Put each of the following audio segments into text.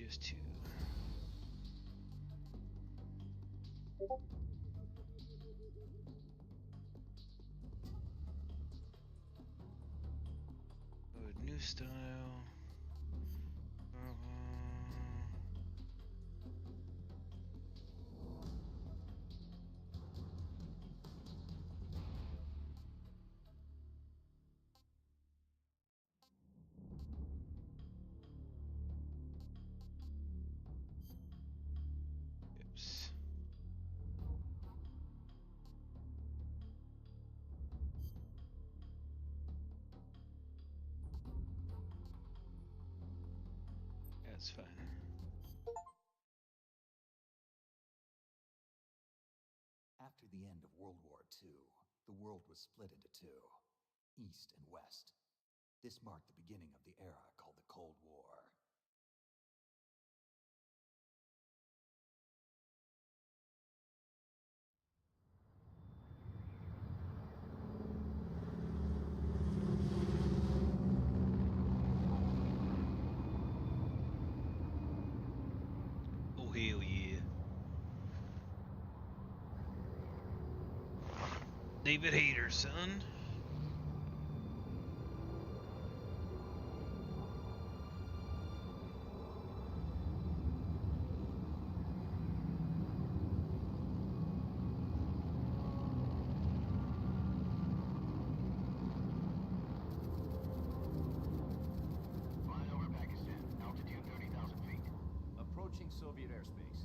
just two. New style. Oops. That's fine. After the end of World War II, the world was split into two, East and West. This marked the beginning of the era called the Cold War. Oh, hell yeah. David Hayter, son. Soviet airspace.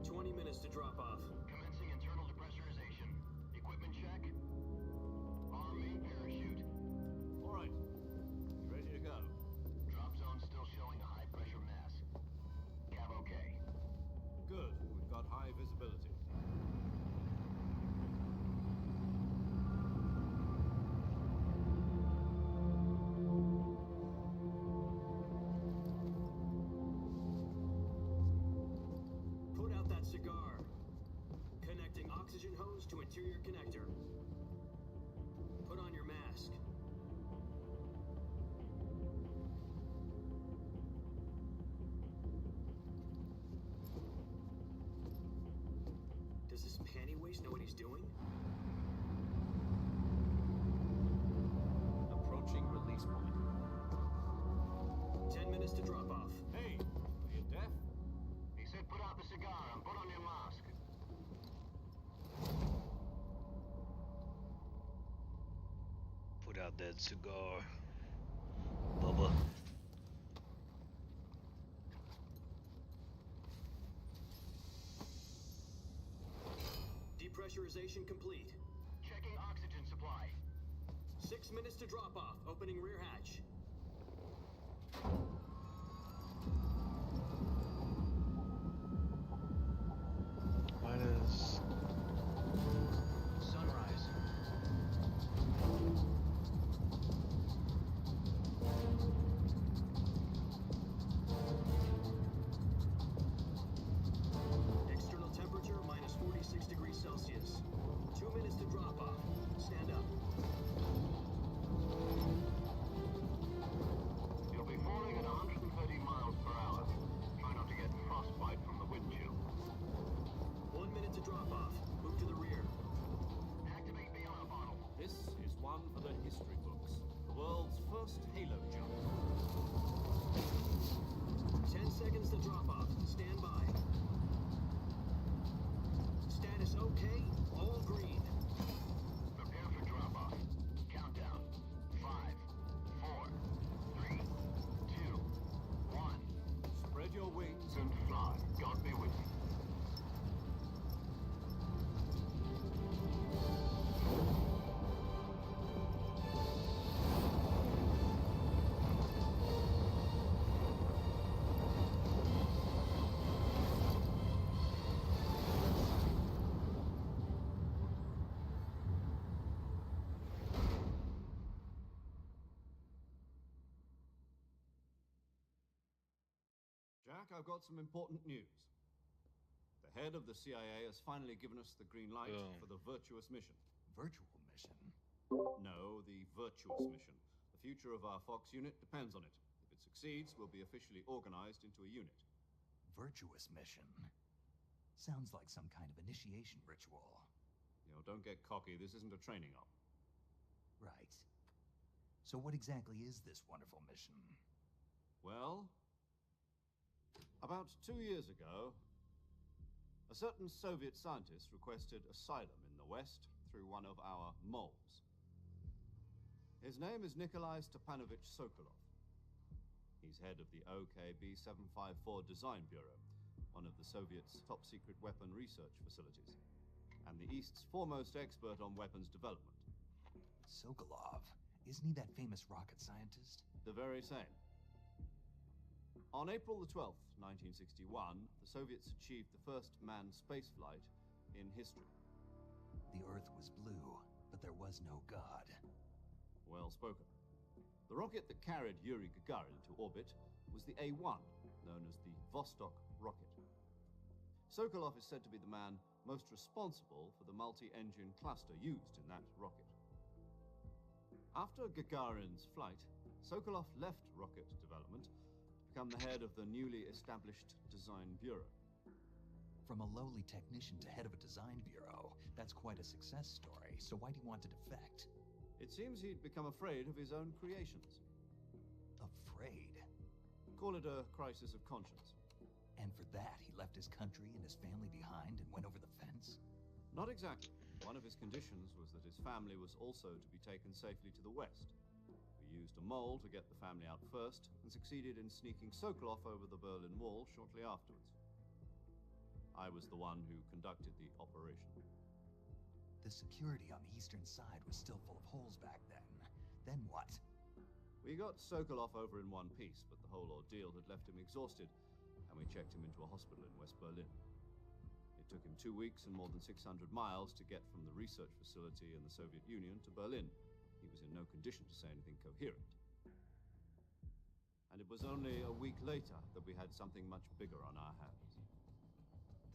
20 minutes to drop off. Commencing internal depressurization. Equipment check. Arm main parachute. All right. Ready to go. Drop zone still showing a high pressure mass. Cav okay. Good. We've got high visibility. Cigar. Connecting oxygen hose to interior connector. Put on your mask. Does this panty waste know what he's doing? Approaching release point. 10 minutes to drop off. Hey, are you deaf? He said put out the cigar and put on your mask. Put out that cigar, Bubba. Depressurization complete. Checking oxygen supply. 6 minutes to drop off. Opening rear hatch. Why does Sunrise. External temperature minus 46 degrees Celsius. 2 minutes to drop off. Stand up. You'll be falling at 130 miles per hour. Try not to get frostbite from the wind chill. 1 minute to drop off. Move to the rear. Activate bailout bottle. This is one for the history books. The world's first halo jump. 10 seconds to drop off. Stand by. Status okay. All green. Prepare for drop off. Countdown. 5, 4, 3, 2, 1. Spread your wings And fly. God be with you. Jack, I've got some important news. The head of the CIA has finally given us the green light for the virtuous mission. Virtual mission? No, the virtuous mission. The future of our Fox unit depends on it. If it succeeds, we'll be officially organized into a unit. Virtuous mission. Sounds like some kind of initiation ritual. You know, don't get cocky. This isn't a training op. Right. So what exactly is this wonderful mission? Well, about 2 years ago, a certain Soviet scientist requested asylum in the West through one of our moles. His name is Nikolai Stepanovich Sokolov. He's head of the OKB 754 Design Bureau, one of the Soviets' top-secret weapon research facilities, and the East's foremost expert on weapons development. Sokolov? Isn't he that famous rocket scientist? The very same. On April the 12th, 1961, the Soviets achieved the first manned spaceflight in history. The Earth was blue, but there was no God. Well spoken. The rocket that carried Yuri Gagarin into orbit was the A-1, known as the Vostok rocket. Sokolov is said to be the man most responsible for the multi-engine cluster used in that rocket. After Gagarin's flight, Sokolov left rocket development to become the head of the newly established Design Bureau. From a lowly technician to head of a design bureau, that's quite a success story, so why do you want to defect? It seems he'd become afraid of his own creations. Afraid? Call it a crisis of conscience. And for that, he left his country and his family behind and went over the fence? Not exactly. One of his conditions was that his family was also to be taken safely to the west. We used a mole to get the family out first, and succeeded in sneaking Sokolov over the Berlin Wall shortly afterwards. I was the one who conducted the operation. The security on the eastern side was still full of holes back then. Then what? We got Sokolov over in one piece, but the whole ordeal had left him exhausted, and we checked him into a hospital in West Berlin. It took him 2 weeks and more than 600 miles to get from the research facility in the Soviet Union to Berlin. He was in no condition to say anything coherent. And it was only a week later that we had something much bigger on our hands.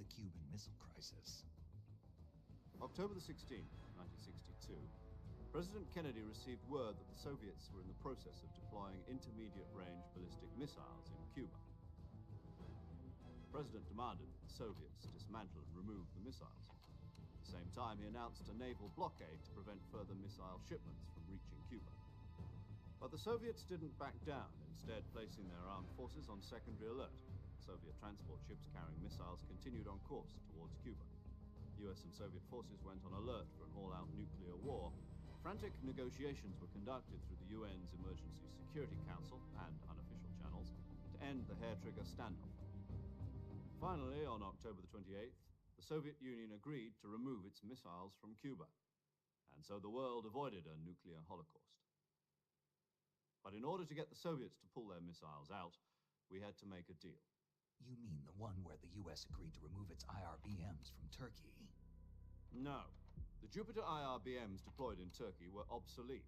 The Cuban Missile Crisis. October the 16th, 1962, President Kennedy received word that the Soviets were in the process of deploying intermediate-range ballistic missiles in Cuba. The President demanded that the Soviets dismantle and remove the missiles. At the same time, he announced a naval blockade to prevent further missile shipments from reaching Cuba. But the Soviets didn't back down, instead placing their armed forces on secondary alert. Soviet transport ships carrying missiles continued on course towards Cuba. US and Soviet forces went on alert for an all-out nuclear war. Frantic negotiations were conducted through the UN's Emergency Security Council and unofficial channels to end the hair-trigger standoff. Finally, on October the 28th, the Soviet Union agreed to remove its missiles from Cuba, and so the world avoided a nuclear holocaust. But in order to get the Soviets to pull their missiles out, we had to make a deal. You mean the one where the US agreed to remove its IRBMs from Turkey? No. The Jupiter IRBMs deployed in Turkey were obsolete,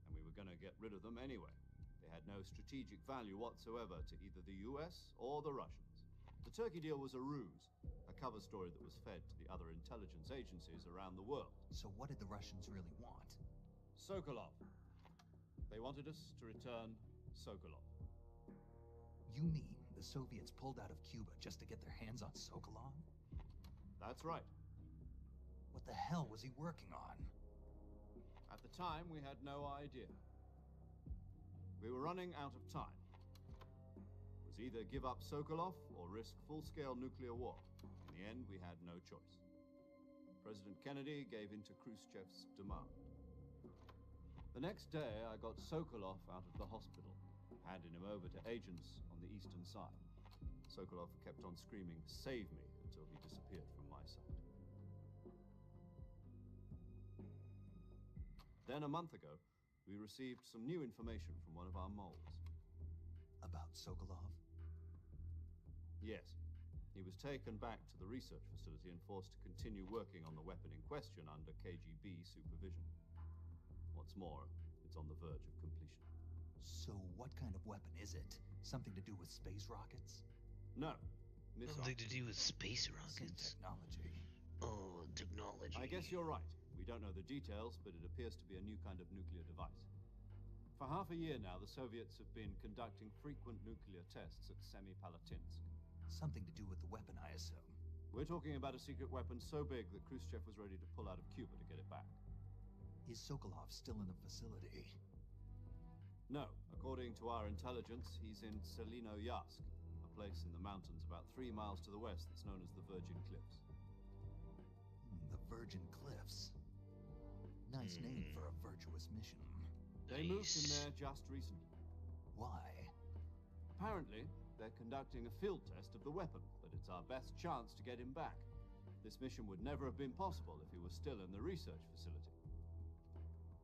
and we were going to get rid of them anyway. They had no strategic value whatsoever to either the US or the Russians. The Turkey deal was a ruse, a cover story that was fed to the other intelligence agencies around the world. So what did the Russians really want? Sokolov. They wanted us to return Sokolov. You mean the Soviets pulled out of Cuba just to get their hands on Sokolov? That's right. What the hell was he working on? At the time, we had no idea. We were running out of time. It was either give up Sokolov or risk full-scale nuclear war. In the end, we had no choice. President Kennedy gave in to Khrushchev's demand. The next day, I got Sokolov out of the hospital, handing him over to agents on the eastern side. Sokolov kept on screaming, "Save me," until he disappeared from my sight. Then, a month ago, we received some new information from one of our moles. About Sokolov? Yes. He was taken back to the research facility and forced to continue working on the weapon in question under KGB supervision. What's more, it's on the verge of completion. So what kind of weapon is it? Something to do with space rockets? No. Missiles. Something to do with space Some rockets. technology. Oh, technology. I guess you're right. We don't know the details, but it appears to be a new kind of nuclear device. For half a year now, the Soviets have been conducting frequent nuclear tests at Semipalatinsk. Something to do with the weapon, I assume. We're talking about a secret weapon so big that Khrushchev was ready to pull out of Cuba to get it back. Is Sokolov still in the facility? No. According to our intelligence, he's in Selino-Yarsk, a place in the mountains about 3 miles to the west that's known as the Virgin Cliffs. The Virgin Cliffs. Nice name for a virtuous mission. They moved in there just recently. Why? Apparently, they're conducting a field test of the weapon, but it's our best chance to get him back. This mission would never have been possible if he was still in the research facility.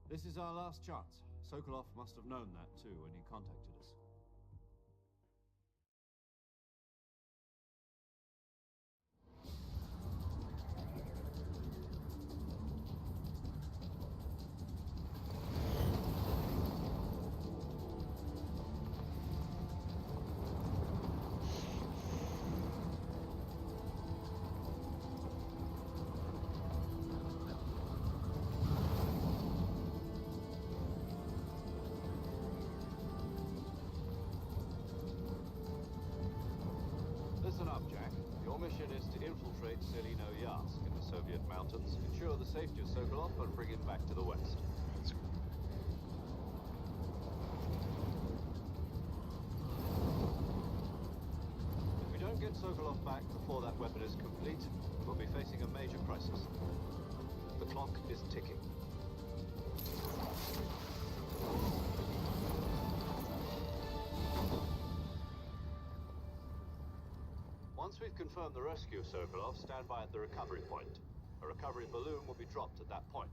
This is our last chance. Sokolov must have known that too when he contacted us. Listen up, Jack. Your mission is to infiltrate Selino-Yarsk in the Soviet mountains, ensure the safety of Sokolov, and bring him back to the west. If we don't get Sokolov back before that weapon is complete, we'll be facing a major crisis. The clock is ticking. Once we've confirmed the rescue of Sokolov, stand by at the recovery point. A recovery balloon will be dropped at that point.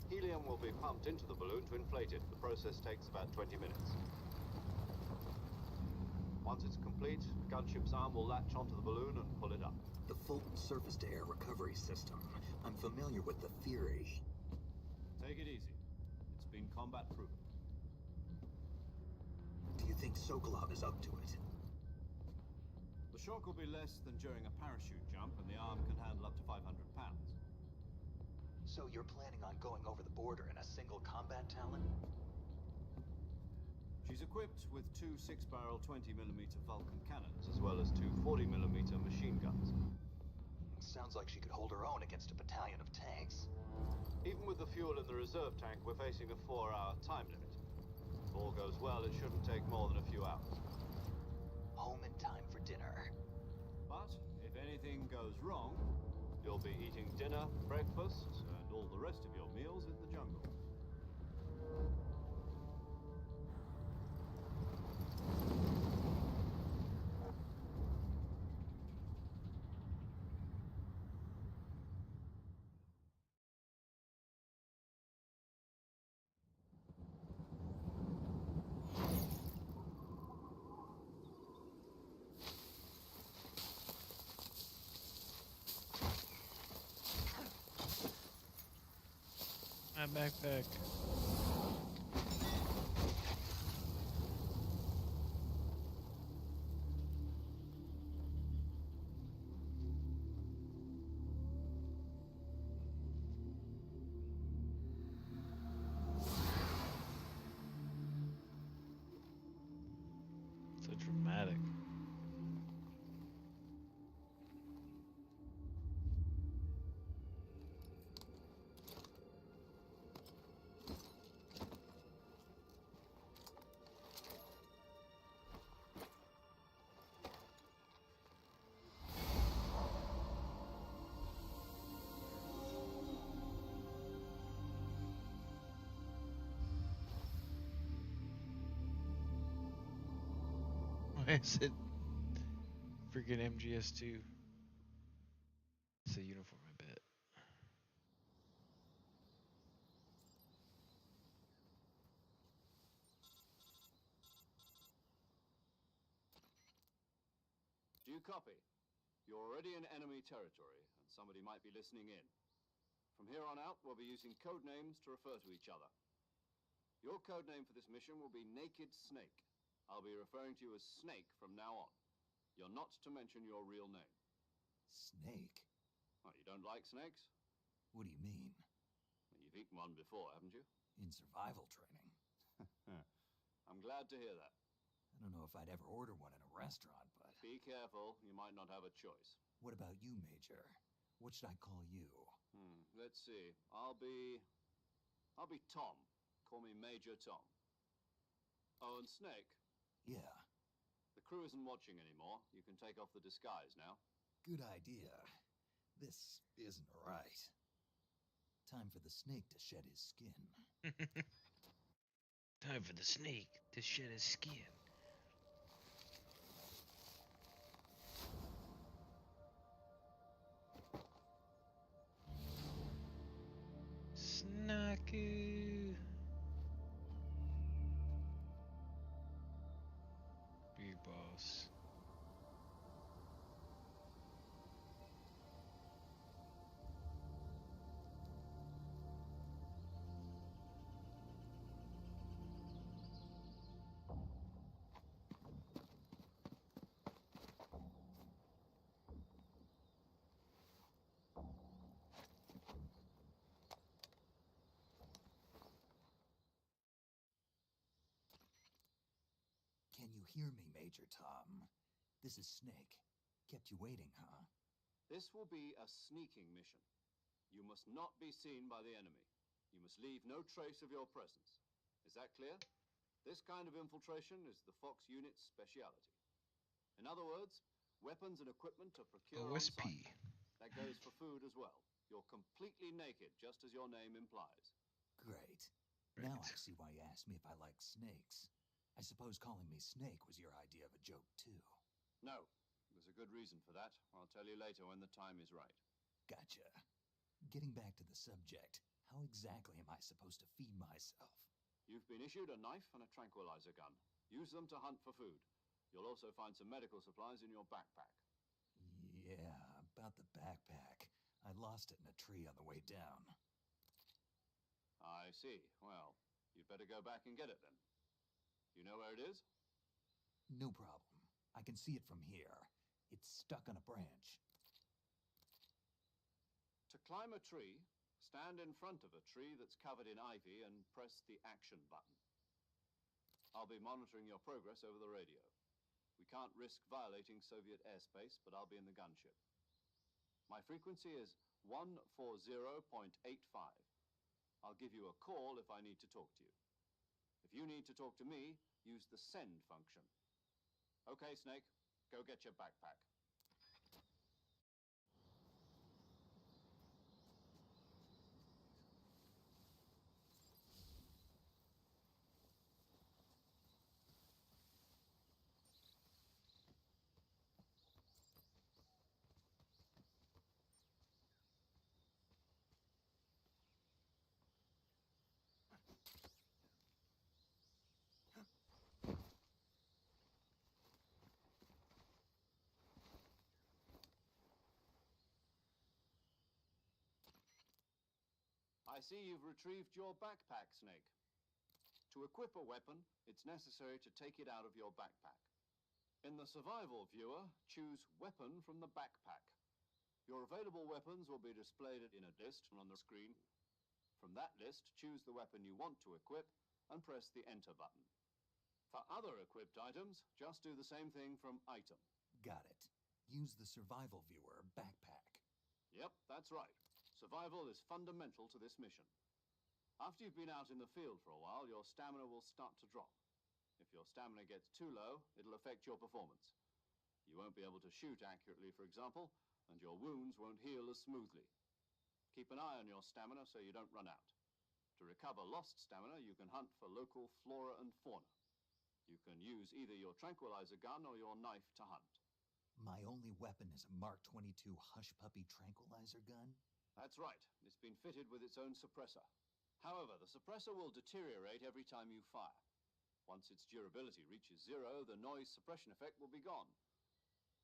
Helium will be pumped into the balloon to inflate it. The process takes about 20 minutes. Once it's complete, the gunship's arm will latch onto the balloon and pull it up. The Fulton surface-to-air recovery system. I'm familiar with the theory. Take it easy. It's been combat-proven. Do you think Sokolov is up to it? The shock will be less than during a parachute jump, and the arm can handle up to 500 pounds. So you're planning on going over the border in a single combat Talon? She's equipped with 2 6-barrel 20mm Vulcan cannons, as well as 2 40mm machine guns. Sounds like she could hold her own against a battalion of tanks. Even with the fuel in the reserve tank, we're facing a 4-hour time limit. If all goes well, it shouldn't take more than a few hours. Home in time for dinner. But if anything goes wrong, you'll be eating dinner, breakfast, and all the rest of your meals in the jungle. My backpack. So dramatic. Why is it freaking MGS2? It's a uniform, I bet. Do you copy? You're already in enemy territory, and somebody might be listening in. From here on out, we'll be using code names to refer to each other. Your code name for this mission will be Naked Snake. I'll be referring to you as Snake from now on. You're not to mention your real name. Snake? Oh, you don't like snakes? What do you mean? Well, you've eaten one before, haven't you? In survival training. I'm glad to hear that. I don't know if I'd ever order one in a restaurant, but... Be careful, you might not have a choice. What about you, Major? What should I call you? Let's see. I'll be Tom. Call me Major Tom. Oh, and Snake. Yeah, The crew isn't watching anymore. You can take off the disguise now. good idea. This isn't right. Time for the snake to shed his skin. Time for the snake to shed his skin. Snaku. Big boss. Can you hear me, Major Tom? This is Snake. Kept you waiting, huh? This will be a sneaking mission. You must not be seen by the enemy. You must leave no trace of your presence. Is that clear? This kind of infiltration is the Fox unit's speciality. In other words, weapons and equipment are procured on OSP. site. That goes for food as well. You're completely naked, just as your name implies. Great. Right. Now I see why you asked me if I like snakes. I suppose calling me Snake was your idea of a joke, too. No, there's a good reason for that. I'll tell you later when the time is right. Gotcha. Getting back to the subject, how exactly am I supposed to feed myself? You've been issued a knife and a tranquilizer gun. Use them to hunt for food. You'll also find some medical supplies in your backpack. Yeah, about the backpack. I lost it in a tree on the way down. I see. Well, you'd better go back and get it then. You know where it is? No problem. I can see it from here. It's stuck on a branch. To climb a tree, stand in front of a tree that's covered in ivy and press the action button. I'll be monitoring your progress over the radio. We can't risk violating Soviet airspace, but I'll be in the gunship. My frequency is 140.85. I'll give you a call if I need to talk to you. If you need to talk to me, use the send function. Okay, Snake, go get your backpack. I see you've retrieved your backpack, Snake. To equip a weapon, it's necessary to take it out of your backpack. In the survival viewer, choose Weapon from the backpack. Your available weapons will be displayed in a list on the screen. From that list, choose the weapon you want to equip and press the Enter button. For other equipped items, just do the same thing from Item. Got it. Use the survival viewer backpack. Yep, that's right. Survival is fundamental to this mission. After you've been out in the field for a while, your stamina will start to drop. If your stamina gets too low, it'll affect your performance. You won't be able to shoot accurately, for example, and your wounds won't heal as smoothly. Keep an eye on your stamina so you don't run out. To recover lost stamina, you can hunt for local flora and fauna. You can use either your tranquilizer gun or your knife to hunt. My only weapon is a Mark 22 Hush Puppy tranquilizer gun? That's right. It's been fitted with its own suppressor. However, the suppressor will deteriorate every time you fire. Once its durability reaches zero, the noise suppression effect will be gone.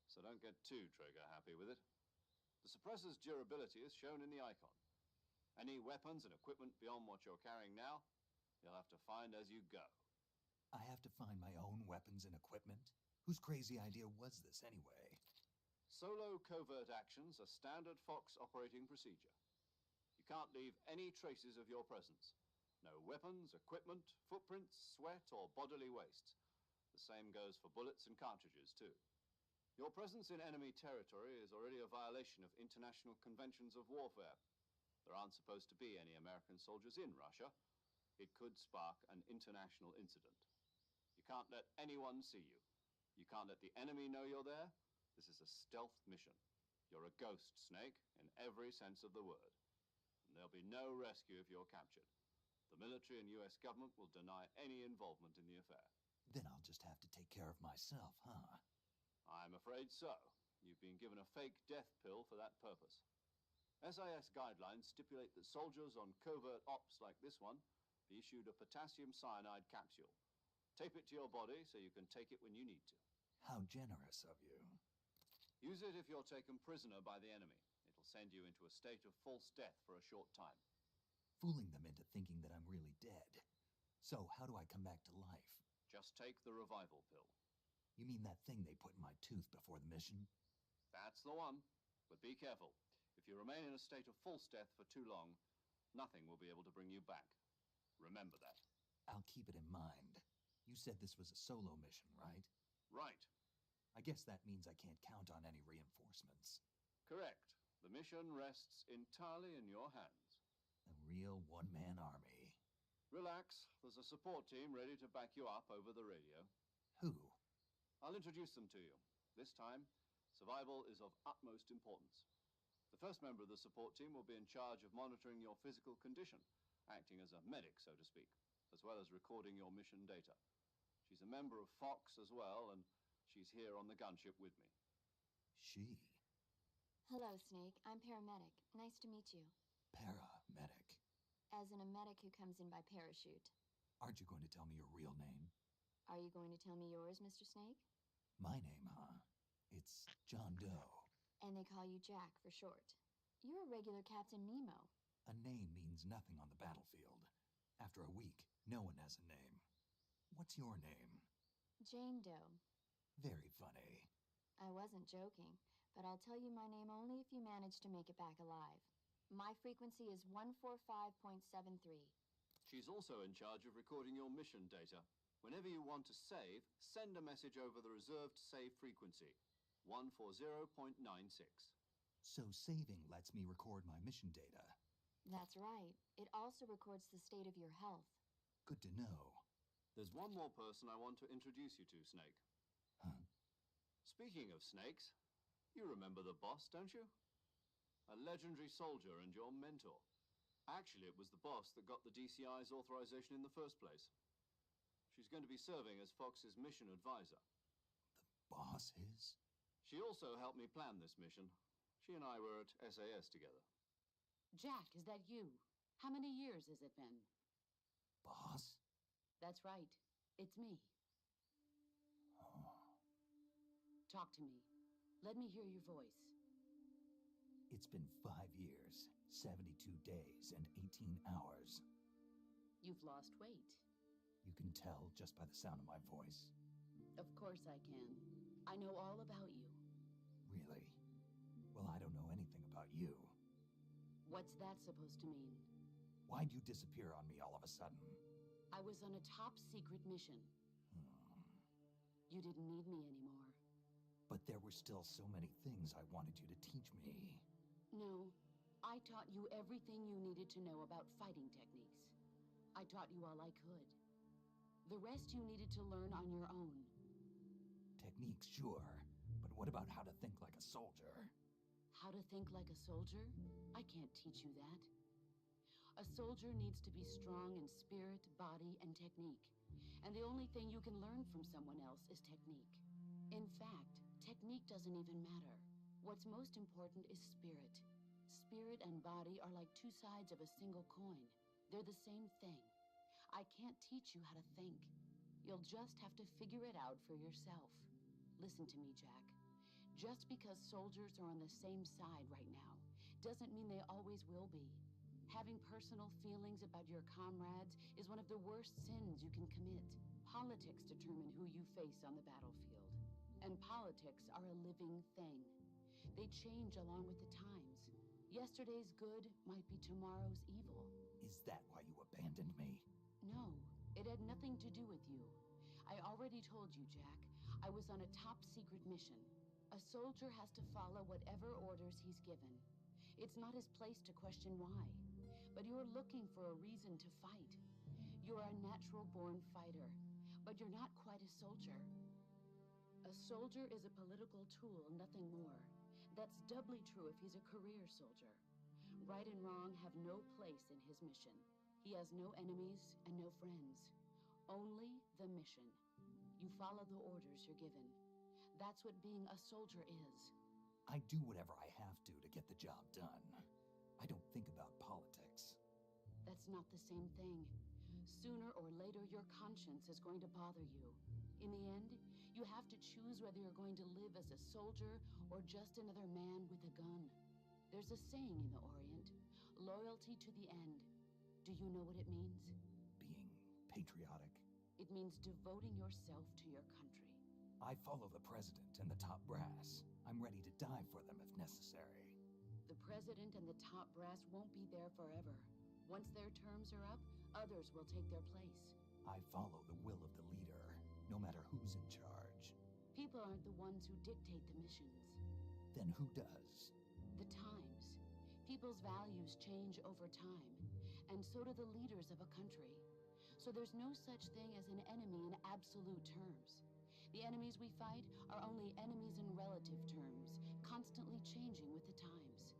So don't get too trigger happy with it. The suppressor's durability is shown in the icon. Any weapons and equipment beyond what you're carrying now, you'll have to find as you go. I have to find my own weapons and equipment? Whose crazy idea was this anyway? Solo covert actions are standard Fox operating procedure. You can't leave any traces of your presence. No weapons, equipment, footprints, sweat, or bodily waste. The same goes for bullets and cartridges, too. Your presence in enemy territory is already a violation of international conventions of warfare. There aren't supposed to be any American soldiers in Russia. It could spark an international incident. You can't let anyone see you. You can't let the enemy know you're there. This is a stealth mission. You're a ghost, Snake, in every sense of the word. And there'll be no rescue if you're captured. The military and US government will deny any involvement in the affair. Then I'll just have to take care of myself, huh? I'm afraid so. You've been given a fake death pill for that purpose. SIS guidelines stipulate that soldiers on covert ops like this one be issued a potassium cyanide capsule. Tape it to your body so you can take it when you need to. How generous of you. Use it if you're taken prisoner by the enemy. It'll send you into a state of false death for a short time. Fooling them into thinking that I'm really dead. So how do I come back to life? Just take the revival pill. You mean that thing they put in my tooth before the mission? That's the one. But be careful. If you remain in a state of false death for too long, nothing will be able to bring you back. Remember that. I'll keep it in mind. You said this was a solo mission, right? Right. I guess that means I can't count on any reinforcements. Correct. The mission rests entirely in your hands. A real one-man army. Relax. There's a support team ready to back you up over the radio. Who? I'll introduce them to you. This time, survival is of utmost importance. The first member of the support team will be in charge of monitoring your physical condition, acting as a medic, so to speak, as well as recording your mission data. She's a member of Fox as well, and she's here on the gunship with me. She? Hello, Snake. I'm paramedic. Nice to meet you. Paramedic. As in a medic who comes in by parachute. Aren't you going to tell me your real name? Are you going to tell me yours, Mr. Snake? My name, huh? It's John Doe. And they call you Jack for short. You're a regular Captain Nemo. A name means nothing on the battlefield. After a week, no one has a name. What's your name? Jane Doe. Very funny. I wasn't joking, but I'll tell you my name only if you manage to make it back alive. My frequency is 145.73. She's also in charge of recording your mission data. Whenever you want to save, send a message over the reserved save frequency, 140.96. So saving lets me record my mission data. That's right. It also records the state of your health. Good to know. There's one more person I want to introduce you to, Snake. Huh? Speaking of snakes, you remember the boss, don't you? A legendary soldier and your mentor. Actually, it was the boss that got the DCI's authorization in the first place. She's going to be serving as Fox's mission advisor. The boss is? She also helped me plan this mission. She and I were at SAS together. Jack, is that you? How many years has it been? Boss? That's right. It's me. Oh. Talk to me. Let me hear your voice. It's been 5 years, 72 days, and 18 hours. You've lost weight. You can tell just by the sound of my voice. Of course I can. I know all about you. Really? Well, I don't know anything about you. What's that supposed to mean? Why'd you disappear on me all of a sudden? I was on a top secret mission. You didn't need me anymore. But there were still so many things I wanted you to teach me. No, I taught you everything you needed to know about fighting techniques. I taught you all I could. The rest you needed to learn on your own. Techniques, sure. But what about how to think like a soldier? How to think like a soldier? I can't teach you that. A soldier needs to be strong in spirit, body, and technique. And the only thing you can learn from someone else is technique. In fact, technique doesn't even matter. What's most important is spirit. Spirit and body are like two sides of a single coin. They're the same thing. I can't teach you how to think. You'll just have to figure it out for yourself. Listen to me, Jack. Just because soldiers are on the same side right now doesn't mean they always will be. Having personal feelings about your comrades is one of the worst sins you can commit. Politics determine who you face on the battlefield. And politics are a living thing. They change along with the times. Yesterday's good might be tomorrow's evil. Is that why you abandoned me? No, it had nothing to do with you. I already told you, Jack. I was on a top secret mission. A soldier has to follow whatever orders he's given. It's not his place to question why. But you're looking for a reason to fight. You're a natural-born fighter, but you're not quite a soldier. A soldier is a political tool, nothing more. That's doubly true if he's a career soldier. Right and wrong have no place in his mission. He has no enemies and no friends. Only the mission. You follow the orders you're given. That's what being a soldier is. I do whatever I have to get the job done. I don't think about politics. That's not the same thing. Sooner or later, your conscience is going to bother you. In the end, you have to choose whether you're going to live as a soldier or just another man with a gun. There's a saying in the Orient, loyalty to the end. Do you know what it means? Being patriotic. It means devoting yourself to your country. I follow the president and the top brass. I'm ready to die for them if necessary. The president and the top brass won't be there forever. Once their terms are up, others will take their place. I follow the will of the leader, no matter who's in charge. People aren't the ones who dictate the missions. Then who does? The times. People's values change over time, and so do the leaders of a country. So there's no such thing as an enemy in absolute terms. The enemies we fight are only enemies in relative terms, constantly changing with the times.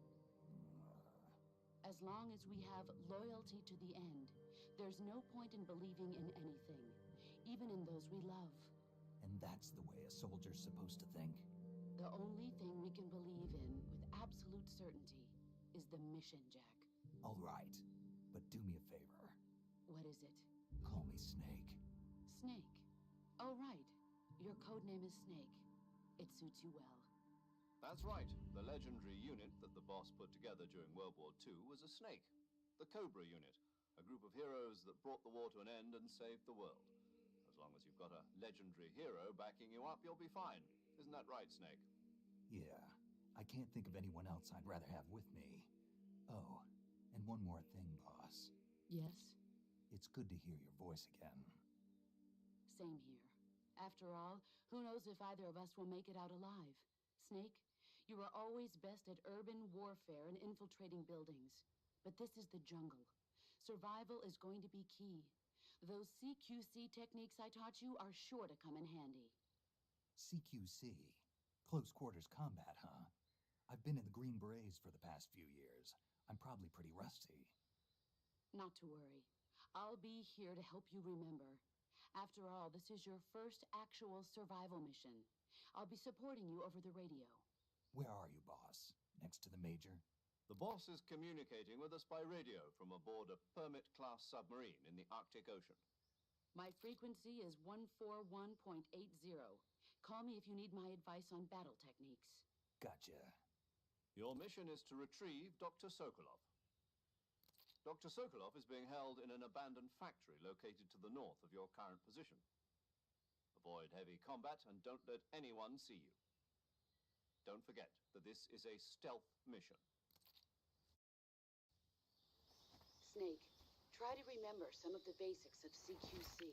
As long as we have loyalty to the end, there's no point in believing in anything, even in those we love. And that's the way a soldier's supposed to think? The only thing we can believe in with absolute certainty is the mission, Jack. All right, but do me a favor. What is it? Call me Snake. Snake. Oh, right. Your code name is Snake. It suits you well. That's right. The legendary unit that the boss put together during World War II was a snake. The Cobra unit, a group of heroes that brought the war to an end and saved the world. As long as you've got a legendary hero backing you up, you'll be fine. Isn't that right, Snake? Yeah, I can't think of anyone else I'd rather have with me. Oh, and one more thing, boss. Yes? It's good to hear your voice again. Same here. After all, who knows if either of us will make it out alive? Snake, you were always best at urban warfare and infiltrating buildings. But this is the jungle. Survival is going to be key. Those CQC techniques I taught you are sure to come in handy. CQC? Close quarters combat, huh? I've been in the Green Berets for the past few years. I'm probably pretty rusty. Not to worry. I'll be here to help you remember. After all, this is your first actual survival mission. I'll be supporting you over the radio. Where are you, boss? Next to the Major? The boss is communicating with us by radio from aboard a Permit-class submarine in the Arctic Ocean. My frequency is 141.80. Call me if you need my advice on battle techniques. Gotcha. Your mission is to retrieve Dr. Sokolov. Dr. Sokolov is being held in an abandoned factory located to the north of your current position. Avoid heavy combat and don't let anyone see you. Don't forget that this is a stealth mission. Snake, try to remember some of the basics of CQC.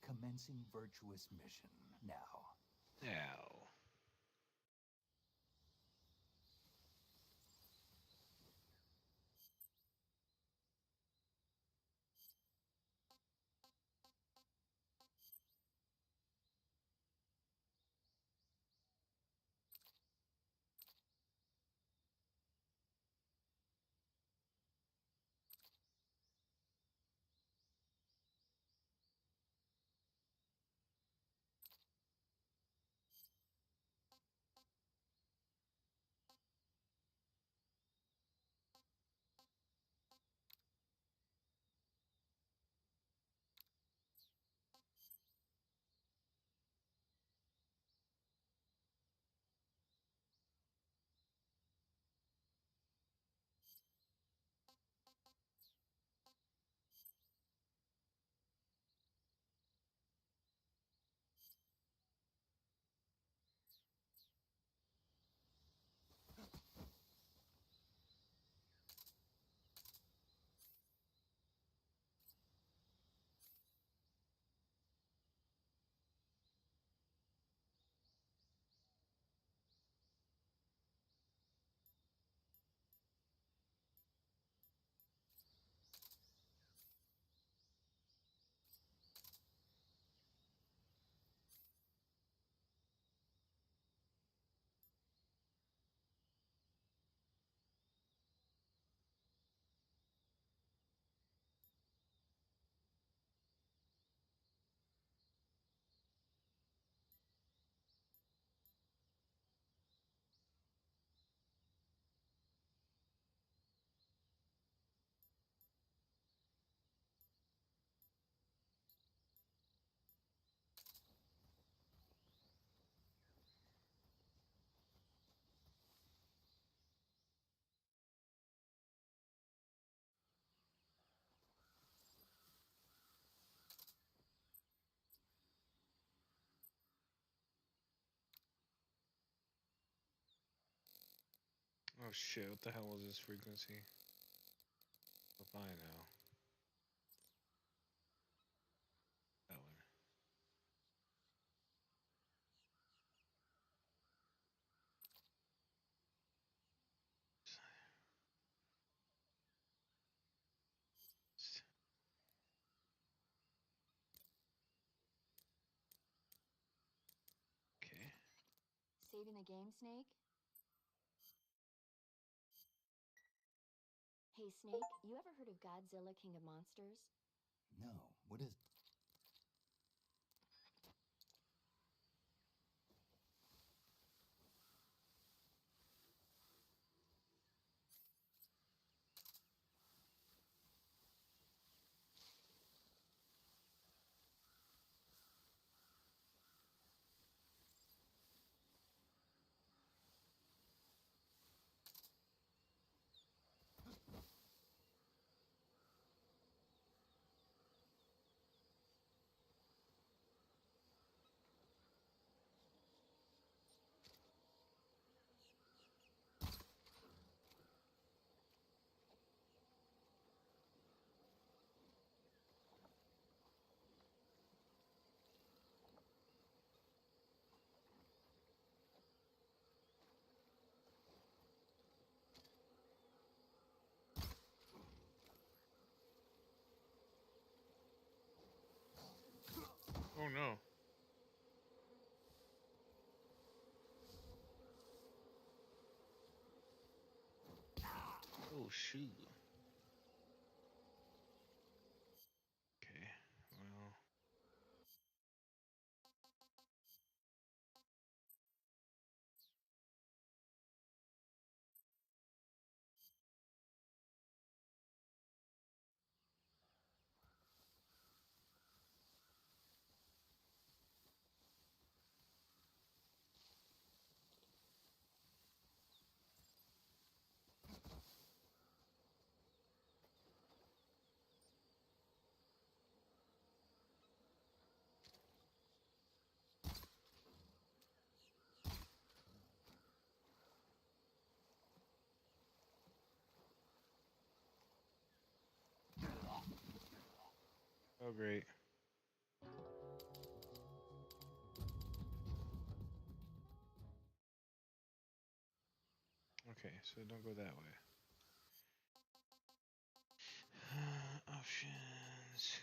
Commencing virtuous mission now. Now. Oh shit, what the hell was this frequency? What I know. That one. Okay. Saving the game, Snake? Hey, Snake, you ever heard of Godzilla, King of Monsters? No, what is. Oh no. Oh shoot. Okay. Well. Oh great. Okay, so don't go that way. Options.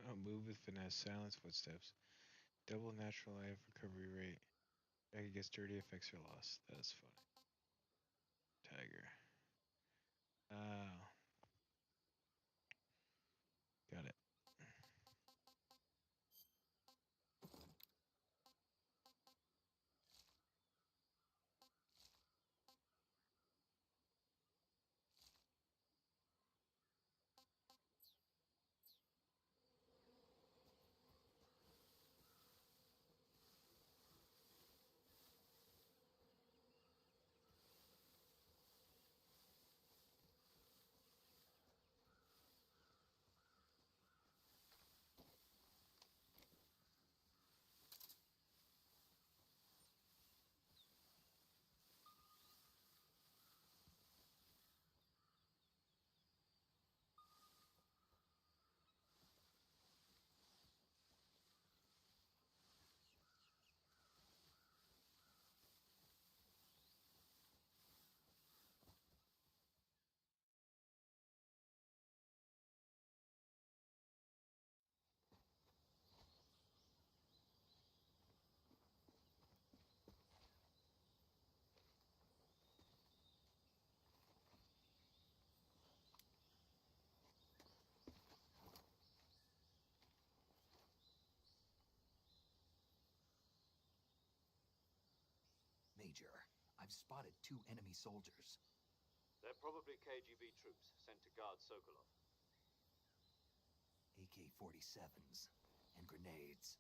Oh, move with finesse, silence footsteps. Double natural life recovery rate. Back against dirty effects are lost. That is funny. Tiger. Oh. Got it. Major. I've spotted 2 enemy soldiers. They're probably KGB troops sent to guard Sokolov. AK-47s and grenades.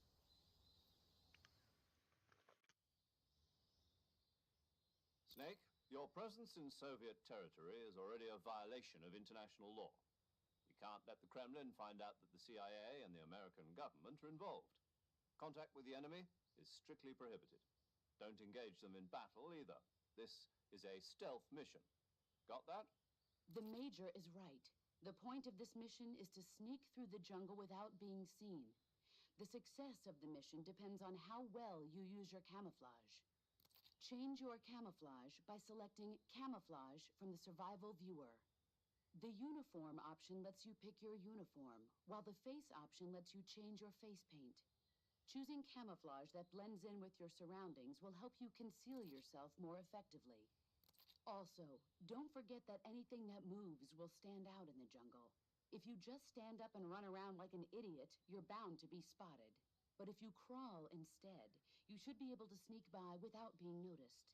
Snake, your presence in Soviet territory is already a violation of international law. We can't let the Kremlin find out that the CIA and the American government are involved. Contact with the enemy is strictly prohibited. Don't engage them in battle either. This is a stealth mission. Got that? The Major is right. The point of this mission is to sneak through the jungle without being seen. The success of the mission depends on how well you use your camouflage. Change your camouflage by selecting Camouflage from the Survival Viewer. The Uniform option lets you pick your uniform, while the Face option lets you change your face paint. Choosing camouflage that blends in with your surroundings will help you conceal yourself more effectively. Also, don't forget that anything that moves will stand out in the jungle. If you just stand up and run around like an idiot, you're bound to be spotted. But if you crawl instead, you should be able to sneak by without being noticed.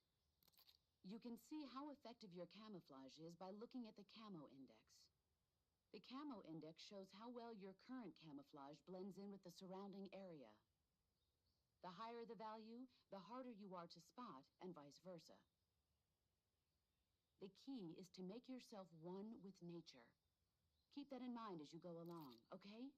You can see how effective your camouflage is by looking at the Camo Index. The Camo Index shows how well your current camouflage blends in with the surrounding area. The higher the value, the harder you are to spot, and vice versa. The key is to make yourself one with nature. Keep that in mind as you go along, okay?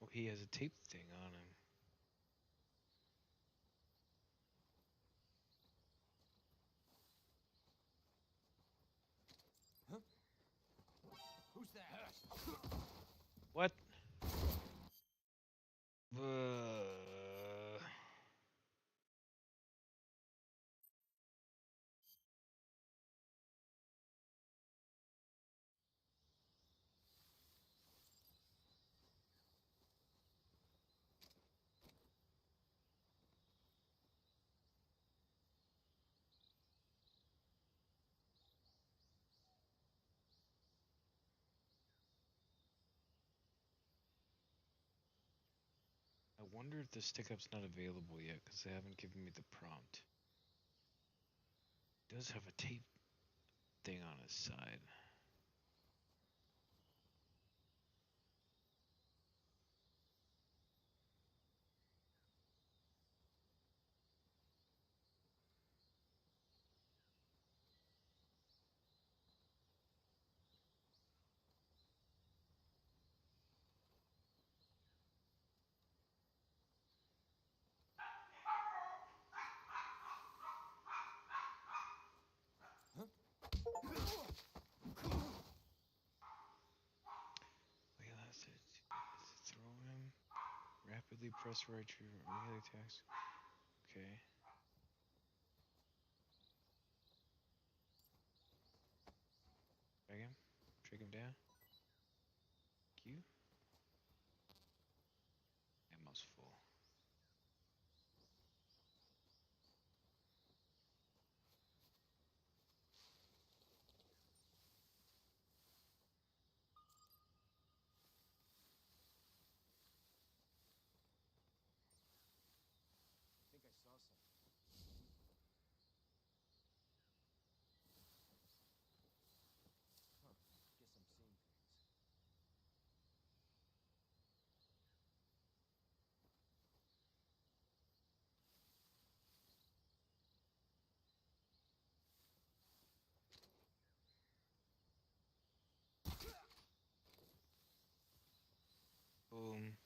Oh, he has a tape thing on him. Who's that? What? I wonder if the stick up's not available yet because they haven't given me the prompt. It does have a tape thing on his side. Wait, that's it. Throw him. Rapidly press right trigger. Melee attacks. Okay. Drag him. Drag him down. Q. Ammo's full. I think I saw something. Huh. Guess I'm seeing things. Boom.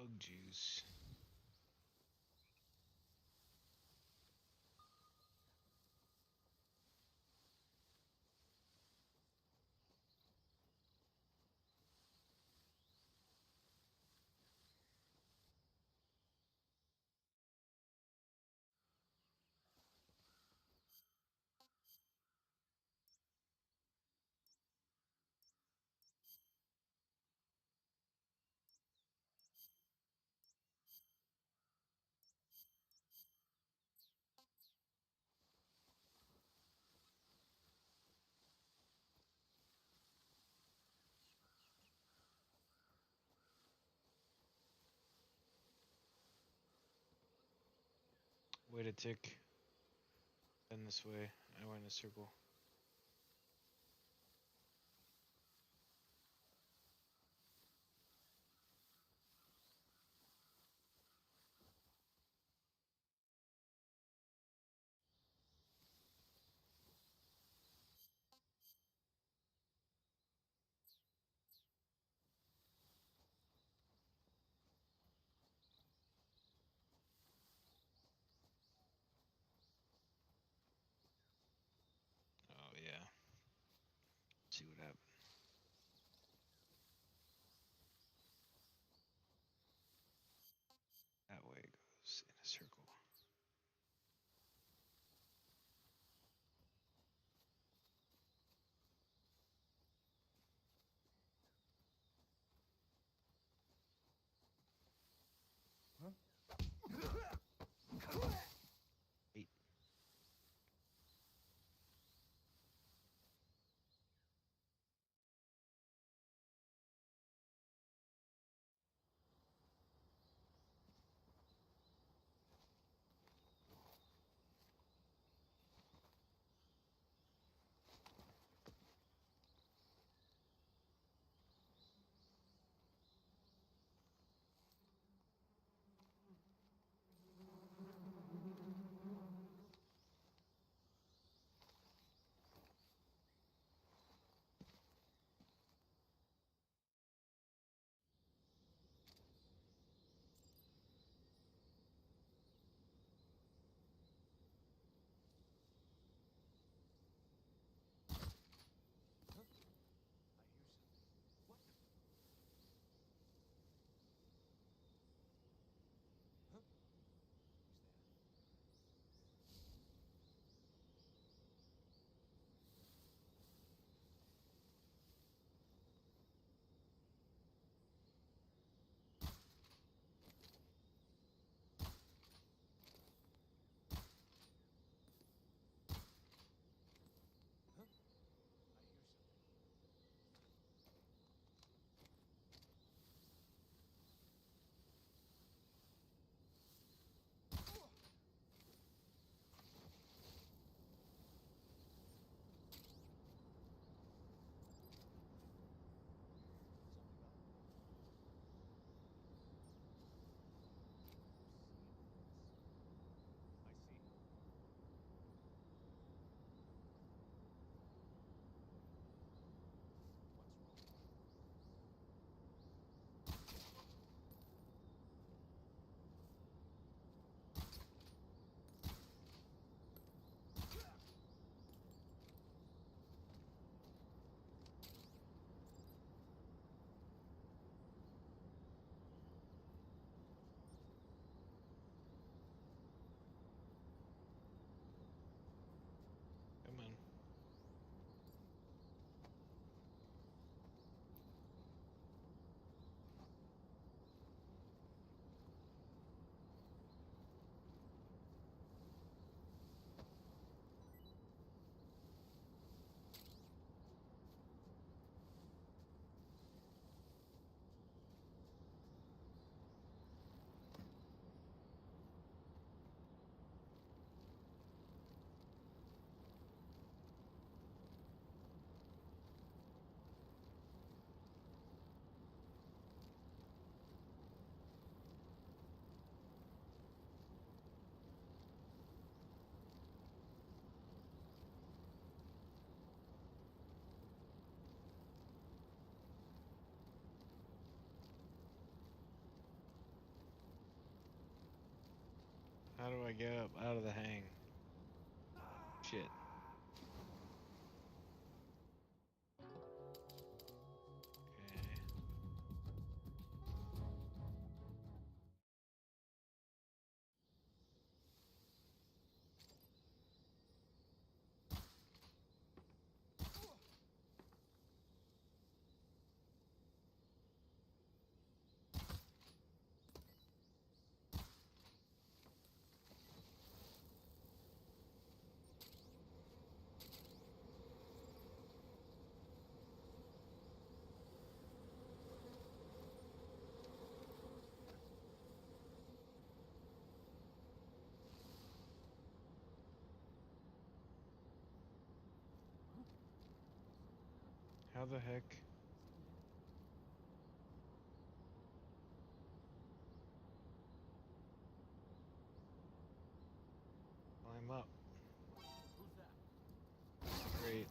Bug juice. Wait a tick. Then this way. I went in a circle. Oh yeah. Let's see what happened. That way it goes in a circle. Eight. How do I get up out of the hang? Shit. Okay. How the heck? Climb up. Great.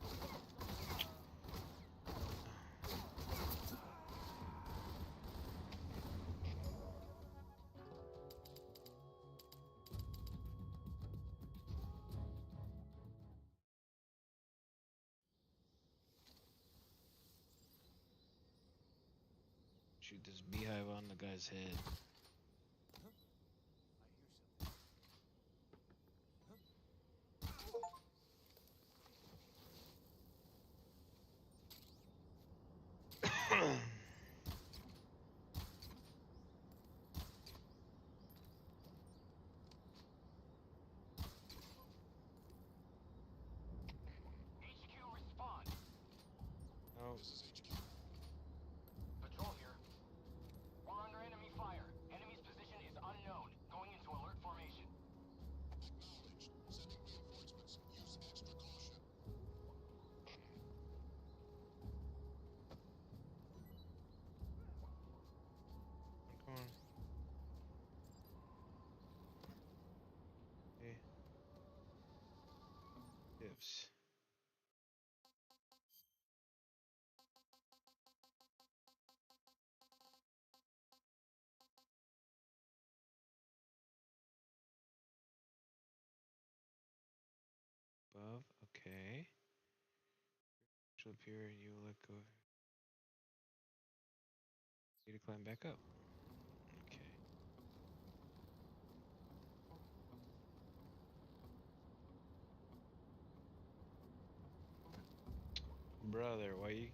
Shoot this beehive on the guy's head. HQ respond. Oh, Patrol here. We're under enemy fire. Enemy's position is unknown. Going into alert formation. I'm going. Hey. Tips. Above, okay. She'll appear and you will let go. Need to climb back up. Okay. Brother, why you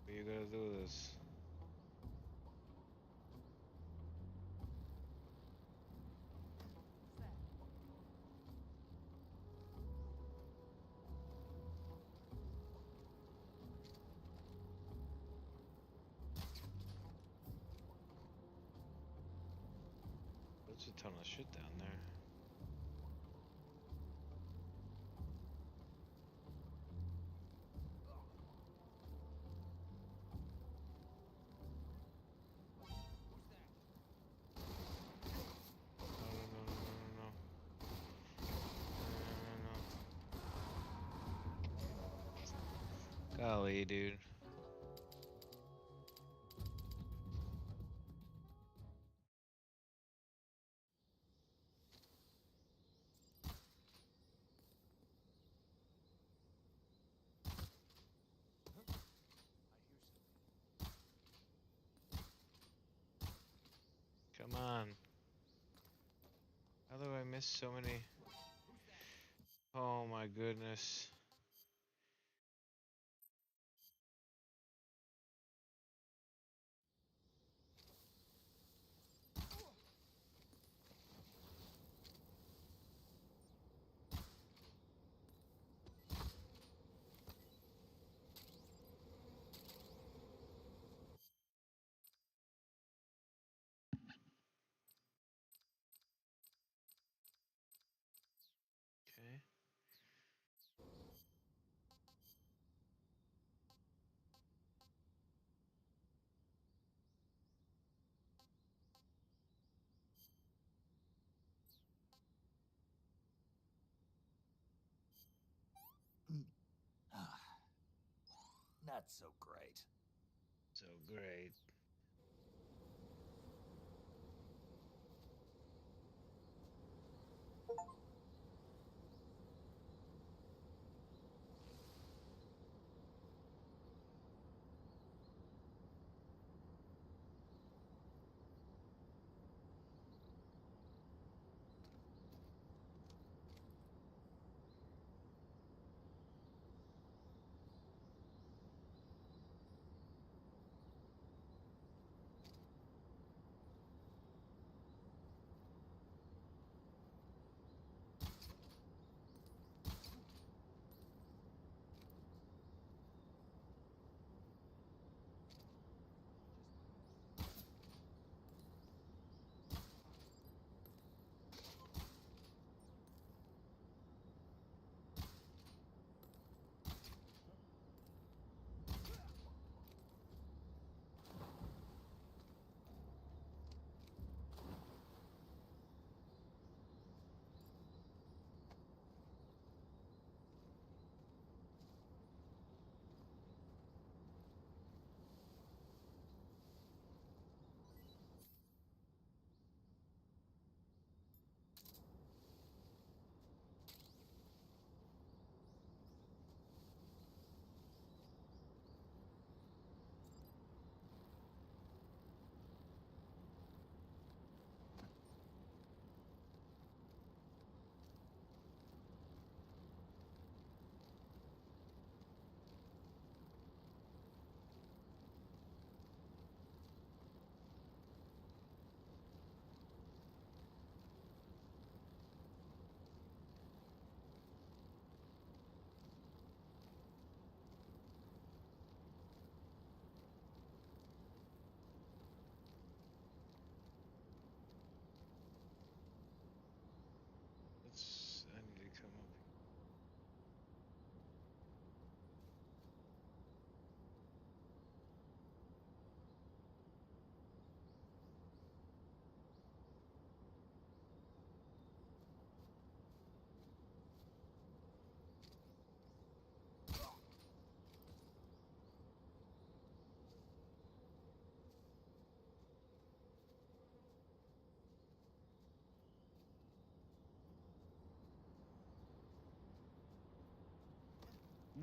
gotta do this? There's a ton of shit down there. No, no, no, no, no, no, no, no. Golly, dude. Come on. How do I miss so many? Oh my goodness. Okay. Not so great. So great.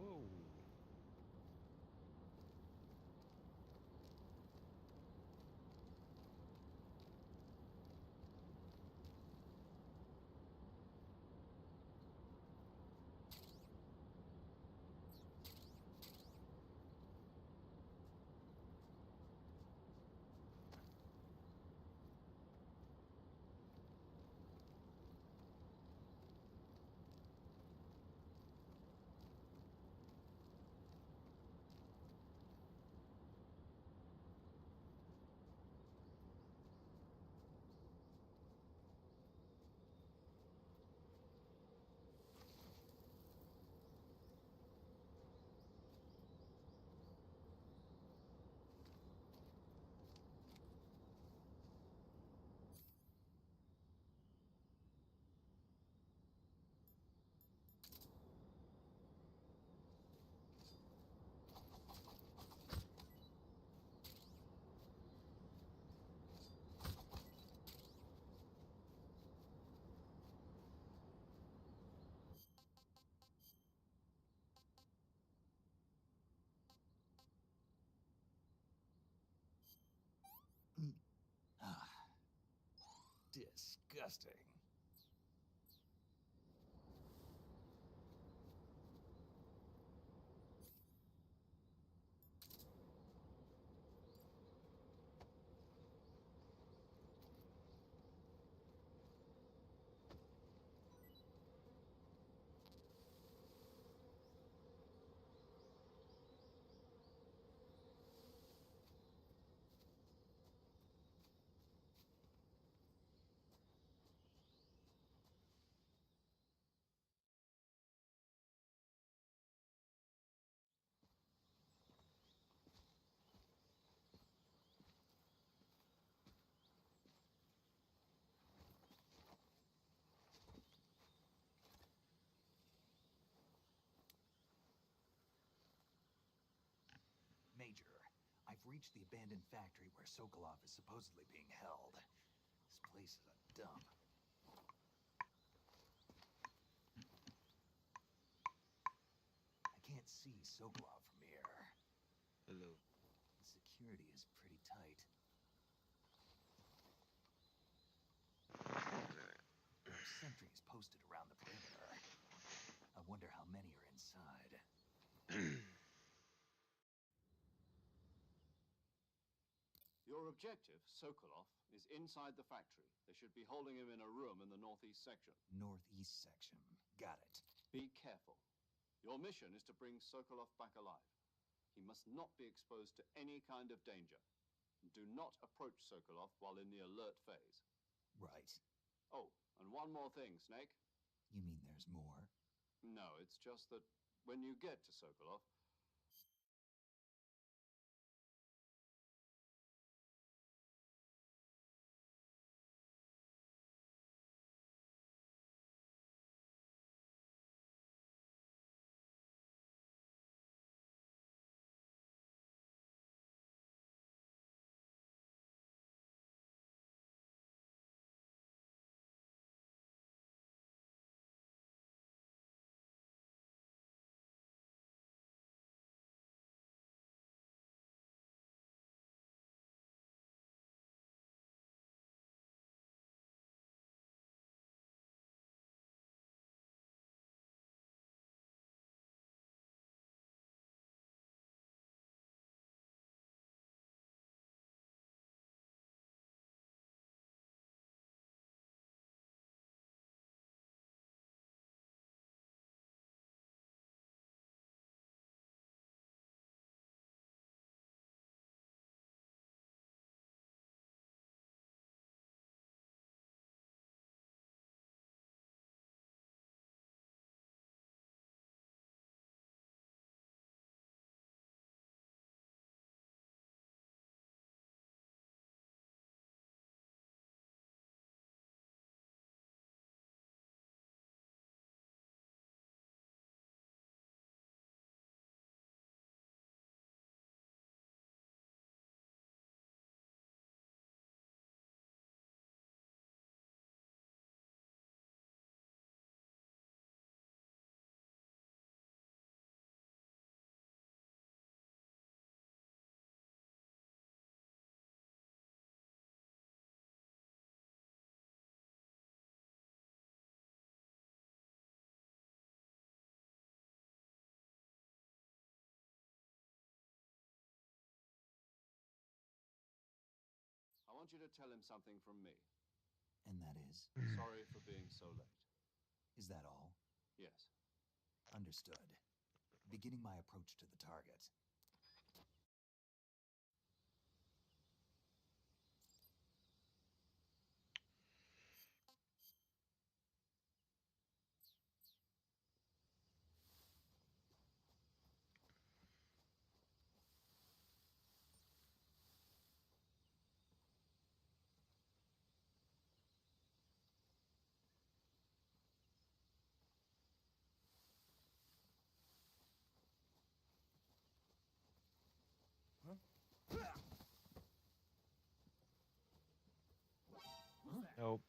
Whoa. Ah, disgusting. Major, I've reached the abandoned factory where Sokolov is supposedly being held. This place is a dump. I can't see Sokolov from here. Hello. The security is pretty tight. There are sentries posted around the perimeter. I wonder how many are inside. Your objective, Sokolov, is inside the factory. They should be holding him in a room in the northeast section. Northeast section. Got it. Be careful. Your mission is to bring Sokolov back alive. He must not be exposed to any kind of danger. Do not approach Sokolov while in the alert phase. Right. Oh, and one more thing, Snake. You mean there's more? No, it's just that when you get to Sokolov, want you to tell him something from me. And that is? Sorry for being so late. Is that all? Yes. Understood. Beginning my approach to the target. Nope.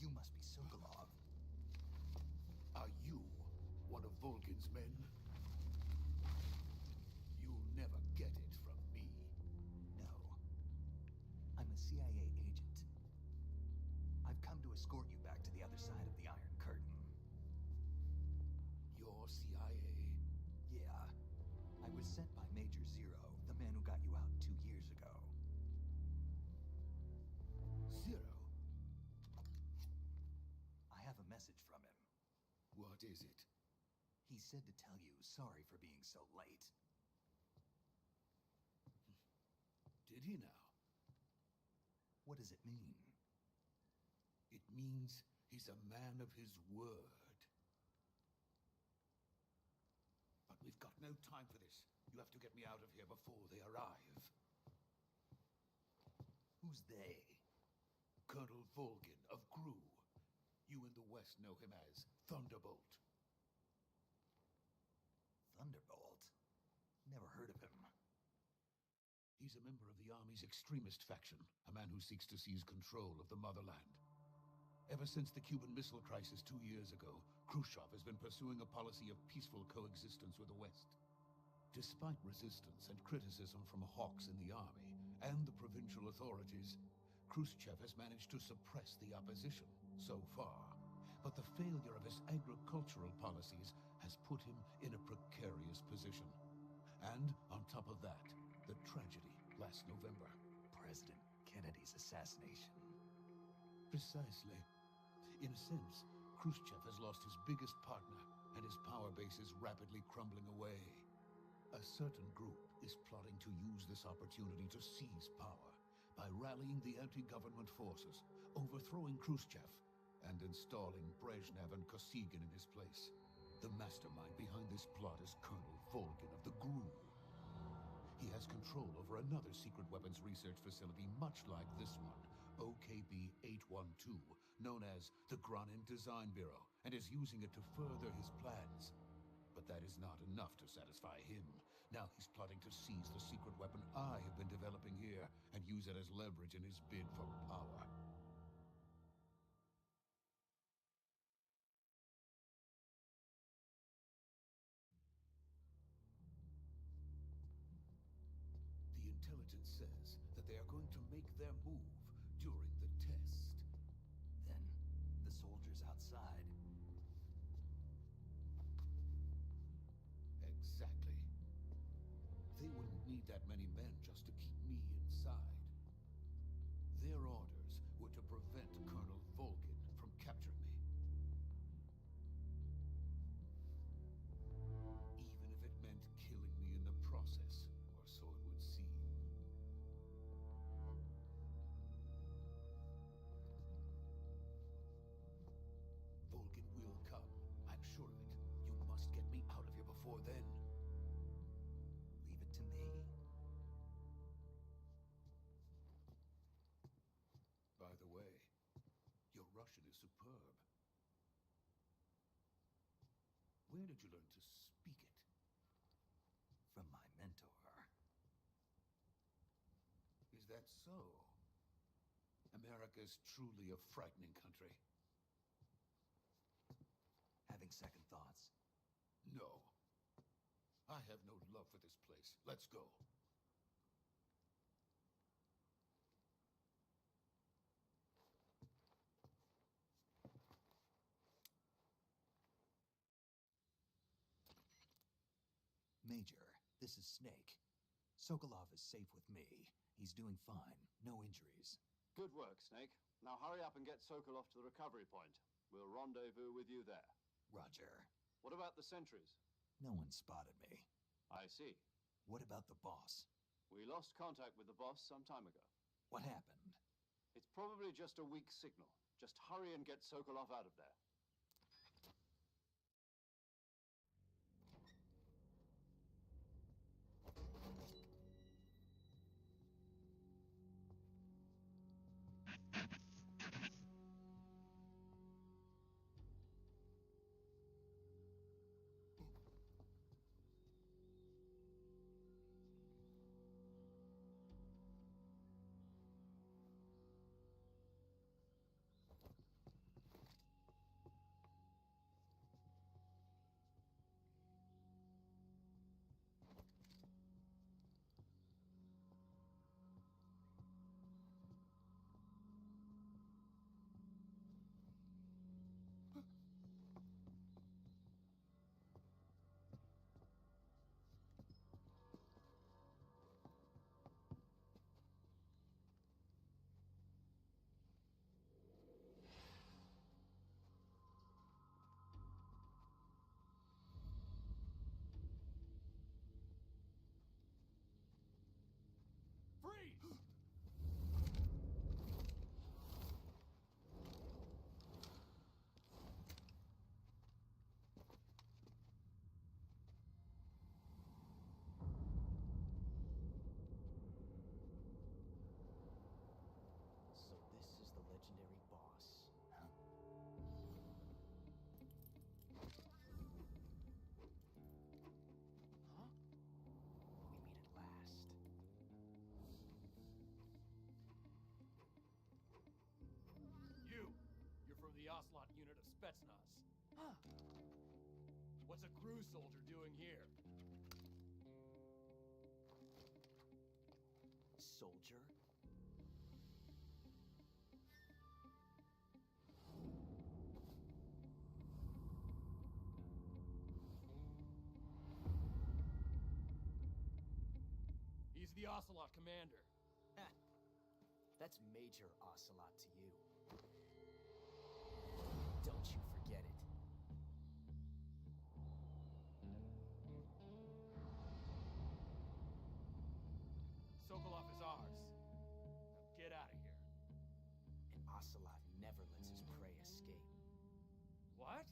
You must be Sokolov. Are you one of Volgin's men? You'll never get it from me. No. I'm a CIA agent. I've come to escort you back to the other side of the Iron Curtain. You're CIA? Yeah. I was sent by Major Zero, the man who got you out 2 years ago. Zero? I have a message from him. What is it? He said to tell you sorry for being so late. Did he now? What does it mean? It means he's a man of his word. But we've got no time for this. You have to get me out of here before they arrive. Who's they? Colonel Volgin of Gru. You in the West know him as Thunderbolt. Thunderbolt? Never heard of him. He's a member of the Army's extremist faction, a man who seeks to seize control of the motherland. Ever since the Cuban Missile Crisis 2 years ago, Khrushchev has been pursuing a policy of peaceful coexistence with the West. Despite resistance and criticism from hawks in the army and the provincial authorities, Khrushchev has managed to suppress the opposition so far. But the failure of his agricultural policies has put him in a precarious position. And on top of that, the tragedy last November. President Kennedy's assassination. Precisely. In a sense, Khrushchev has lost his biggest partner, and his power base is rapidly crumbling away. A certain group is plotting to use this opportunity to seize power by rallying the anti-government forces, overthrowing Khrushchev, and installing Brezhnev and Kosygin in his place. The mastermind behind this plot is Colonel Volgin of the GRU. He has control over another secret weapons research facility much like this one, OKB-812, known as the Granin Design Bureau, and is using it to further his plans. But that is not enough to satisfy him. Now he's plotting to seize the secret weapon I have been developing here and use it as leverage in his bid for power. The intelligence says that they are going to make their move during the test. Then, the soldiers outside. Exactly. They wouldn't need that many men just to keep me inside. Their orders were to prevent Colonel Volgin from capturing me. Even if it meant killing me in the process, or so it would seem. Volgin will come. I'm sure of it. You must get me out of here before then. Leave it to me. By the way, your Russian is superb. Where did you learn to speak it? From my mentor. Is that so? America is truly a frightening country. Having second thoughts. No. I have no love for this place. Let's go. Major, this is Snake. Sokolov is safe with me. He's doing fine. No injuries. Good work, Snake. Now hurry up and get Sokolov to the recovery point. We'll rendezvous with you there. Roger. What about the sentries? No one spotted me. I see. What about the boss? We lost contact with the boss some time ago. What happened? It's probably just a weak signal. Just hurry and get Sokolov out of there. What's a crew soldier doing here? Soldier? He's the Ocelot commander. Ha. That's Major Ocelot to you. Don't you forget it. Sokolov is ours. Now get out of here. And Ocelot never lets his prey escape. What?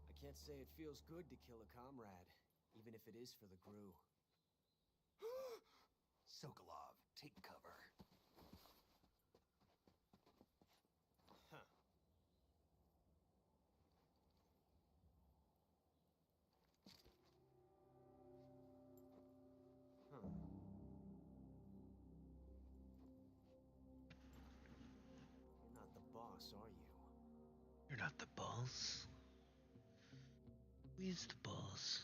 I can't say it feels good to kill a comrade, even if it is for the GRU. Sokolov, take cover. Huh. Huh. You're not the boss, are you? You're not the boss. Who's the boss?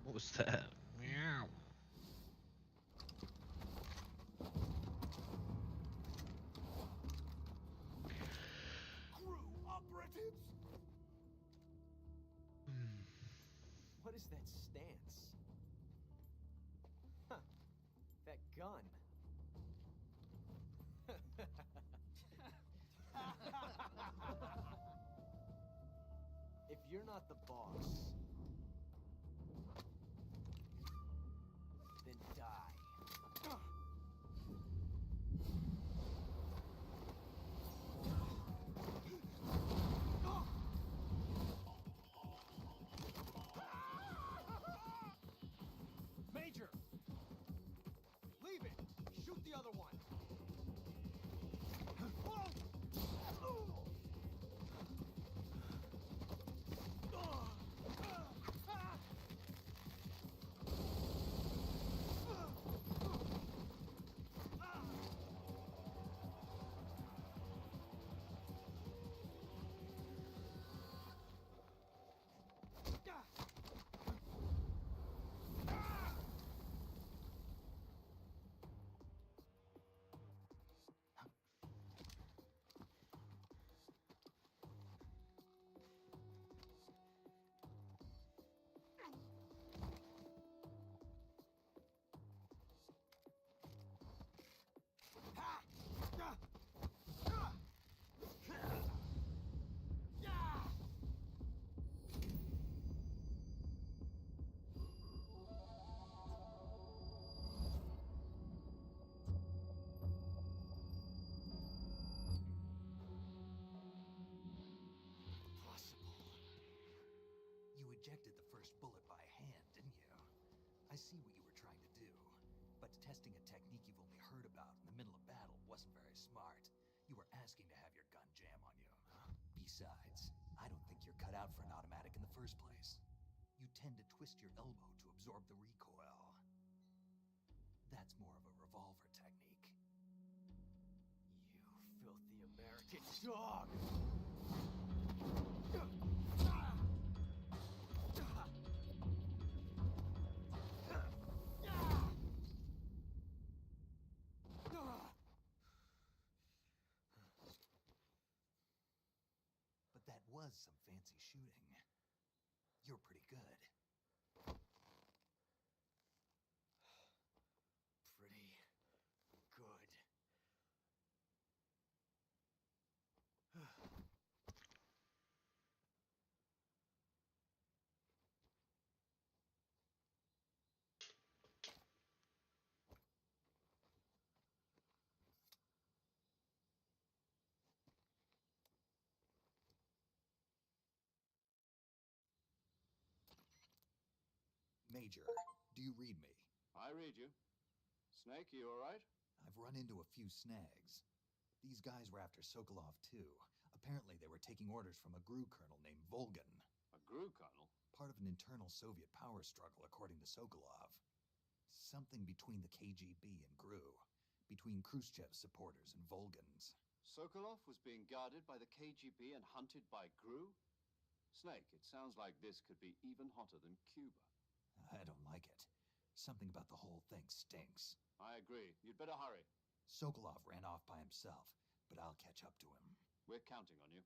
What was that? Meow. GRU operatives! What is that stance? Huh. That gun. If you're not the boss, then die. Major! Leave it! Shoot the other one! Ejected the first bullet by hand, didn't you? I see what you were trying to do, but testing a technique you've only heard about in the middle of battle wasn't very smart. You were asking to have your gun jam on you. Besides, I don't think you're cut out for an automatic in the first place. You tend to twist your elbow to absorb the recoil. That's more of a revolver technique. You filthy American dog! was some fancy shooting. You're pretty good. Pretty good. Major, do you read me? I read you. Snake, you all right? I've run into a few snags. These guys were after Sokolov, too. Apparently, they were taking orders from a GRU colonel named Volgan. A GRU colonel? Part of an internal Soviet power struggle, according to Sokolov. Something between the KGB and GRU. Between Khrushchev's supporters and Volgan's. Sokolov was being guarded by the KGB and hunted by GRU? Snake, it sounds like this could be even hotter than Cuba. I don't like it. Something about the whole thing stinks. I agree. You'd better hurry. Sokolov ran off by himself, but I'll catch up to him. We're counting on you.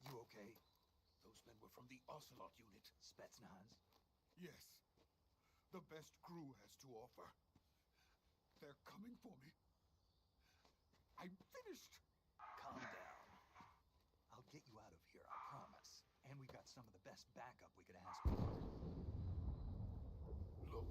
You okay? Those men were from the Ocelot unit. Spetsnaz? Yes. The best GRU has to offer. They're coming for me. I'm finished. Calm down. I'll get you out of here, I promise. And we got some of the best backup we could ask for. Look.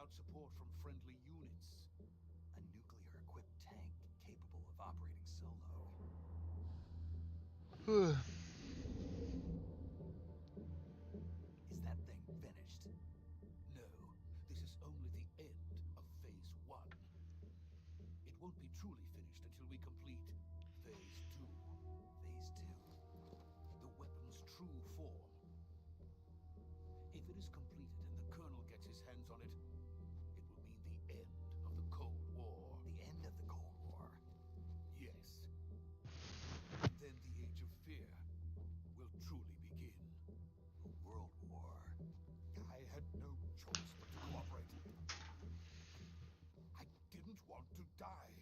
without support from friendly units. A nuclear-equipped tank capable of operating solo. Is that thing finished? No, this is only the end of Phase 1. It won't be truly finished until we complete Phase 2. Phase 2. The weapon's true form. If it is completed and the Colonel gets his hands on it, it will mean the end of the Cold War. The end of the Cold War. Yes. Then the Age of Fear will truly begin. A world war. I had no choice but to cooperate. I didn't want to die.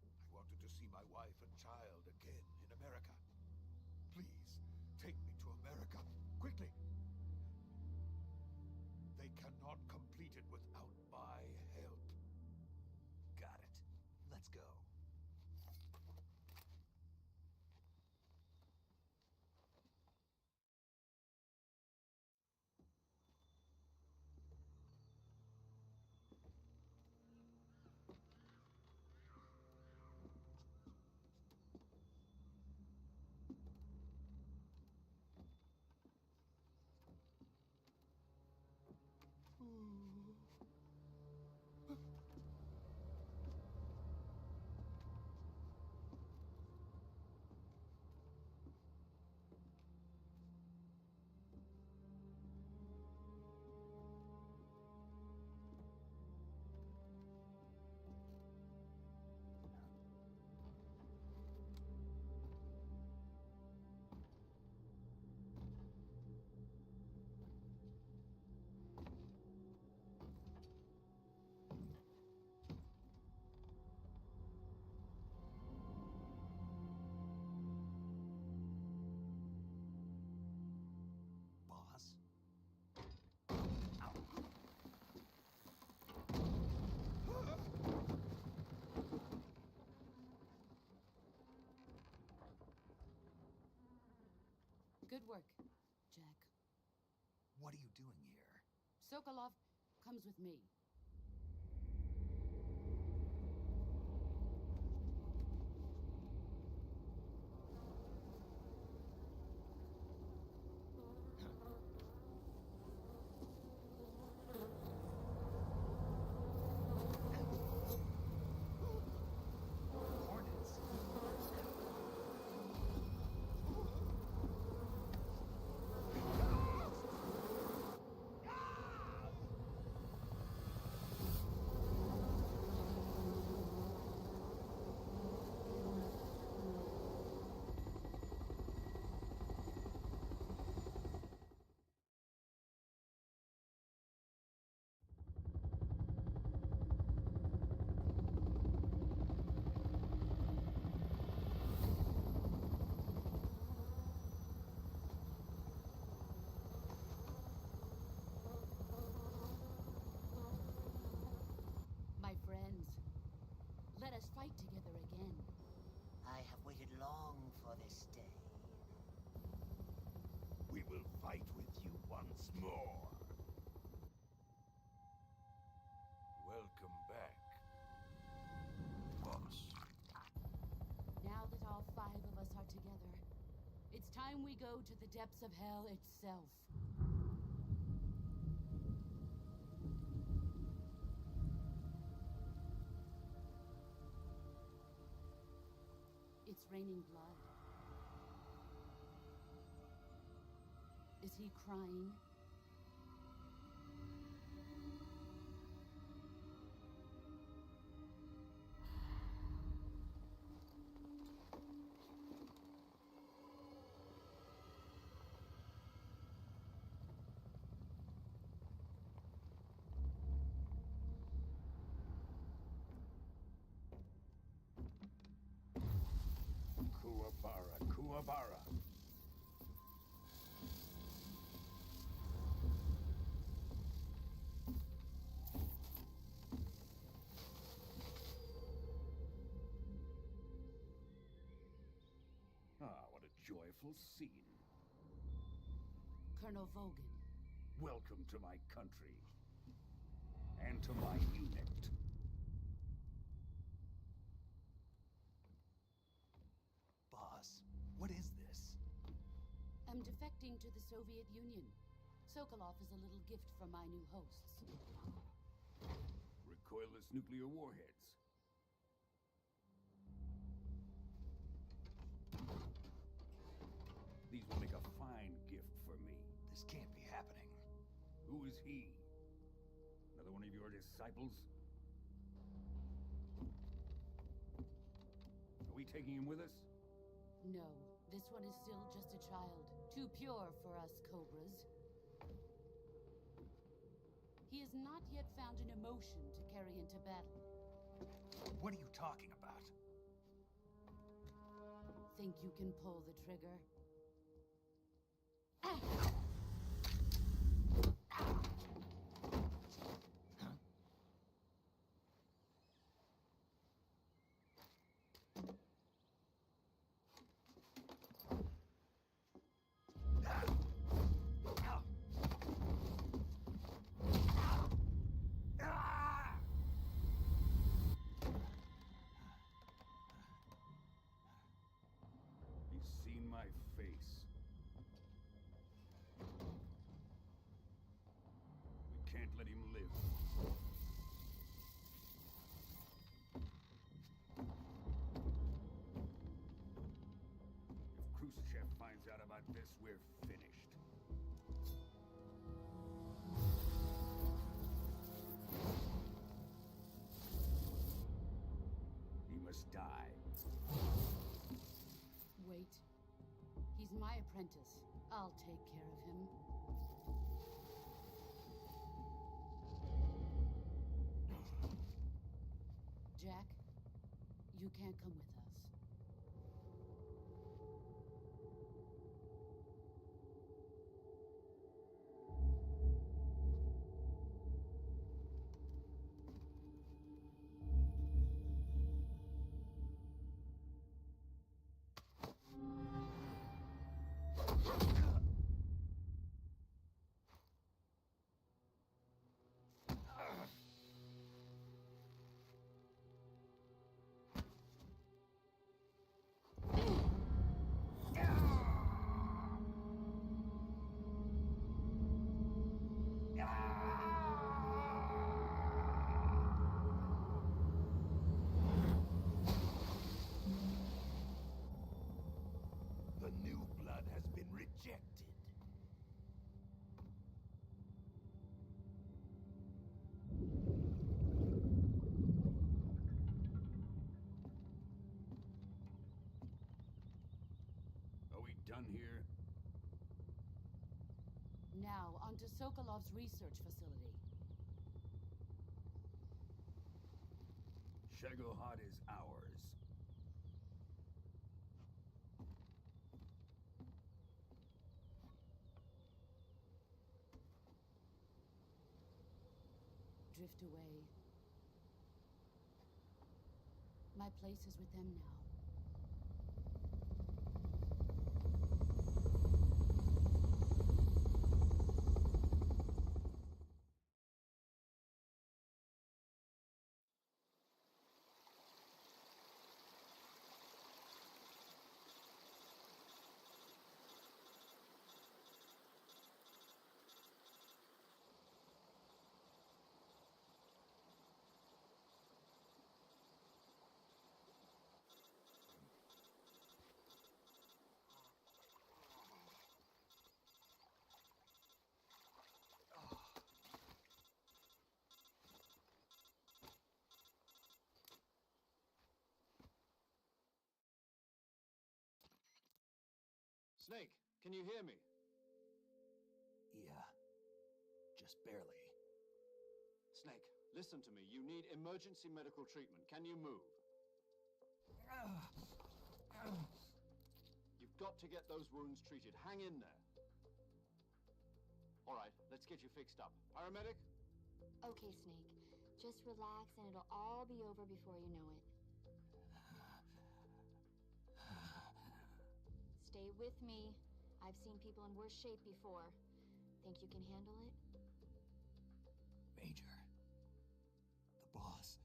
I wanted to see my wife and child again in America. Please, take me to America, quickly. They cannot complete it without my help. Got it. Let's go. Boss? Ow. Good work, Jack. What are you doing here? Sokolov comes with me. Hornets. My friends, let us fight together again. I have waited long for this day. We will fight with you once more. Welcome back, boss. Now that all 5 of us are together, it's time we go to the depths of hell itself. It's raining blood. Is he crying? Kuwabara, Kuwabara. Ah, what a joyful scene. Colonel Vogan. Welcome to my country. and to my unit. Boss, what is this? I'm defecting to the Soviet Union. Sokolov is a little gift from my new hosts. Recoilless nuclear warheads. These will make a fine gift for me. This can't be happening. Who is he? Another one of your disciples? Are we taking him with us? No, this one is still just a child. Too pure for us Cobras. He has not yet found an emotion to carry into battle. What are you talking about? Think you can pull the trigger? He's seen my face. We can't let him live. If Khrushchev finds out about this, we're finished. He must die. Wait. He's my apprentice. I'll take care of him. Jack, you can't come with us. The new blood has been rejected. Are we done here? Now, onto Sokolov's research facility. Shagohod is ours. Drift away. My place is with them now. Snake, can you hear me? Yeah. Just barely. Snake, listen to me. You need emergency medical treatment. Can you move? You've got to get those wounds treated. Hang in there. All right, let's get you fixed up. Paramedic? Okay, Snake. Just relax and it'll all be over before you know it. Stay with me. I've seen people in worse shape before. Think you can handle it? Major, Boss,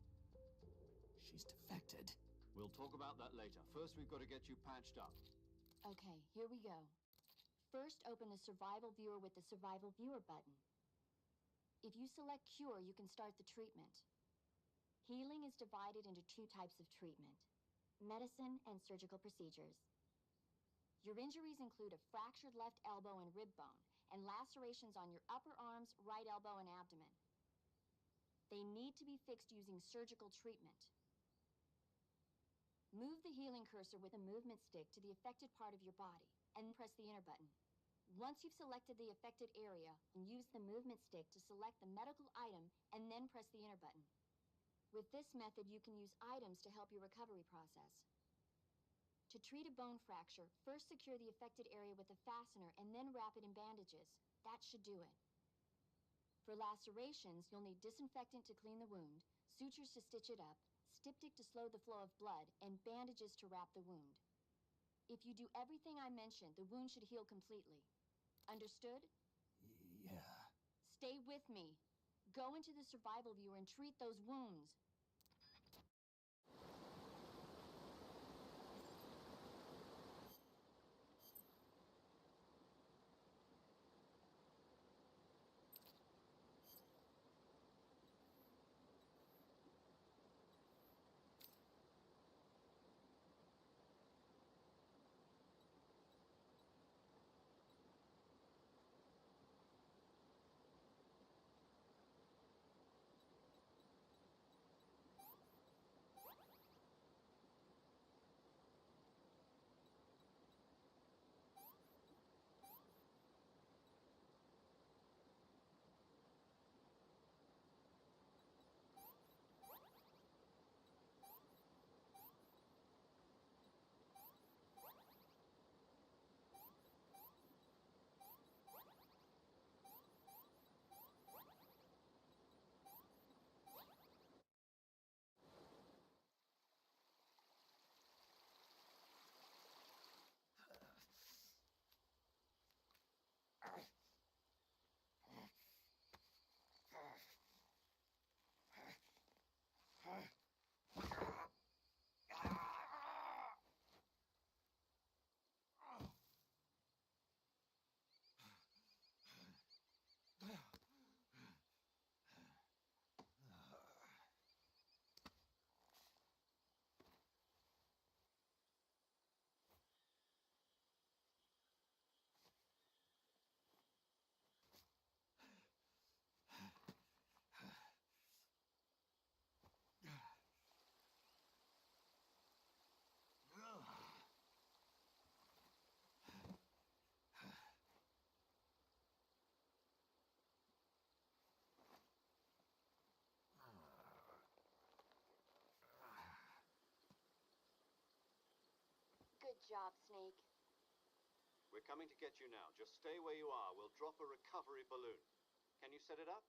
she's defected. We'll talk about that later. First, we've got to get you patched up. Okay, here we go. First, open the Survival Viewer with the Survival Viewer button. If you select Cure, you can start the treatment. Healing is divided into two types of treatment: medicine and surgical procedures. Your injuries include a fractured left elbow and rib bone, and lacerations on your upper arms, right elbow, and abdomen. They need to be fixed using surgical treatment. Move the healing cursor with a movement stick to the affected part of your body, and press the enter button. Once you've selected the affected area, use the movement stick to select the medical item, and then press the enter button. With this method, you can use items to help your recovery process. To treat a bone fracture, first secure the affected area with a fastener and then wrap it in bandages. That should do it. For lacerations, you'll need disinfectant to clean the wound, sutures to stitch it up, styptic to slow the flow of blood, and bandages to wrap the wound. If you do everything I mentioned, the wound should heal completely. Understood? Yeah. Stay with me. Go into the survival viewer and treat those wounds. Good job, Snake. We're coming to get you now. Just stay where you are. We'll drop a recovery balloon. Can you set it up?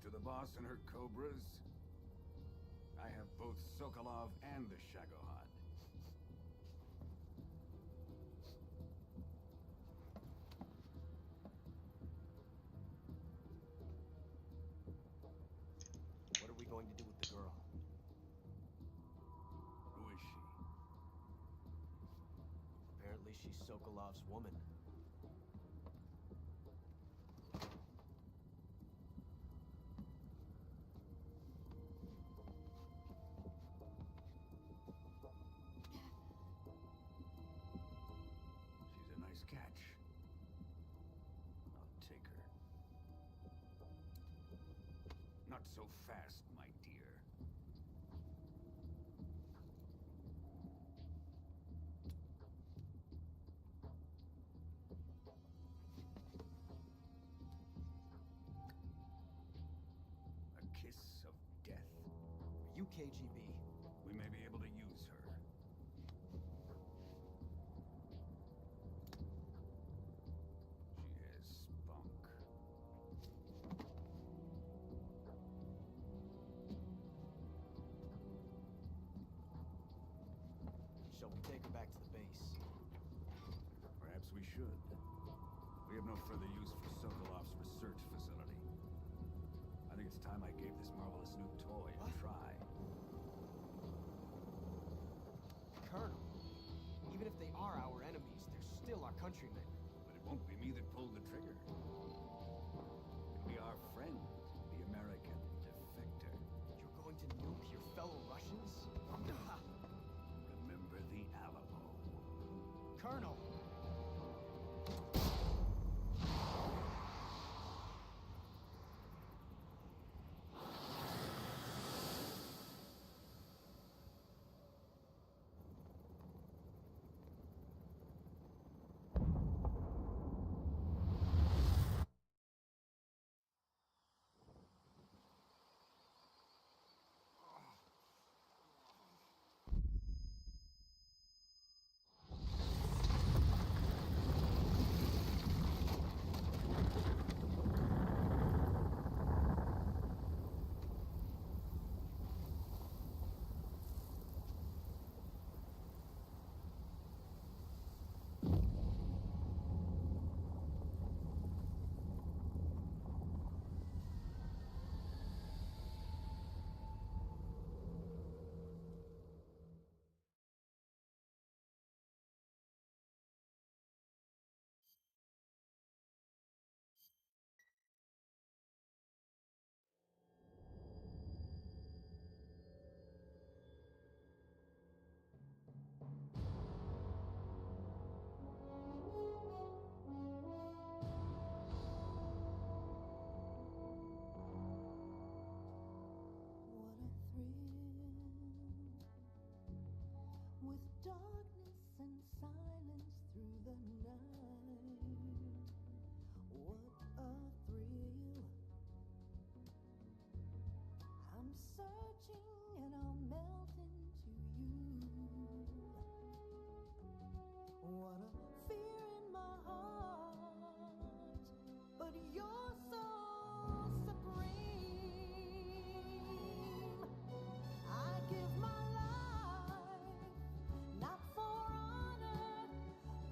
to the boss and her cobras. I have both Sokolov and the Shagohod. What are we going to do with the girl? Who is she? Apparently she's Sokolov's woman. She's a nice catch. I'll take her. Not so fast, my dear. A kiss of death. Are you KGB? We may be able to use her. She has spunk. Shall we take her back to the base? Perhaps we should. We have no further use for Sokolov's research facility. I think it's time I gave this marvelous new toy a try. Colonel, even if they are our enemies, they're still our countrymen. But it won't be me that pulled the trigger. It'll be our friend, the American defector. You're going to nuke your fellow Russians? Remember the Alamo. Colonel! With darkness and silence through the night. What a thrill. I'm searching and I'll melt into you. What a fear in my heart. But you're so supreme. I give my life. Not for honor,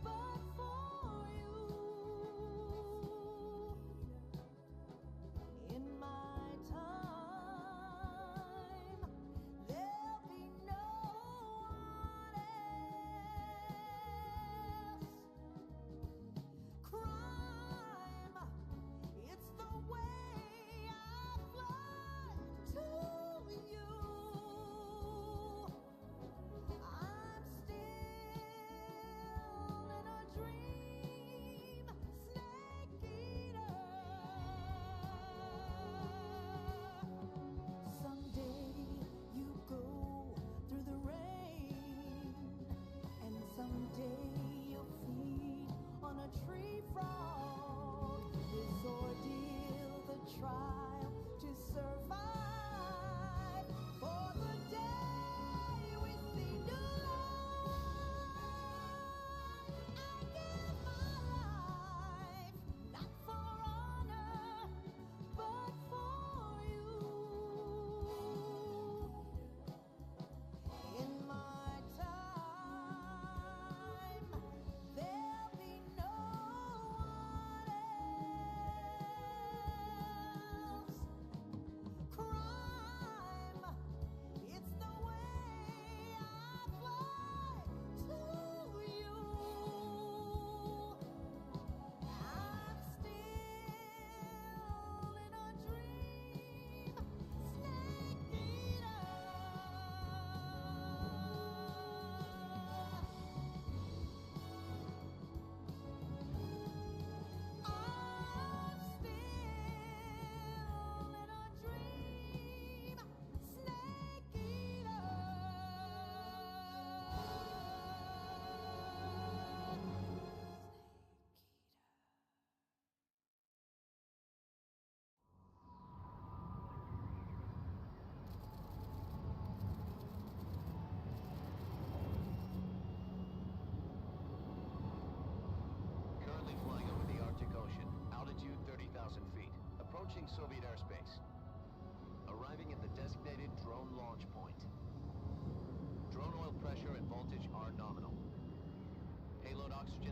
but for you. In my time,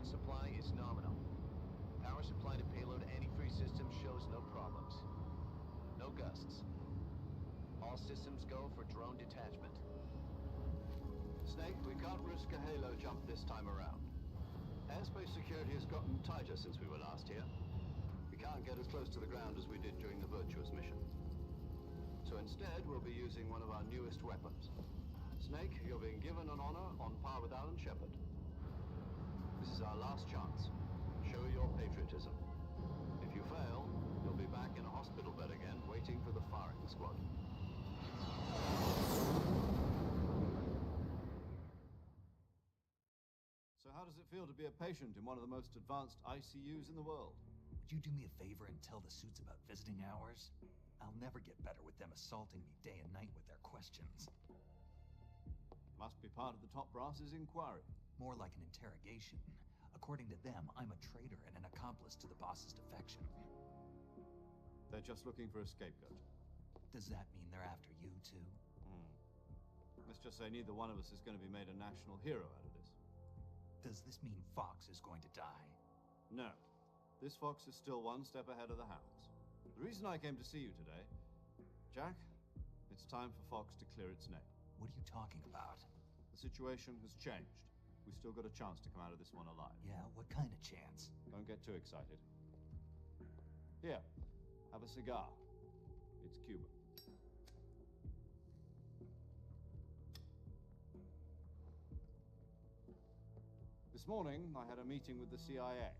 supply is nominal. Power supply to payload any 3 systems shows no problems. No gusts. All systems go for drone detachment. Snake, we can't risk a halo jump this time around. Airspace security has gotten tighter since we were last here. We can't get as close to the ground as we did during the Virtuous mission. So instead, we'll be using one of our newest weapons. Snake, you're being given an honor on par with Alan Shepard. This is our last chance. Show your patriotism. If you fail, you'll be back in a hospital bed again, waiting for the firing squad. So how does it feel to be a patient in one of the most advanced ICUs in the world? Would you do me a favor and tell the suits about visiting hours? I'll never get better with them assaulting me day and night with their questions. Must be part of the top brass's inquiry. More like an interrogation. According to them, I'm a traitor and an accomplice to the boss's defection. They're just looking for a scapegoat. Does that mean they're after you, too? Let's just say neither one of us is going to be made a national hero out of this. Does this mean Fox is going to die? No. This fox is still one step ahead of the hounds. The reason I came to see you today, Jack, it's time for Fox to clear its name. What are you talking about? The situation has changed. We've still got a chance to come out of this one alive. Yeah, what kind of chance? Don't get too excited. Here, have a cigar. It's Cuban. This morning, I had a meeting with the CIA.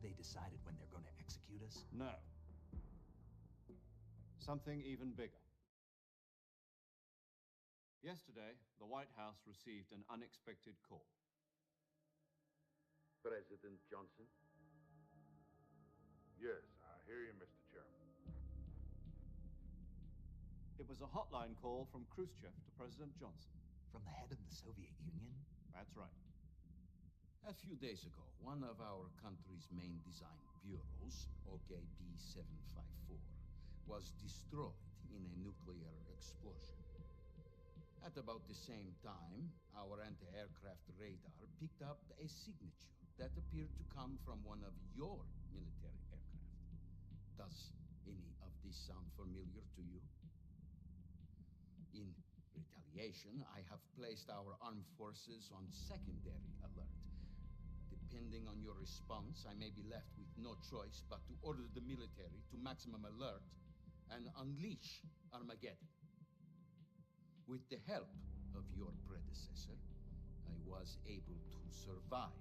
They decided when they're going to execute us? No. Something even bigger. Yesterday, the White House received an unexpected call. President Johnson? Yes, I hear you, Mr. Chairman. It was a hotline call from Khrushchev to President Johnson. From the head of the Soviet Union? That's right. A few days ago, one of our country's main design bureaus, OKB 754, was destroyed in a nuclear explosion. At about the same time, our anti-aircraft radar picked up a signature that appeared to come from one of your military aircraft. Does any of this sound familiar to you? In retaliation, I have placed our armed forces on secondary alert. Depending on your response, I may be left with no choice but to order the military to maximum alert and unleash Armageddon. With the help of your predecessor, I was able to survive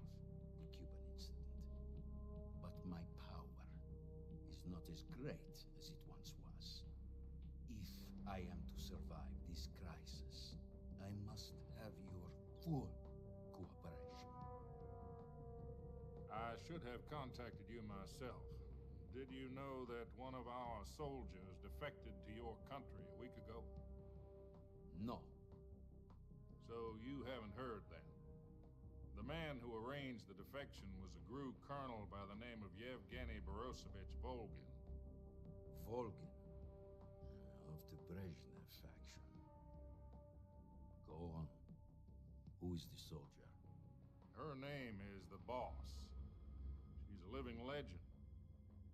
the Cuban incident. But my power is not as great as it once was. If I am to survive this crisis, I must have your full cooperation. I should have contacted you myself. Did you know that one of our soldiers defected to your country a week ago? No. So you haven't heard then. The man who arranged the defection was a GRU colonel by the name of Yevgeny Borosovich Volgin. Volgin? Of the Brezhnev faction. Go on. Who is the soldier? Her name is the Boss. She's a living legend.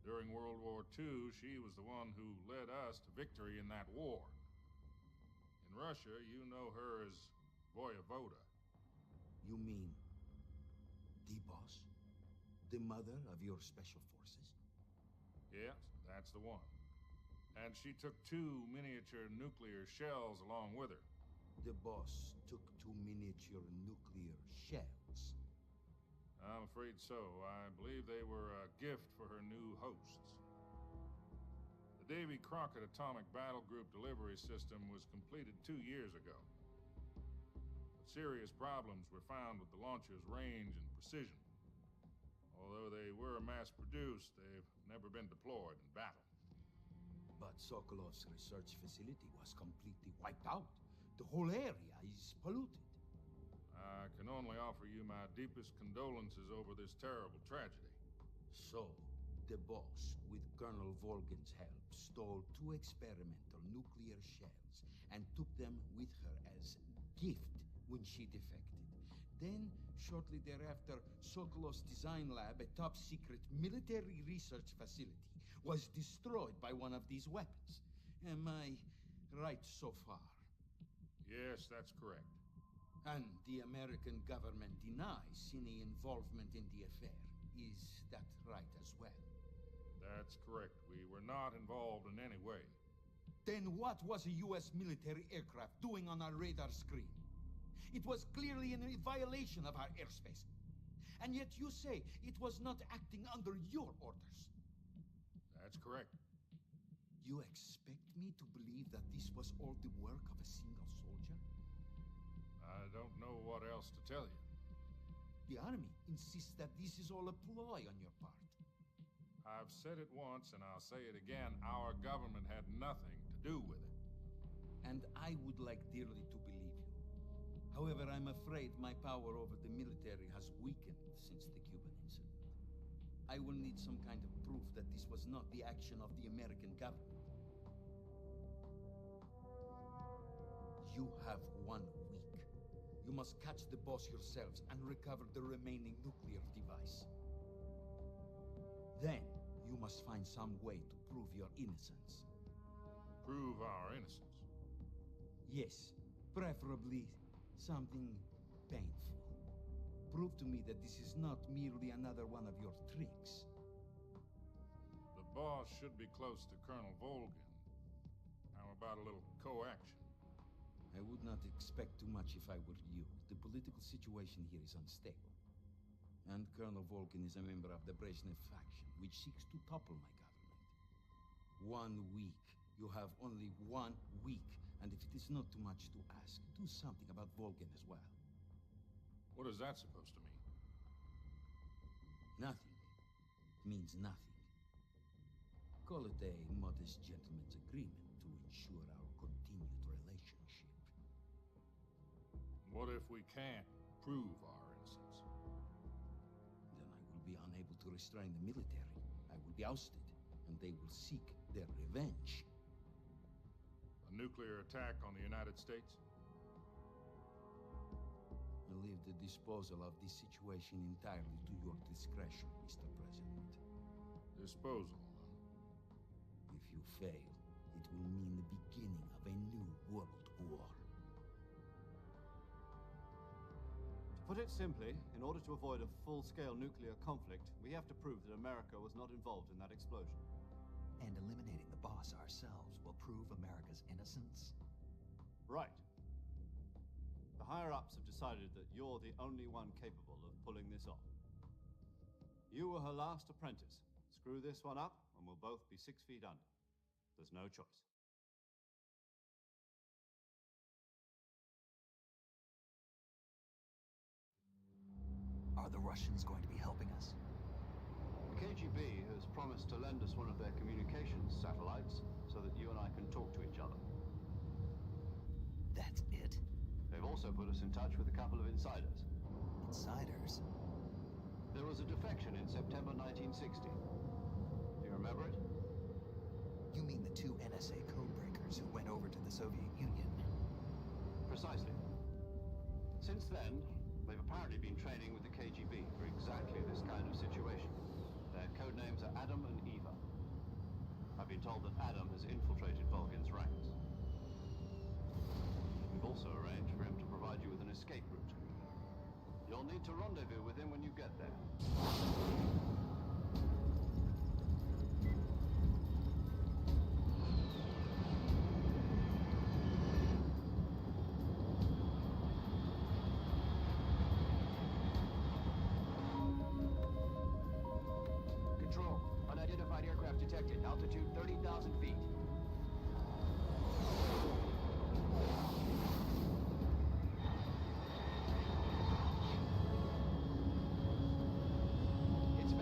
During World War II, she was the one who led us to victory in that war. In Russia, you know her as Voyevoda. You mean the Boss? The mother of your special forces? Yes, that's the one. And she took 2 miniature nuclear shells along with her. The Boss took 2 miniature nuclear shells? I'm afraid so. I believe they were a gift for her new hosts. The Davy Crockett Atomic Battle Group delivery system was completed 2 years ago. But serious problems were found with the launcher's range and precision. Although they were mass-produced, they've never been deployed in battle. But Sokolov's research facility was completely wiped out. The whole area is polluted. I can only offer you my deepest condolences over this terrible tragedy. So, the Boss, with Colonel Volgin's help, stole 2 experimental nuclear shells and took them with her as gift when she defected. Then, shortly thereafter, Sokolov's design lab, a top-secret military research facility, was destroyed by one of these weapons. Am I right so far? Yes, that's correct. And the American government denies any involvement in the affair. Is that right as well? That's correct. We were not involved in any way. Then what was a U.S. military aircraft doing on our radar screen? It was clearly in a violation of our airspace. And yet you say it was not acting under your orders. That's correct. You expect me to believe that this was all the work of a single soldier? I don't know what else to tell you. The army insists that this is all a ploy on your part. I've said it once and I'll say it again. Our government had nothing to do with it. And I would like dearly to believe you. However, I'm afraid my power over the military has weakened since the Cuban incident. I will need some kind of proof that this was not the action of the American government. You have 1 week. You must catch the boss yourselves and recover the remaining nuclear device. Then, you must find some way to prove your innocence. Prove our innocence? Yes, preferably something painful. Prove to me that this is not merely another one of your tricks. The boss should be close to Colonel Volgin. How about a little co-action? I would not expect too much if I were you. The political situation here is unstable. And Colonel Volgin is a member of the Brezhnev faction, which seeks to topple my government. 1 week. You have only 1 week. And if it is not too much to ask, do something about Volgin as well. What is that supposed to mean? Nothing. It means nothing. Call it a modest gentleman's agreement to ensure our continued relationship. What if we can't prove our innocence? Then I will be unable to restrain the military. I will be ousted, and they will seek their revenge. A nuclear attack on the United States? I leave the disposal of this situation entirely to your discretion, Mr. President. Disposal, If you fail, it will mean the beginning of a new world war. To put it simply, in order to avoid a full-scale nuclear conflict, we have to prove that America was not involved in that explosion. And eliminating the boss ourselves will prove America's innocence? Right. The higher-ups have decided that you're the only one capable of pulling this off. You were her last apprentice. Screw this one up, and we'll both be 6 feet under. There's no choice. Are the Russians going to be helping us? The KGB has promised to lend us one of their communications satellites so that you and I can talk to each other. That's it? They've also put us in touch with a couple of insiders. Insiders? There was a defection in September 1960. Do you remember it? You mean the 2 NSA codebreakers who went over to the Soviet Union? Precisely. Since then, they've apparently been training with the KGB for exactly this kind of situation. Their codenames are Adam and Eva. I've been told that Adam has infiltrated Volgin's ranks. We've also arranged for him to provide you with an escape route. You'll need to rendezvous with him when you get there. Control, unidentified aircraft detected. Altitude 30,000 feet. It's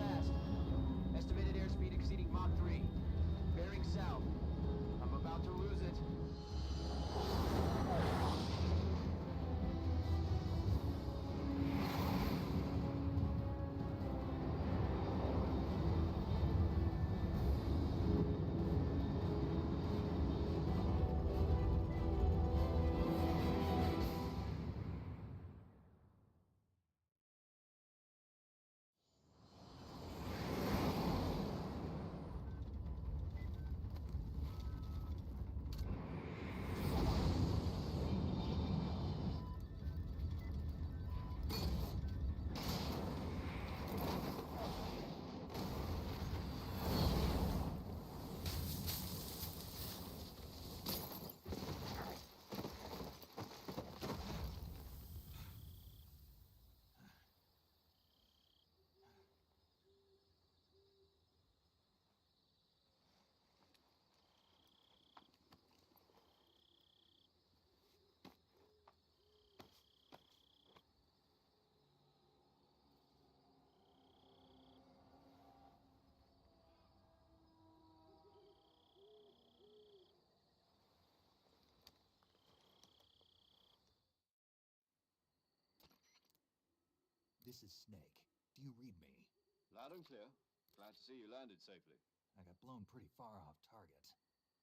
This is Snake. Do you read me? Loud and clear. Glad to see you landed safely. I got blown pretty far off target.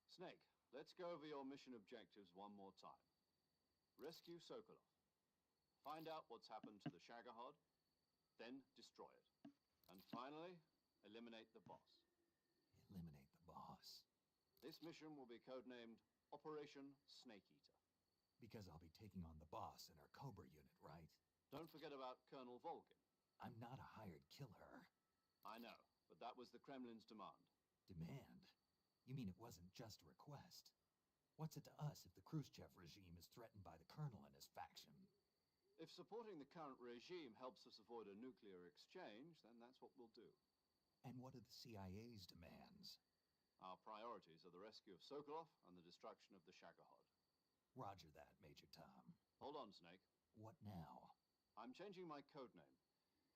Snake, let's go over your mission objectives one more time. Rescue Sokolov. Find out what's happened to the Shagohod, then destroy it. And finally, eliminate the boss. Eliminate the boss. This mission will be codenamed Operation Snake Eater. Because I'll be taking on the boss in our Cobra unit, right? Don't forget about Colonel Volgin. I'm not a hired killer. I know, but that was the Kremlin's demand. Demand? You mean it wasn't just a request? What's it to us if the Khrushchev regime is threatened by the colonel and his faction? If supporting the current regime helps us avoid a nuclear exchange, then that's what we'll do. And what are the CIA's demands? Our priorities are the rescue of Sokolov and the destruction of the Shagohod. Roger that, Major Tom. Hold on, Snake. What now? I'm changing my codename.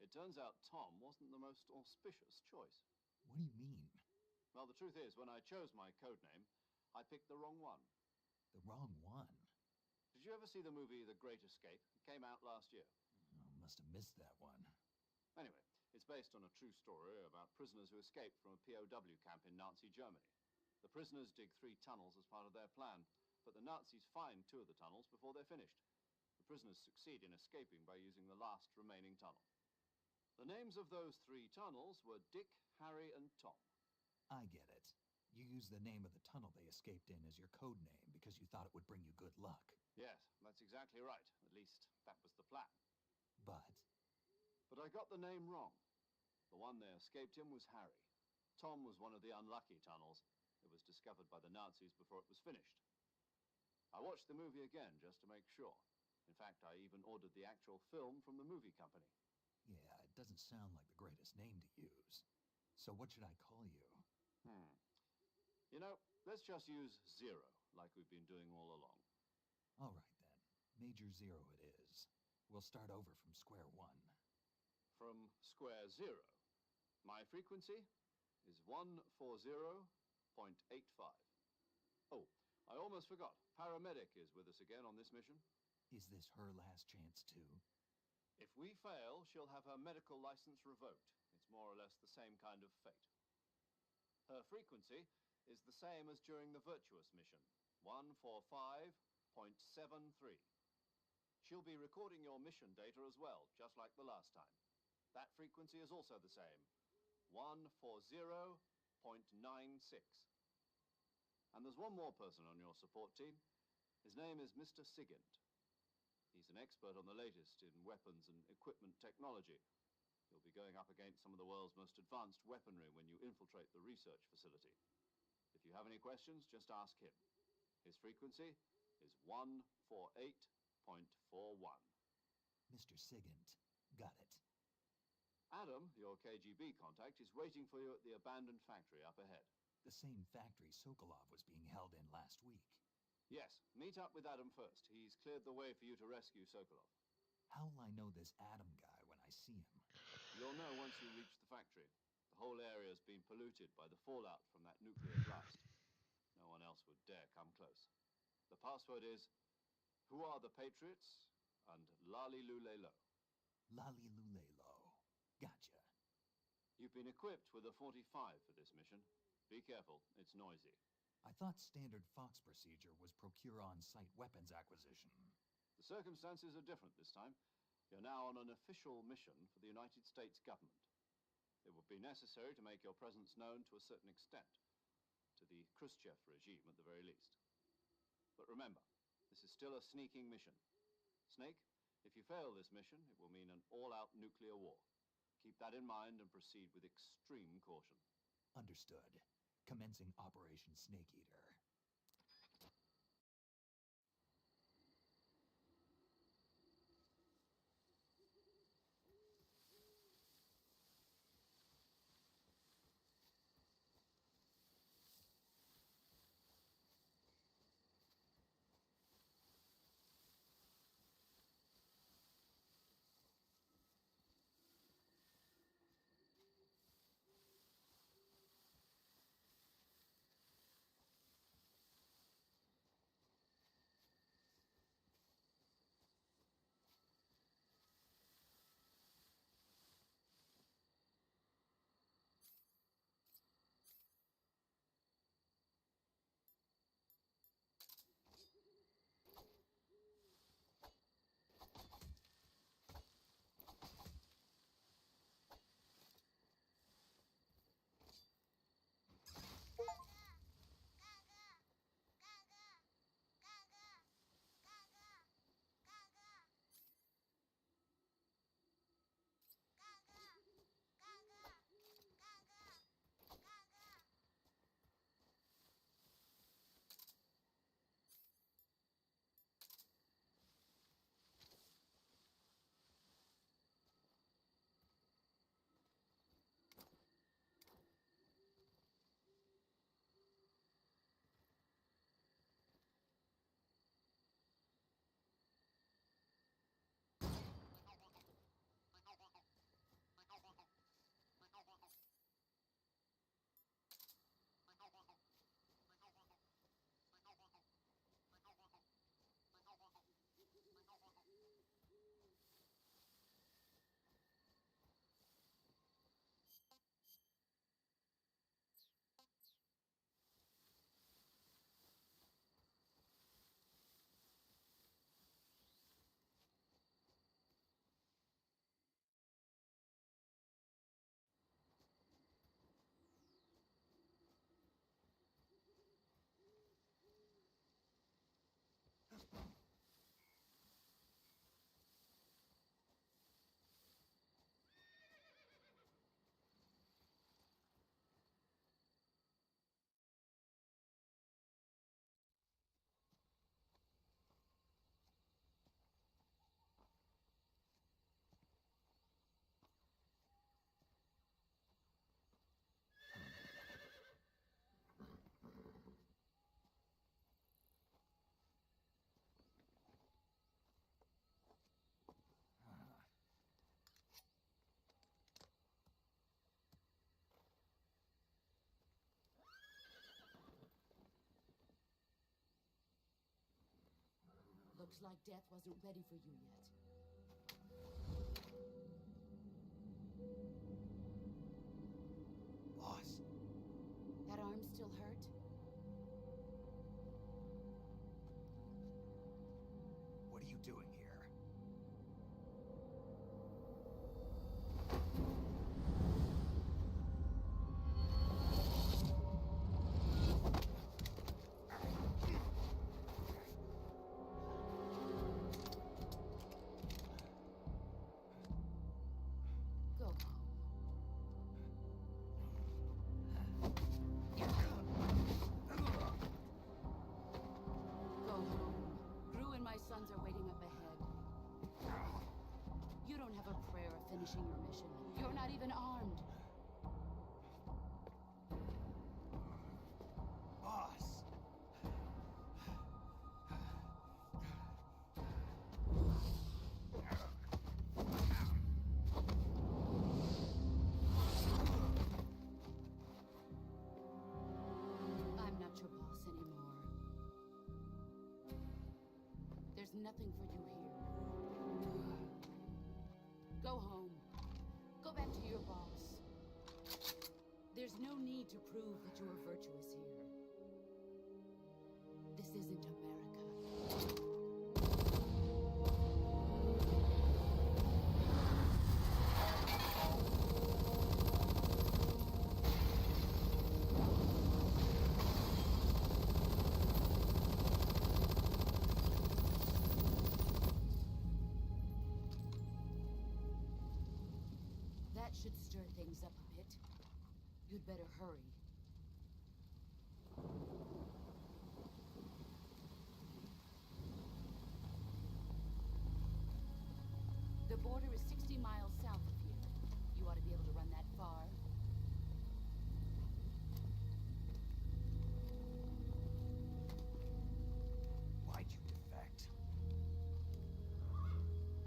It turns out Tom wasn't the most auspicious choice. What do you mean? Well, the truth is, when I chose my codename, I picked the wrong one. The wrong one? Did you ever see the movie The Great Escape? It came out last year. Oh, must have missed that one. Anyway, it's based on a true story about prisoners who escaped from a POW camp in Nazi Germany. The prisoners dig 3 tunnels as part of their plan, but the Nazis find 2 of the tunnels before they're finished. The prisoners succeed in escaping by using the last remaining tunnel. The names of those 3 tunnels were Dick, Harry, and Tom. I get it. You used the name of the tunnel they escaped in as your code name because you thought it would bring you good luck. Yes, that's exactly right. At least, that was the plan. But I got the name wrong. The one they escaped in was Harry. Tom was one of the unlucky tunnels. It was discovered by the Nazis before it was finished. I watched the movie again just to make sure. In fact, I even ordered the actual film from the movie company. yeah, it doesn't sound like the greatest name to use. So what should I call you? You know, let's just use Zero, like we've been doing all along. All right, then. Major Zero it is. We'll start over from square one. From square zero. My frequency is 140.85. Oh, I almost forgot. Paramedic is with us again on this mission. Is this her last chance, too? If we fail, she'll have her medical license revoked. It's more or less the same kind of fate. Her frequency is the same as during the Virtuous mission, 145.73. She'll be recording your mission data as well, just like the last time. That frequency is also the same, 140.96. And there's one more person on your support team. His name is Mr. Sigint. He's an expert on the latest in weapons and equipment technology. You'll be going up against some of the world's most advanced weaponry when you infiltrate the research facility. If you have any questions, just ask him. His frequency is 148.41. Mr. Sigint. Got it. Adam, your KGB contact, is waiting for you at the abandoned factory up ahead. The same factory Sokolov was being held in last week. Yes, meet up with Adam first. He's cleared the way for you to rescue Sokolov. How will I know this Adam guy when I see him? You'll know once you reach the factory. The whole area's been polluted by the fallout from that nuclear blast. No one else would dare come close. The password is, "Who are the Patriots?" and Lali Lule Lo. Lali Lule Lo. Gotcha. You've been equipped with a 45 for this mission. Be careful, it's noisy. I thought standard Fox procedure was procure on-site weapons acquisition. The circumstances are different this time. You're now on an official mission for the United States government. It would be necessary to make your presence known to a certain extent, to the Khrushchev regime at the very least. But remember, this is still a sneaking mission. Snake, if you fail this mission, it will mean an all-out nuclear war. Keep that in mind and proceed with extreme caution. Understood. Commencing Operation Snake Eater. Looks like death wasn't ready for you yet. Boss, That arm still hurt? what are you doing here? Go home. Go home. Gru and my sons are waiting up ahead. You don't have a prayer of finishing your mission. You're not even armed. Boss! I'm not your boss anymore. There's nothing for you here. Go home. Go back to your boss. There's no need to prove that you are virtuous here. This isn't America. That should stir things up a bit. You'd better hurry. The border is 60 miles south of here. You ought to be able to run that far. Why'd you defect?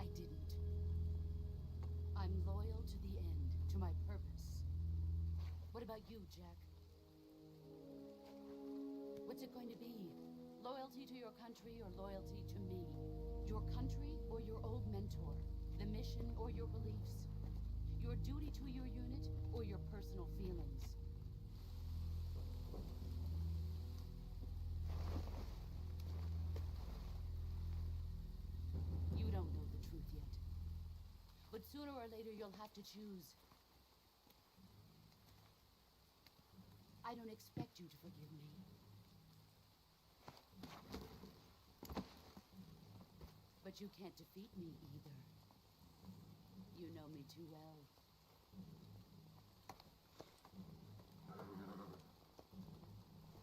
I didn't. I'm loyal to the end, to my purpose. What about you, Jack? What's it going to be? Loyalty to your country or loyalty to me? Your country or your old mentor? The mission or your beliefs? Your duty to your unit or your personal feelings? You don't know the truth yet. But sooner or later you'll have to choose. I don't expect you to forgive me. But you can't defeat me either. You know me too well.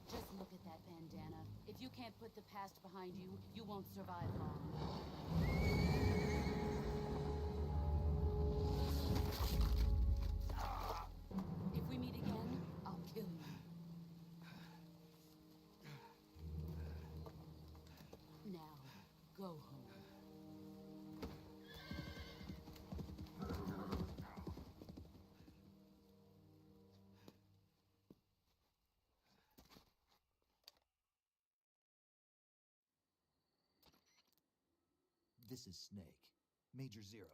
Just look at that bandana. If you can't put the past behind you, you won't survive long. If we meet again, I'll kill you. Now, go home. This is Snake. Major Zero.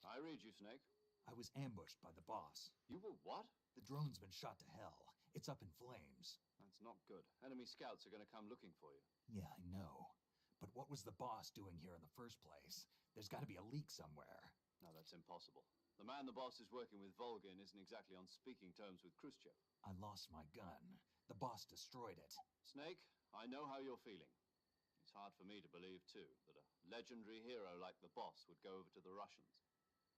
I read you, Snake. I was ambushed by the boss. You were what? The drone's been shot to hell. It's up in flames. That's not good. Enemy scouts are going to come looking for you. Yeah, I know. But what was the boss doing here in the first place? There's got to be a leak somewhere. No, that's impossible. The man the boss is working with, Volgin, isn't exactly on speaking terms with Khrushchev. I lost my gun. The boss destroyed it. Snake, I know how you're feeling. It's hard for me to believe, too, that a legendary hero like the boss would go over to the Russians.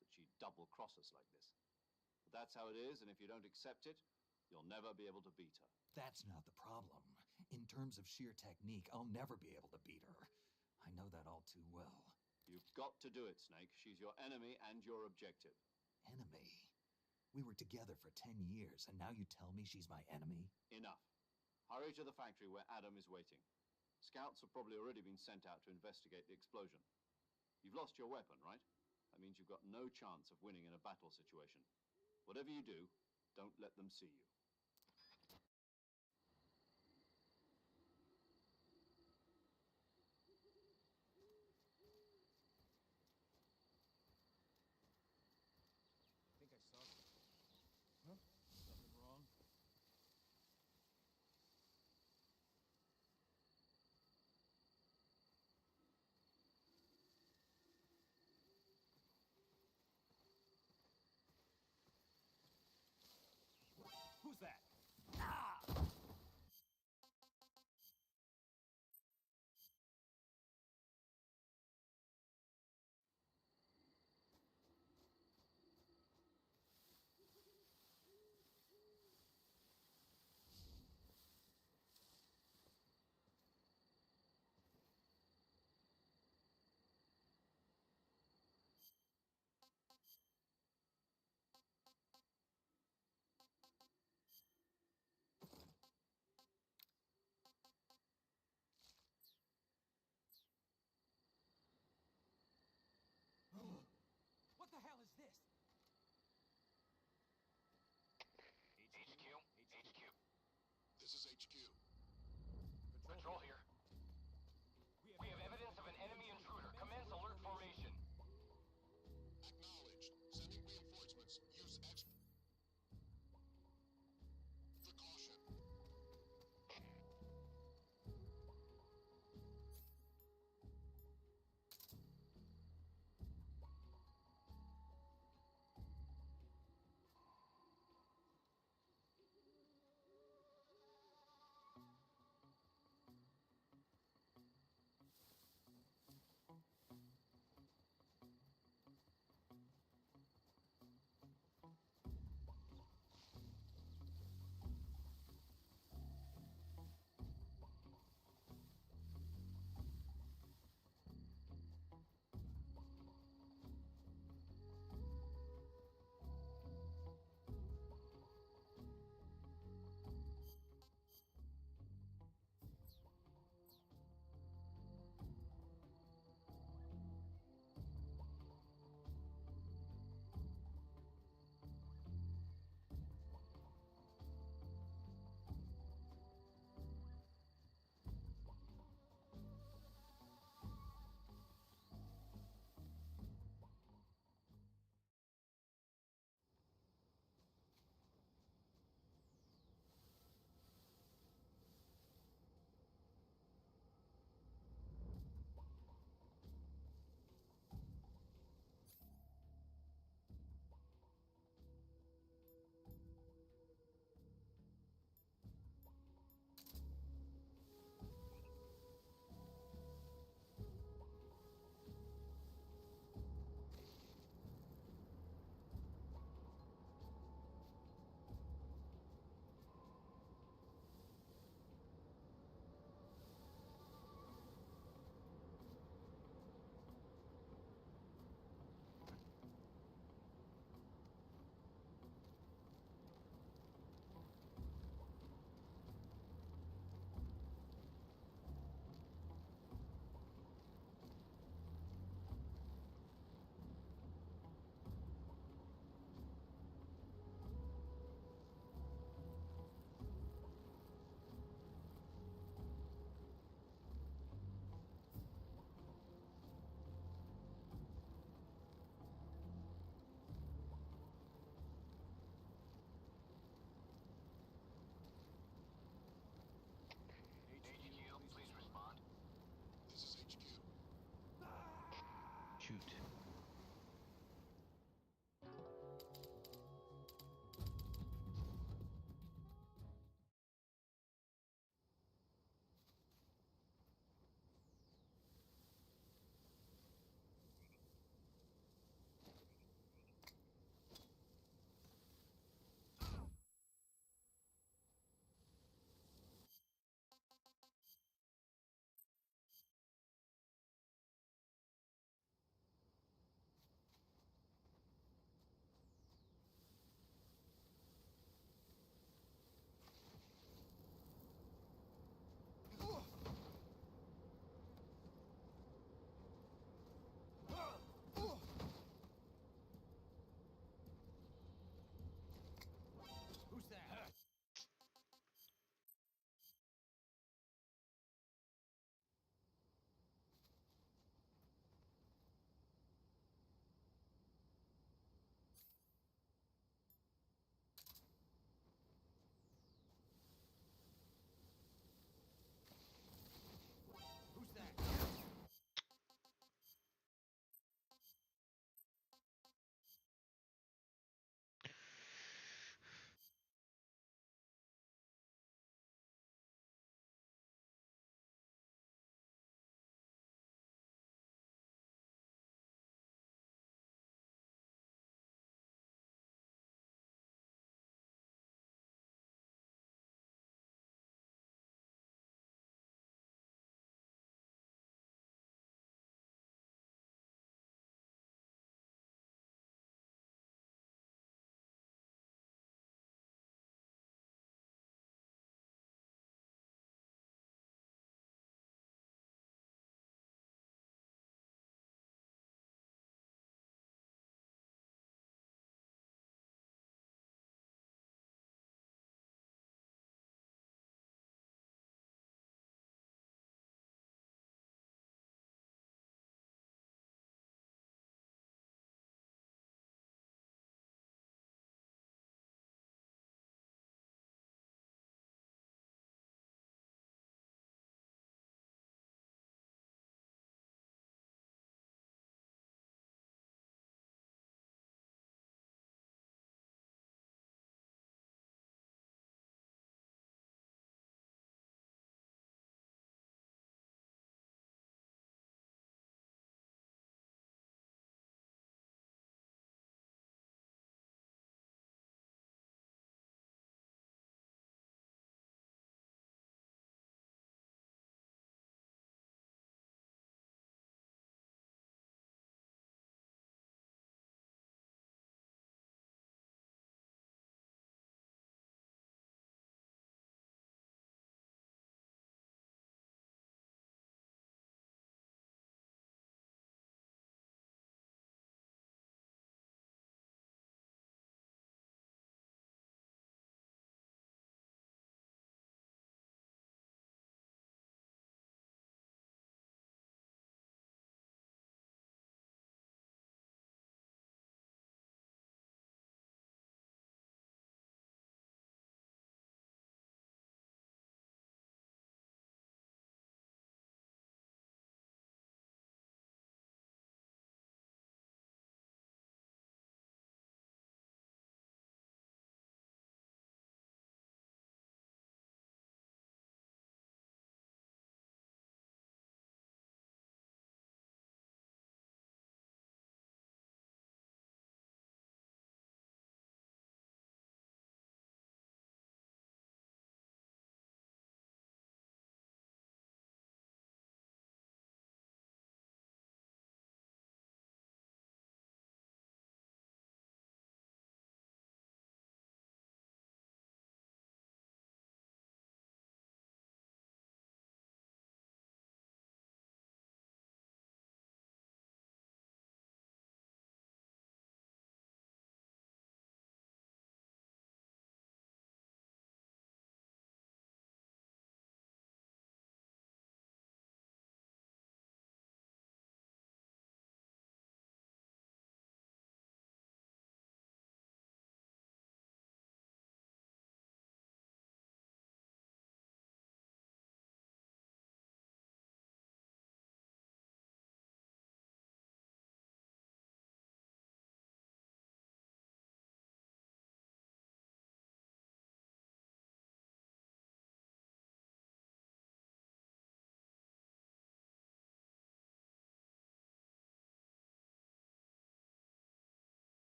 That she'd double-cross us like this. But that's how it is, and if you don't accept it, you'll never be able to beat her. That's not the problem. In terms of sheer technique, I'll never be able to beat her. I know that all too well. You've got to do it, Snake. She's your enemy and your objective. Enemy? We were together for 10 years, and now you tell me she's my enemy? Enough. Hurry to the factory where Adam is waiting. Scouts have probably already been sent out to investigate the explosion. You've lost your weapon, right? That means you've got no chance of winning in a battle situation. Whatever you do, don't let them see you. Shoot.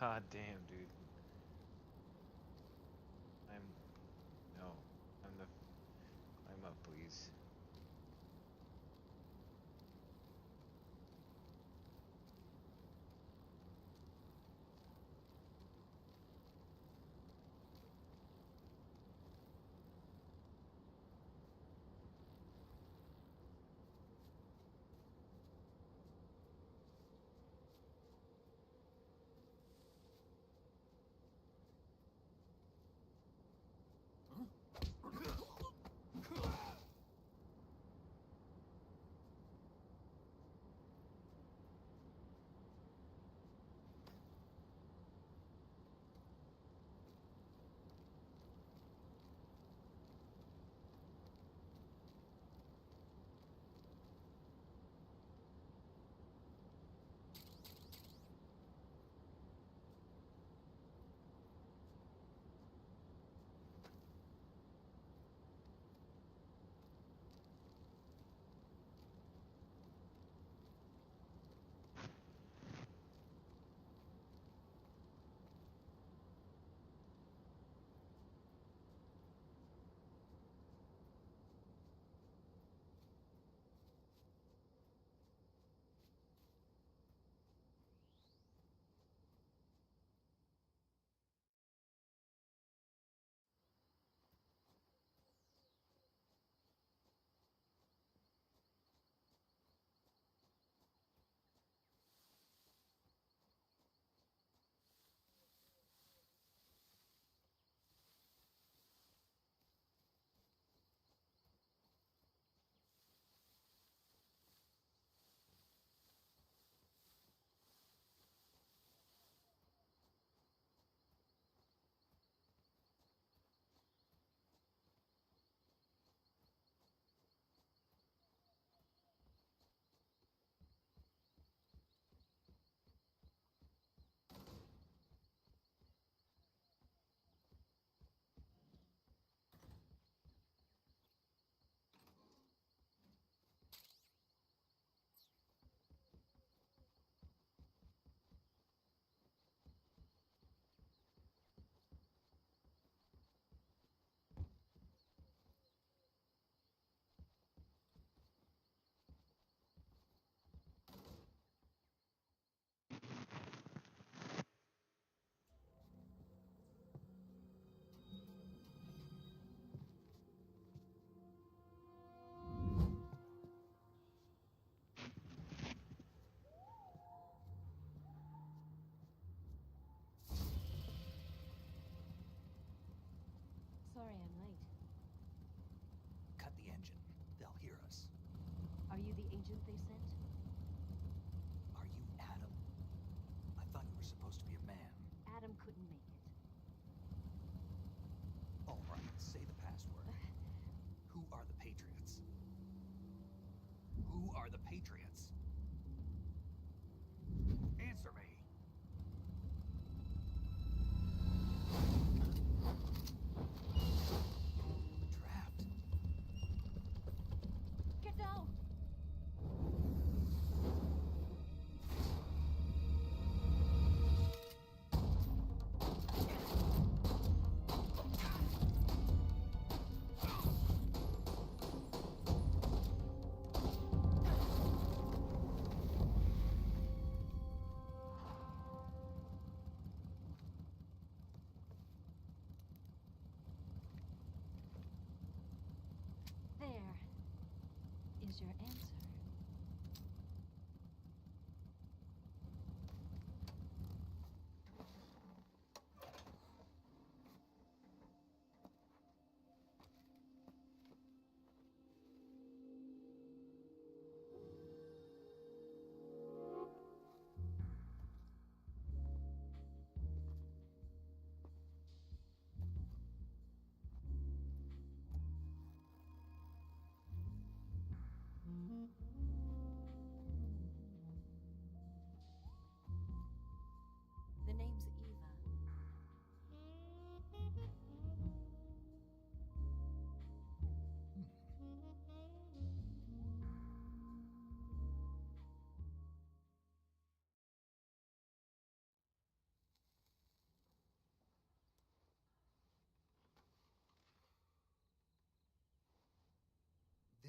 God damn, dude. I'm no. I'm the climb up, please. Sorry I'm late. Cut the engine. They'll hear us. Are you the agent they sent? Are you Adam? I thought you were supposed to be a man. Adam couldn't make it. All right, say the password. Who are the Patriots? Who are the Patriots? Answer me. Trapped. Get down! There is your answer.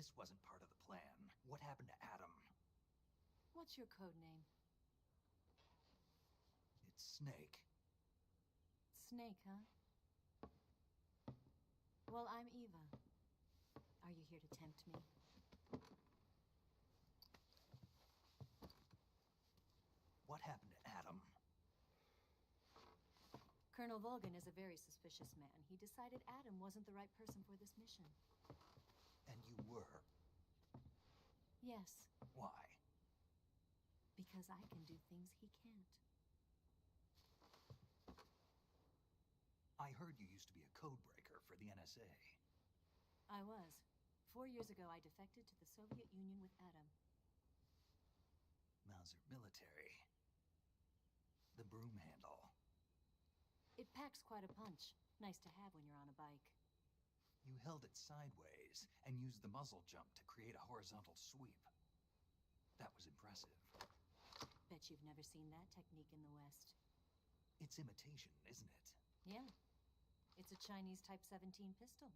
This wasn't part of the plan. What happened to Adam? What's your code name? It's Snake. Snake, huh? Well, I'm Eva. Are you here to tempt me? What happened to Adam? Colonel Volgan is a very suspicious man. He decided Adam wasn't the right person for this mission. And you were? Yes, Why? because I can do things he can't. I heard you used to be a code breaker for the NSA. I was. 4 years ago, I defected to the Soviet Union with Adam. Mauser military. The broom handle. It packs quite a punch. Nice to have when you're on a bike. You held it sideways and used the muzzle jump to create a horizontal sweep. That was impressive. Bet you've never seen that technique in the West. It's imitation, isn't it? Yeah. It's a Chinese Type 17 pistol.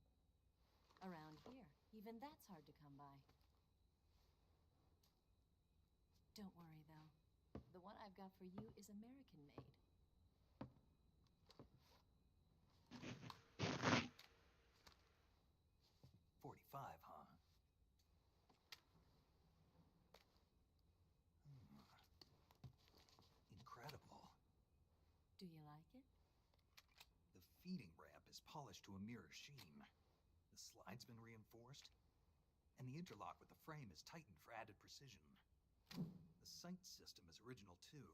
Around here, even that's hard to come by. Don't worry, though. The one I've got for you is American-made. .45, huh? Incredible. Do you like it? The feeding ramp is polished to a mirror sheen. The slide's been reinforced, and the interlock with the frame is tightened for added precision. The sight system is original too.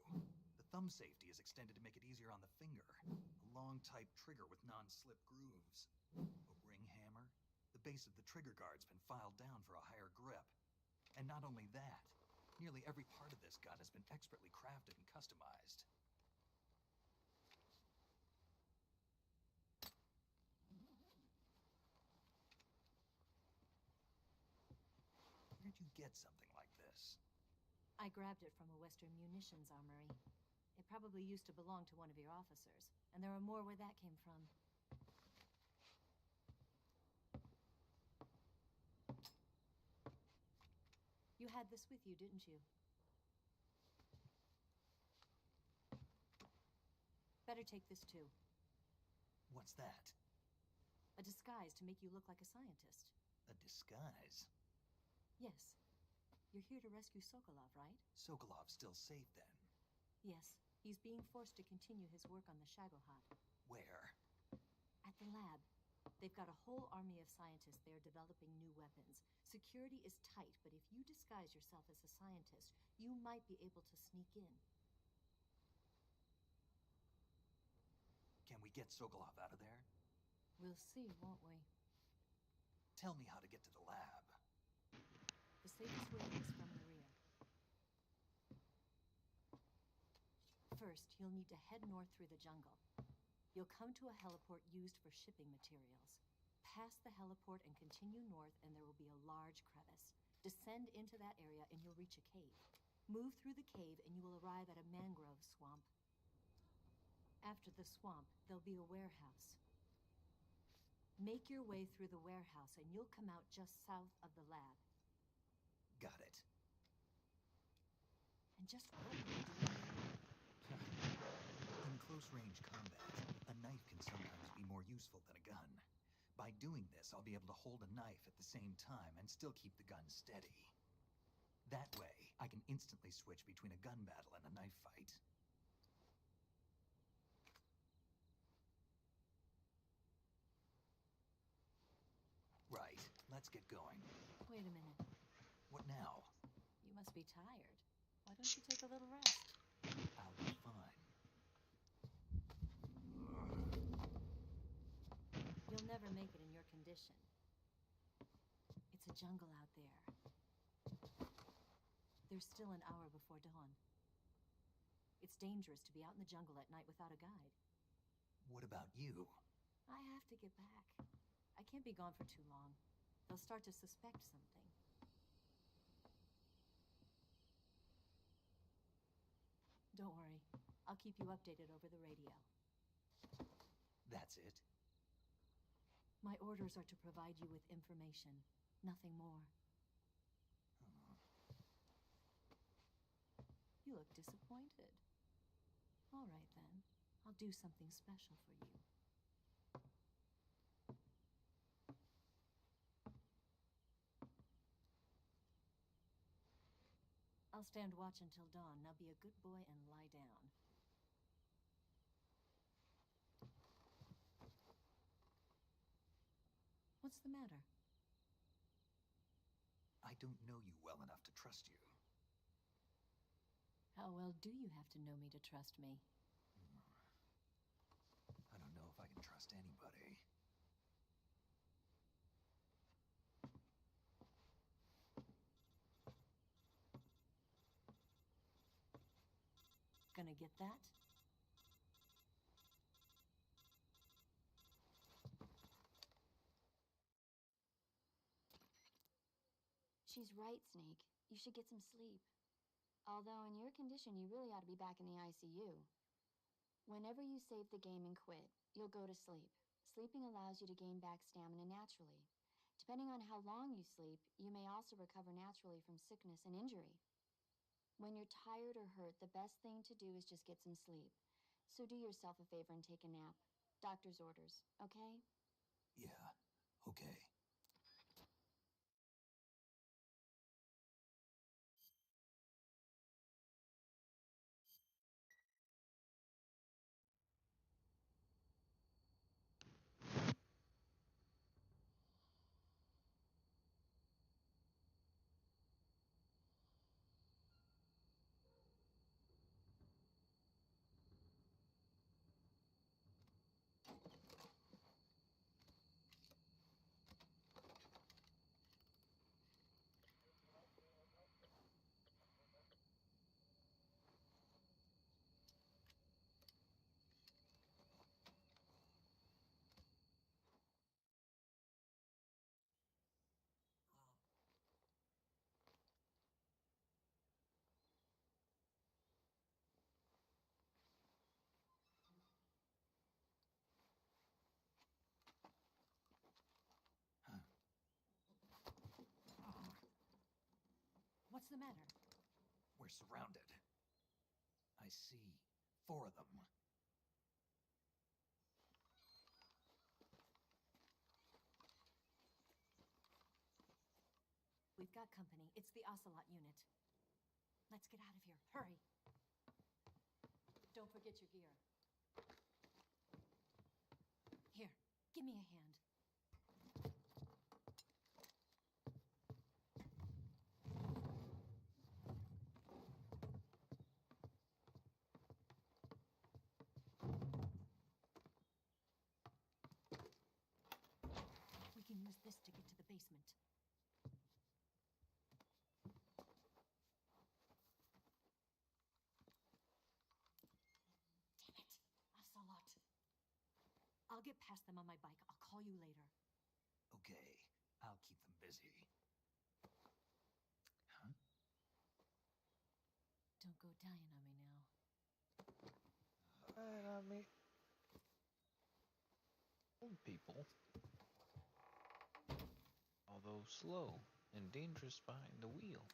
The thumb safety is extended to make it easier on the finger. A long type trigger with non-slip grooves. A ring hammer. The base of the trigger guard's been filed down for a higher grip. And not only that, nearly every part of this gun has been expertly crafted and customized. Where'd you get something like this? I grabbed it from a Western munitions armory. It probably used to belong to one of your officers, and there are more where that came from. You had this with you, didn't you? Better take this too. What's that? A disguise to make you look like a scientist. A disguise? Yes. You're here to rescue Sokolov, right? Sokolov's still safe then? Yes. He's being forced to continue his work on the Shagohod. Where? At the lab. They've got a whole army of scientists there developing new weapons. Security is tight, but if you disguise yourself as a scientist, you might be able to sneak in. Can we get Sokolov out of there? We'll see, won't we? Tell me how to get to the lab. The safest way is from the rear. First, you'll need to head north through the jungle. You'll come to a heliport used for shipping materials. Pass the heliport and continue north, and there will be a large crevice. Descend into that area, and you'll reach a cave. Move through the cave, and you will arrive at a mangrove swamp. After the swamp, there'll be a warehouse. Make your way through the warehouse, and you'll come out just south of the lab. Got it. And just what are you doing there? In close-range combat, a knife can sometimes be more useful than a gun. By doing this, I'll be able to hold a knife at the same time and still keep the gun steady. That way, I can instantly switch between a gun battle and a knife fight. Right, let's get going. Wait a minute. What now? You must be tired. Why don't you take a little rest? I'll be fine. You'll never make it in your condition. It's a jungle out there. There's still an hour before dawn. It's dangerous to be out in the jungle at night without a guide. What about you? I have to get back. I can't be gone for too long. They'll start to suspect something. Don't worry. I'll keep you updated over the radio. That's it? My orders are to provide you with information, nothing more. You look disappointed. All right, then. I'll do something special for you. I'll stand watch until dawn. Now be a good boy and lie down. What's the matter? I don't know you well enough to trust you. How well do you have to know me to trust me? I don't know if I can trust anybody. Gonna get that? She's right, Snake. You should get some sleep. Although in your condition, you really ought to be back in the ICU. Whenever you save the game and quit, you'll go to sleep. Sleeping allows you to gain back stamina naturally. Depending on how long you sleep, you may also recover naturally from sickness and injury. When you're tired or hurt, the best thing to do is just get some sleep. So do yourself a favor and take a nap. Doctor's orders, okay? Yeah, okay. What's the matter? We're surrounded. I see 4 of them. We've got company. It's the Ocelot unit. Let's get out of here. Hurry. Don't forget your gear. Here, give me a hand. We can use this to get to the basement. Damn it, Ocelot. I'll get past them on my bike. I'll call you later. Okay, I'll keep them busy. Huh? Don't go dying on me now. Right on me. Old people, although slow and dangerous behind the wheel.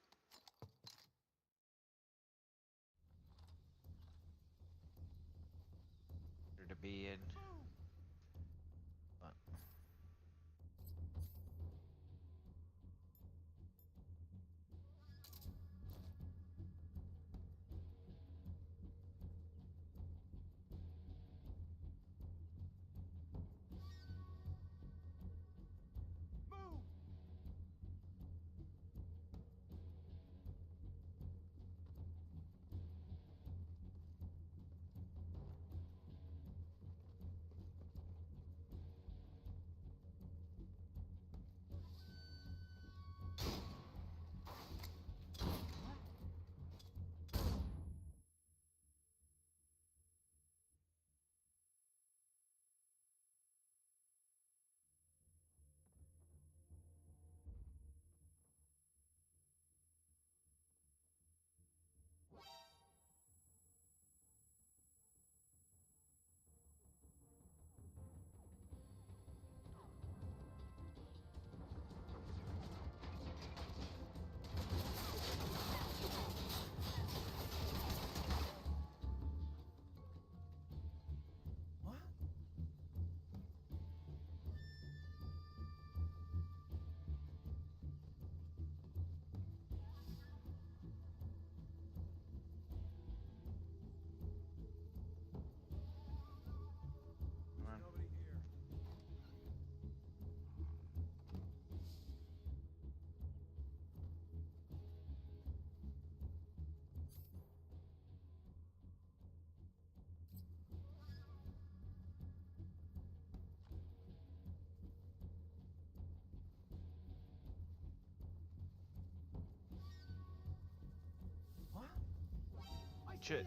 To be in. But Shit.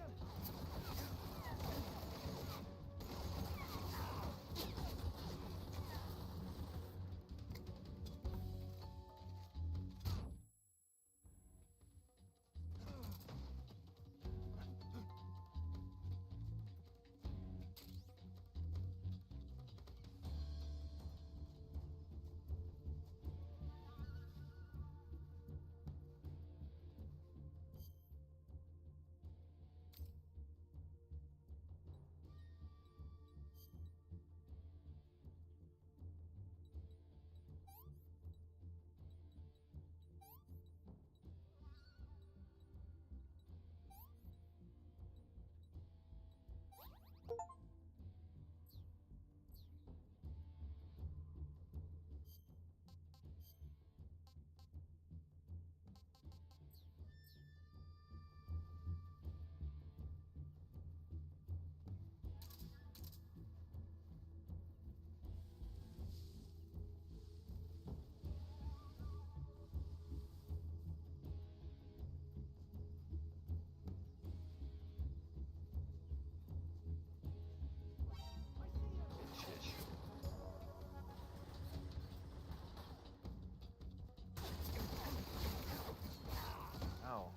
Ow.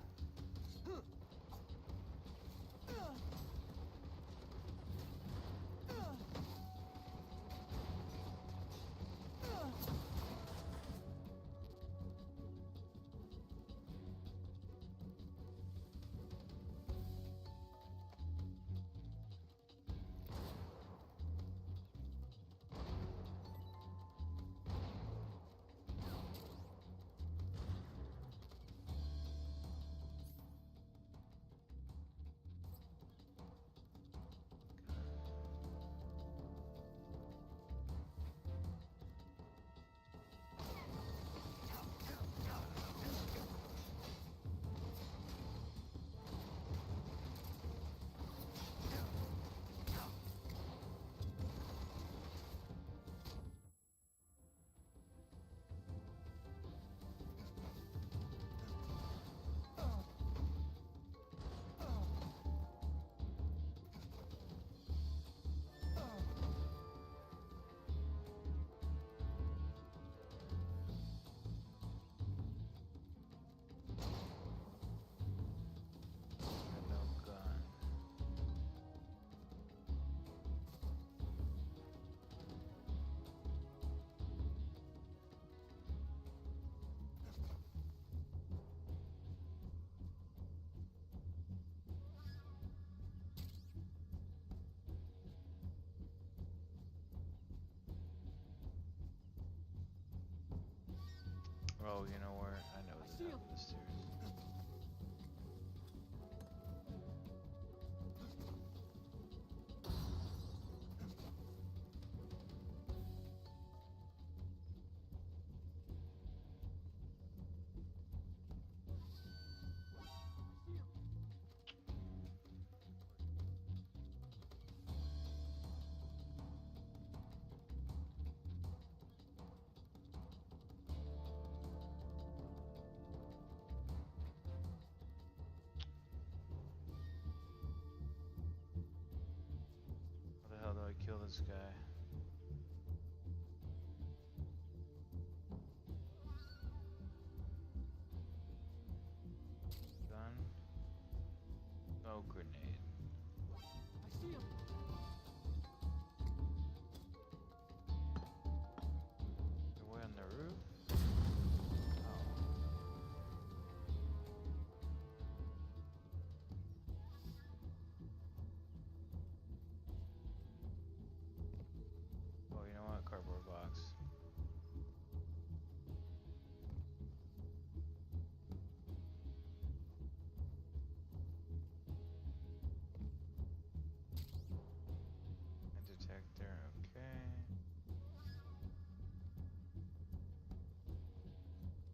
Oh, you know where? I know what's down the stairs. How the hell do I kill this guy? Gun? Oh, grenade. I see him. They're way on the roof? Oh, you know what? Cardboard box. A detector, okay.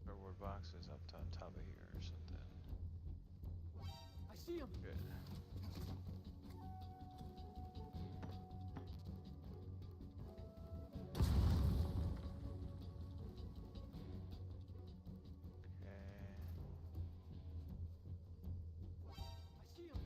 Cardboard box is up on top of here or something. I see him. Good. I see him.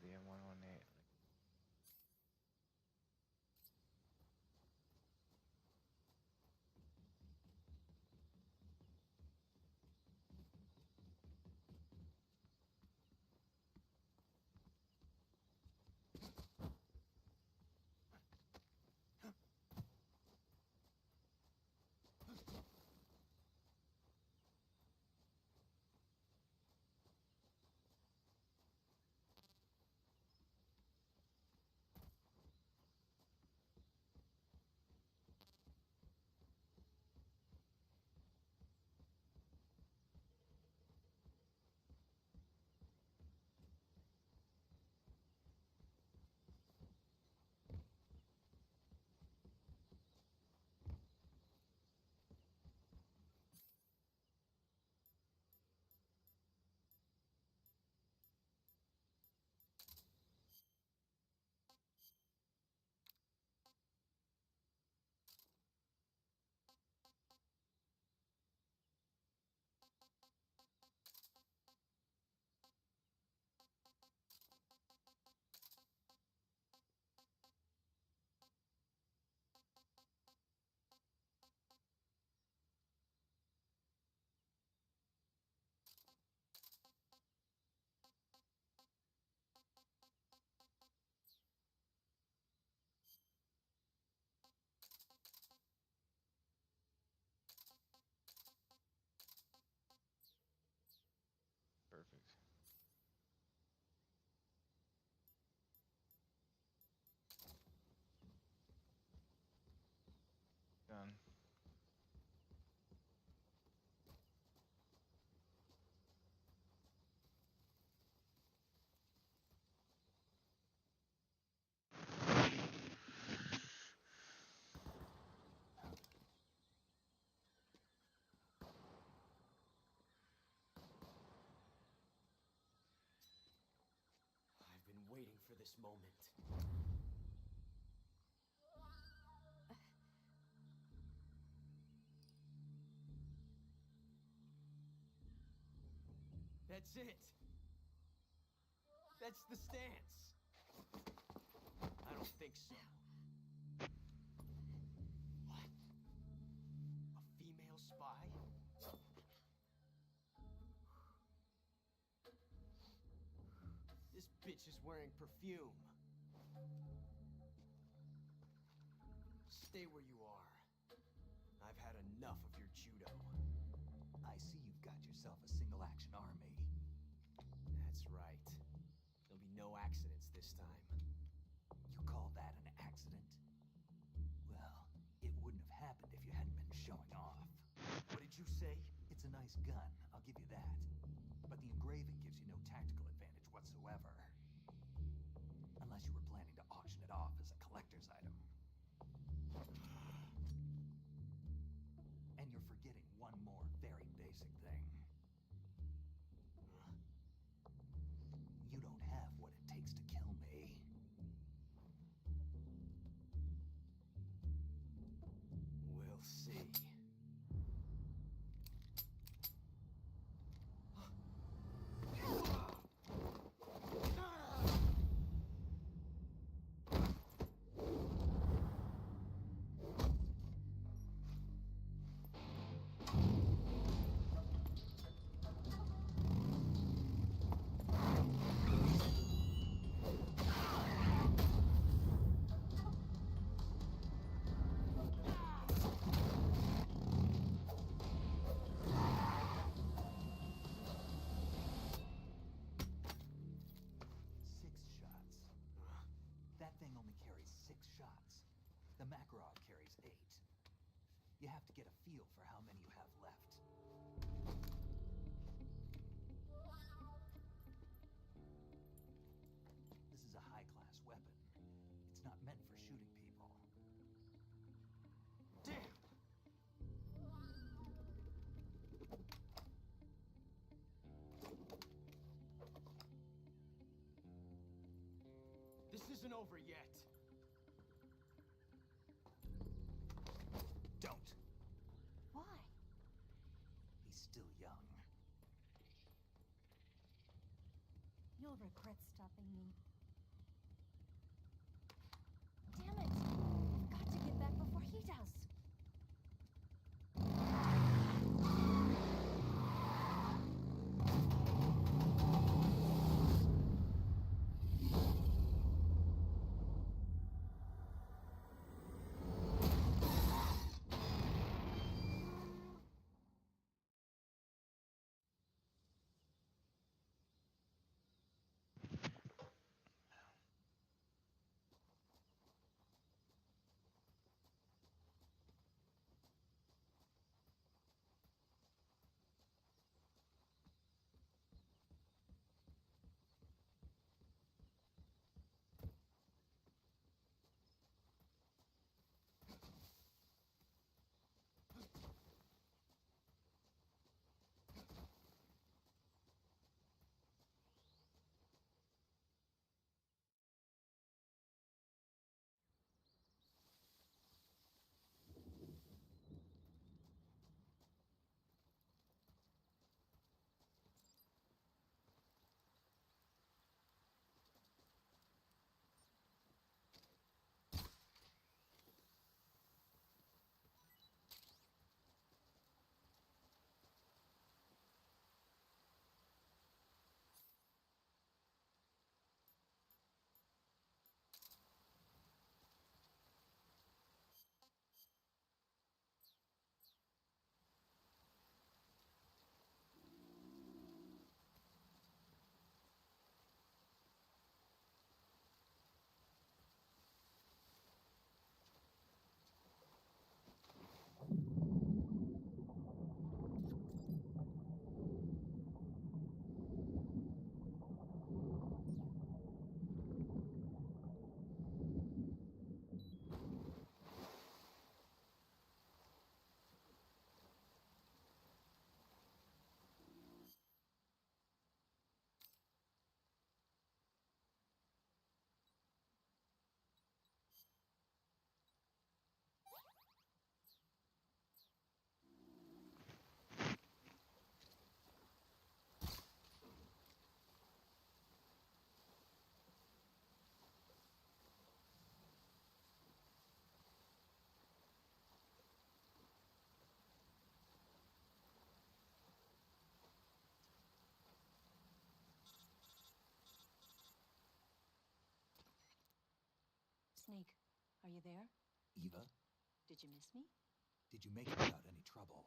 the M118. Perfect. Done. I've been waiting for this moment. That's it. That's the stance. I don't think so. What? A female spy? This bitch is wearing perfume. Stay where you are. I've had enough of your judo. I see you've got yourself a single-action army. That's right. There'll be no accidents this time. You call that an accident? Well, it wouldn't have happened if you hadn't been showing off. What did you say? It's a nice gun, I'll give you that. But the engraving gives you no tactical advantage whatsoever. Unless you were planning to auction it off as a collector's item. And you're forgetting one more very basic thing. You don't have what it takes to kill me. We'll see. The Makarov carries 8. You have to get a feel for how many you have left. This is a high-class weapon. It's not meant for shooting people. Damn! This isn't over yet. Don't. Why? He's still young. You'll regret stopping me. Damn it! I've got to get back before he does. Snake, are you there? Eva, Did you miss me? did you make it without any trouble?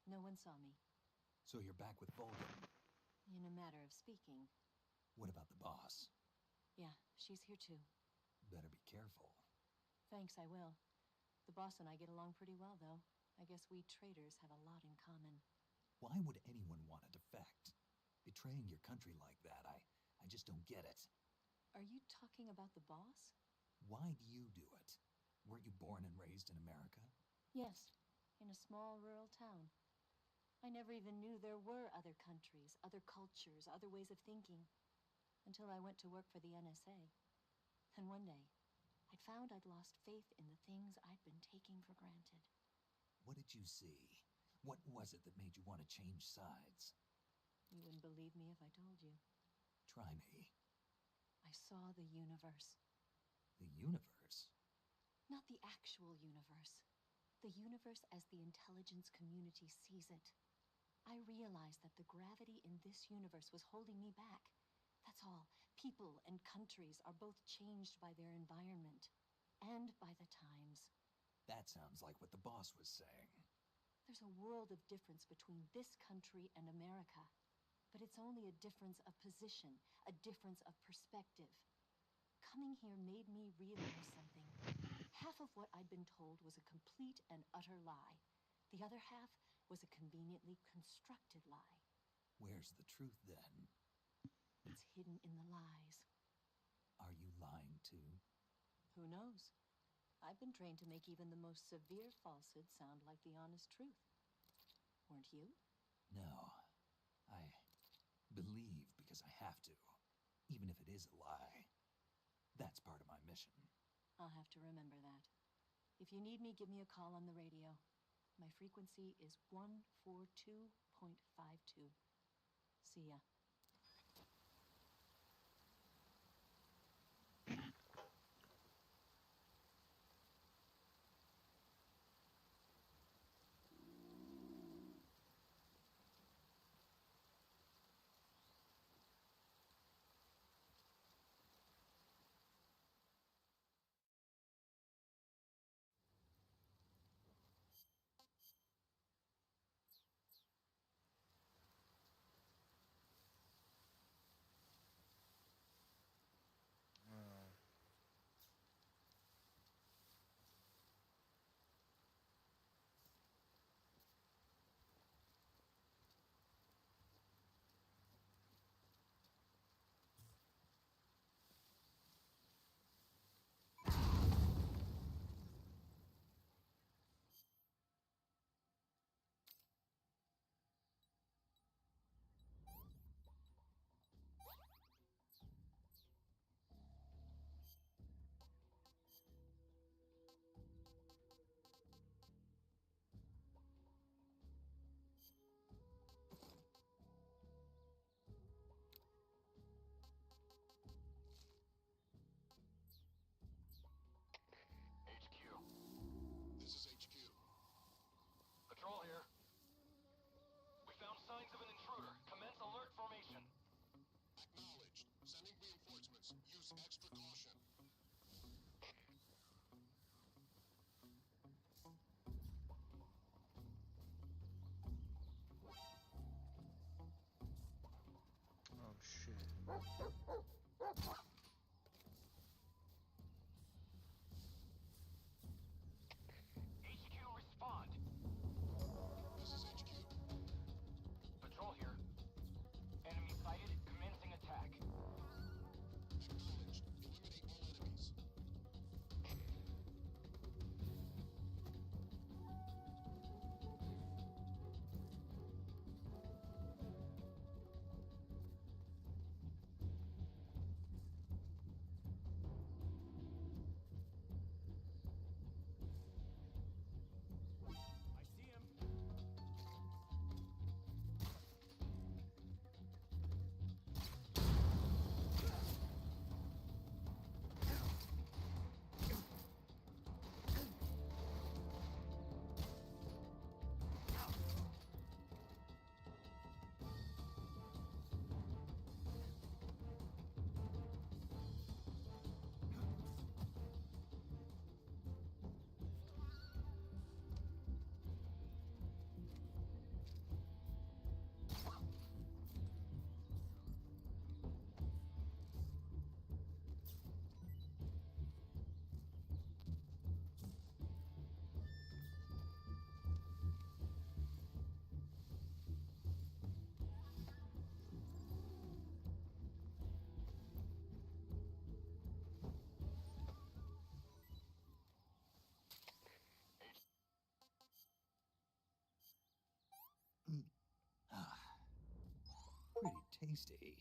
No one saw me. So you're back with Vulcan. In a matter of speaking. What about the boss? Yeah, she's here too. Better be careful. Thanks, I will. The boss and I get along pretty well, though. I guess we traitors have a lot in common. Why would anyone want to defect? Betraying your country like that, I just don't get it. Are you talking about the boss? Why do you do it? Weren't you born and raised in America? Yes, in a small rural town. I never even knew there were other countries, other cultures, other ways of thinking. Until I went to work for the NSA. And one day, I'd found I'd lost faith in the things I'd been taking for granted. What did you see? What was it that made you want to change sides? You wouldn't believe me if I told you. Try me. I saw the universe. The universe? Not the actual universe. The universe as the intelligence community sees it. I realized that the gravity in this universe was holding me back. That's all. People and countries are both changed by their environment. And by the times. That sounds like what the boss was saying. There's a world of difference between this country and America. But it's only a difference of position, a difference of perspective. Coming here made me realize something. Half of what I'd been told was a complete and utter lie. The other half was a conveniently constructed lie. Where's the truth, then? It's hidden in the lies. Are you lying, too? Who knows? I've been trained to make even the most severe falsehood sound like the honest truth. Weren't you? No. I believe because I have to, even if it is a lie. That's part of my mission. I'll have to remember that. If you need me, give me a call on the radio. My frequency is 142.52. See ya. Oh shit. HQ, respond. This is HQ. Patrol here. Enemy sighted, commencing attack. Acknowledged. Eliminate all enemies. I see him. Pretty tasty.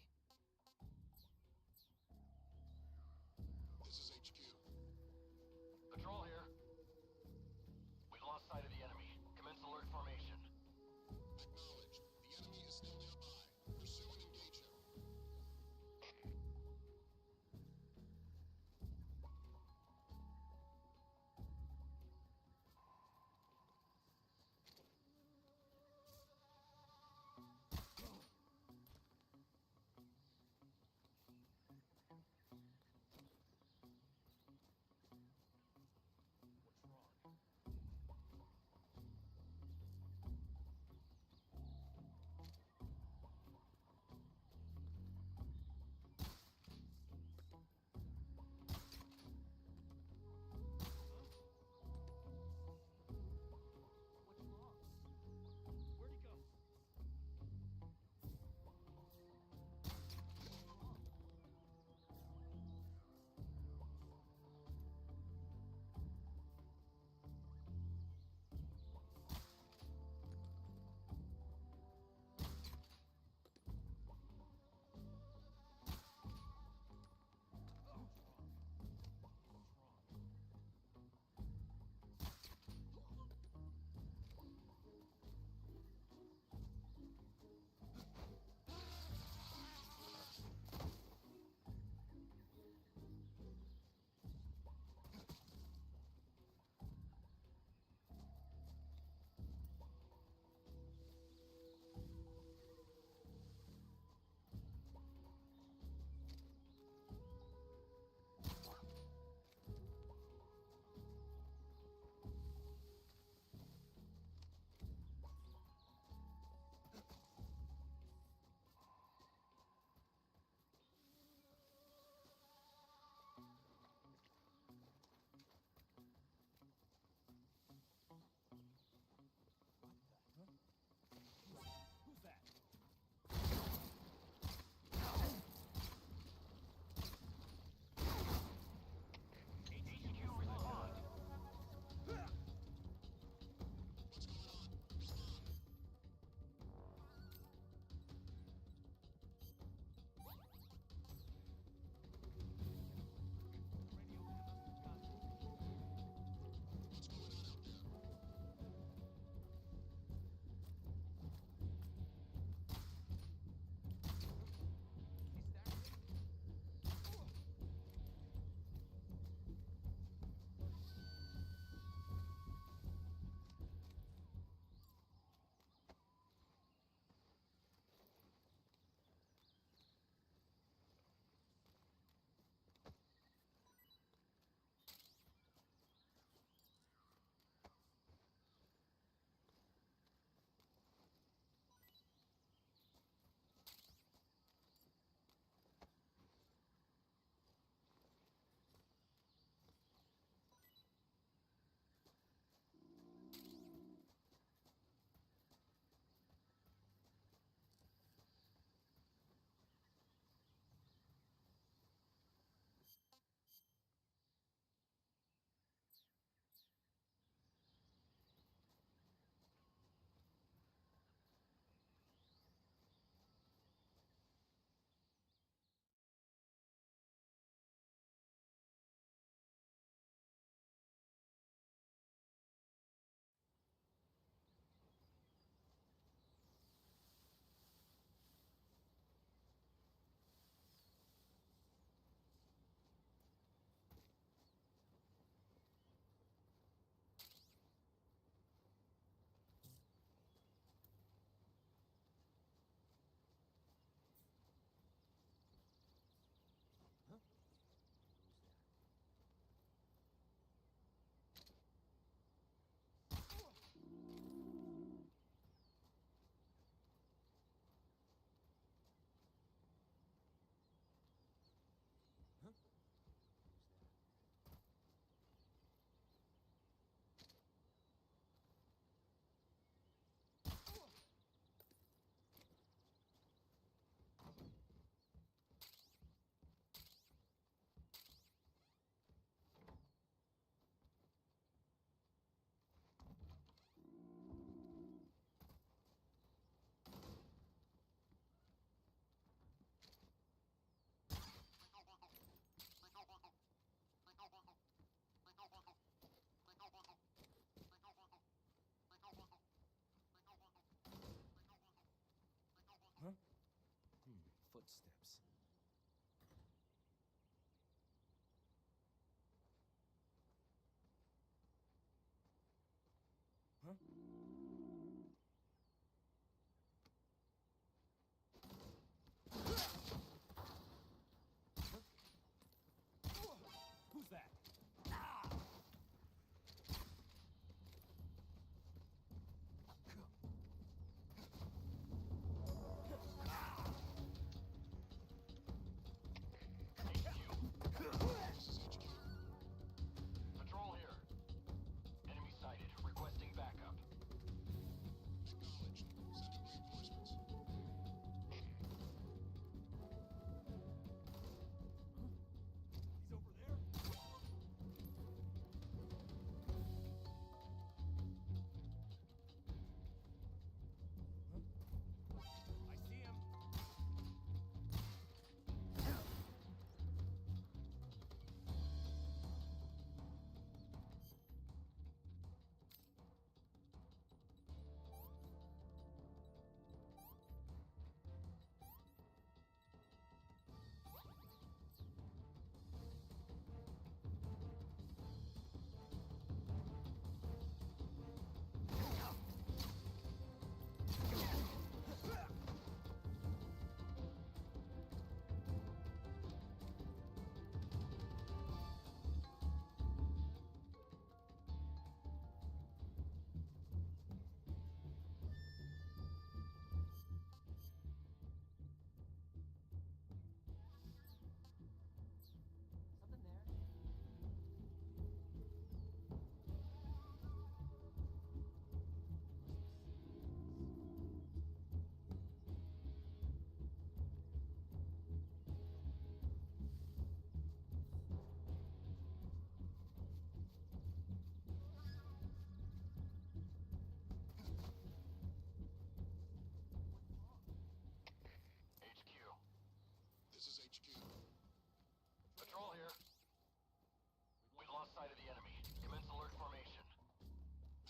This is HQ. Patrol here. We've lost sight of the enemy. Commence alert formation. Acknowledged. The enemy is still nearby. Pursue and engage him. footsteps. Huh? Who's that? Patrol here. Enemy sighted. Requesting backup. Acknowledged. Sending reinforcements. He's over there? I see him. Something there. HQ. This is HQ. Patrol here. We've lost sight of the enemy. Commence alert formation.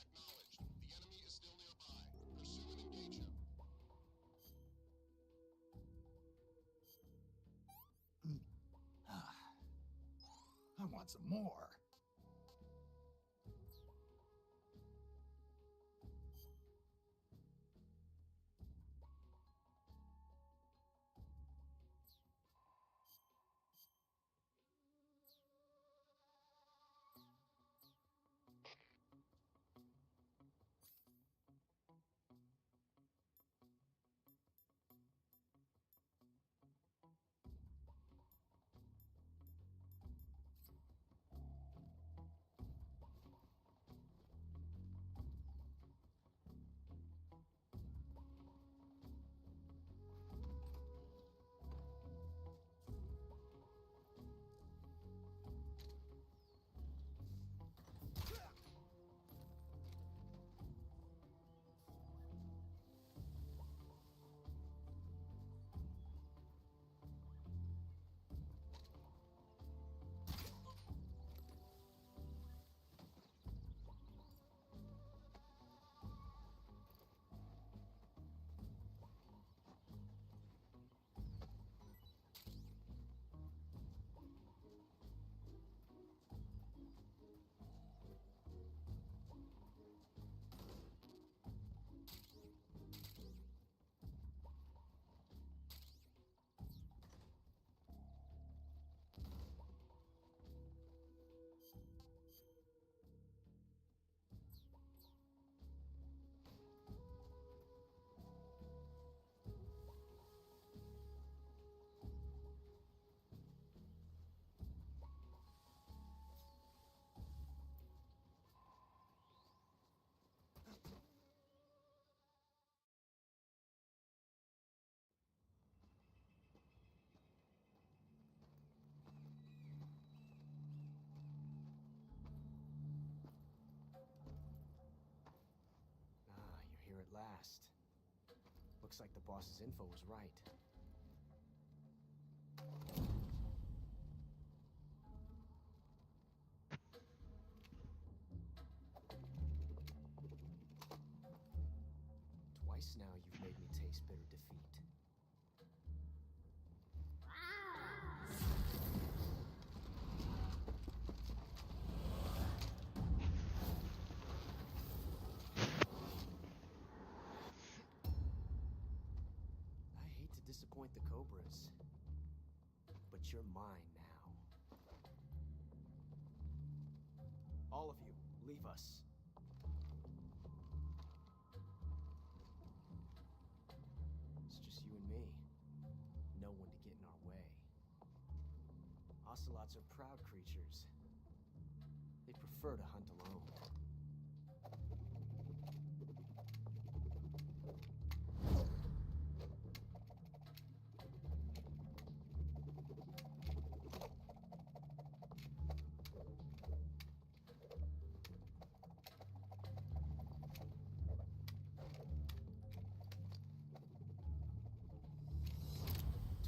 Acknowledged. The enemy is still nearby. Pursue and engage him. I want some more. At last. Looks like the boss's info was right. Twice now you've made me taste bitter defeat. disappoint the Cobras. But you're mine now. All of you, leave us. It's just you and me. No one to get in our way. Ocelots are proud creatures. They prefer to hunt alone.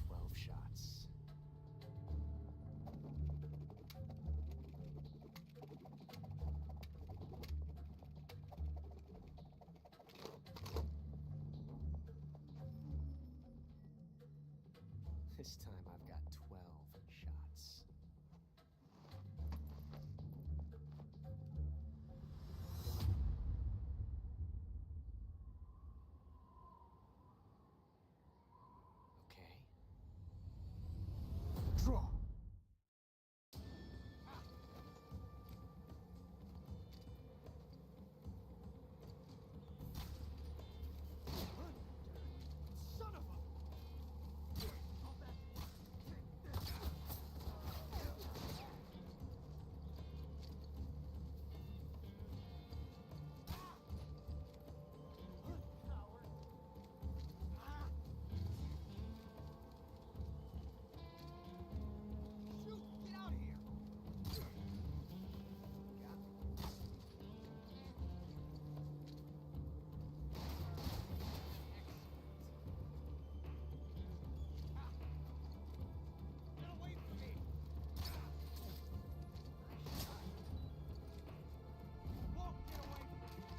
12 shots. This time I've got 12 shots. Okay. Draw! Son of a... Shoot! Get out of here! Got me. Get away from me! Won't get away from me!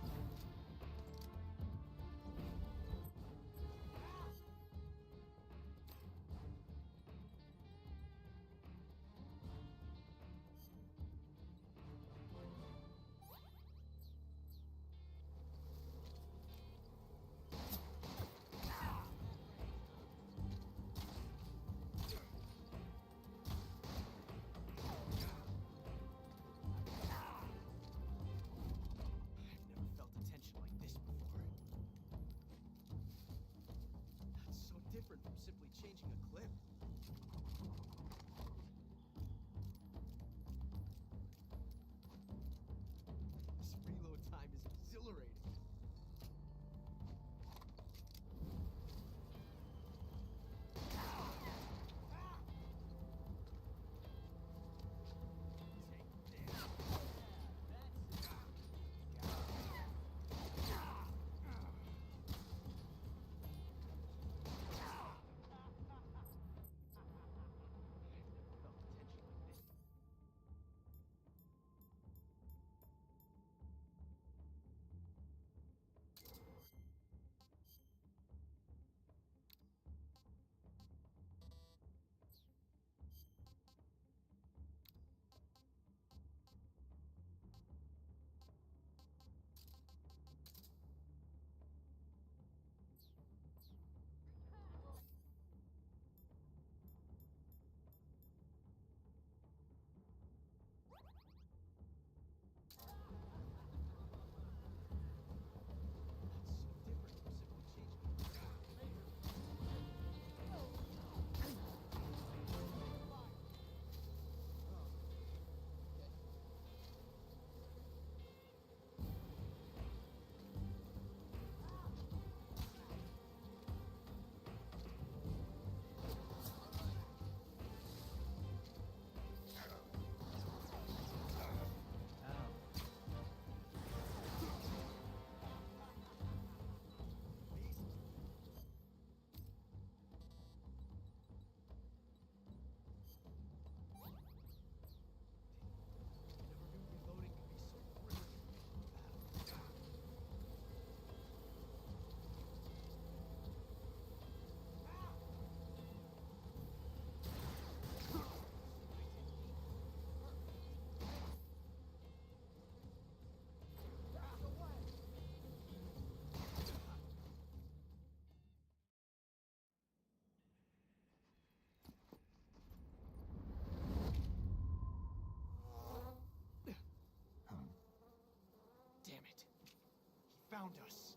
I've never felt a tension like this before. That's so different from simply changing a clip. This reload time is exhilarating. Take this. That's it. found us.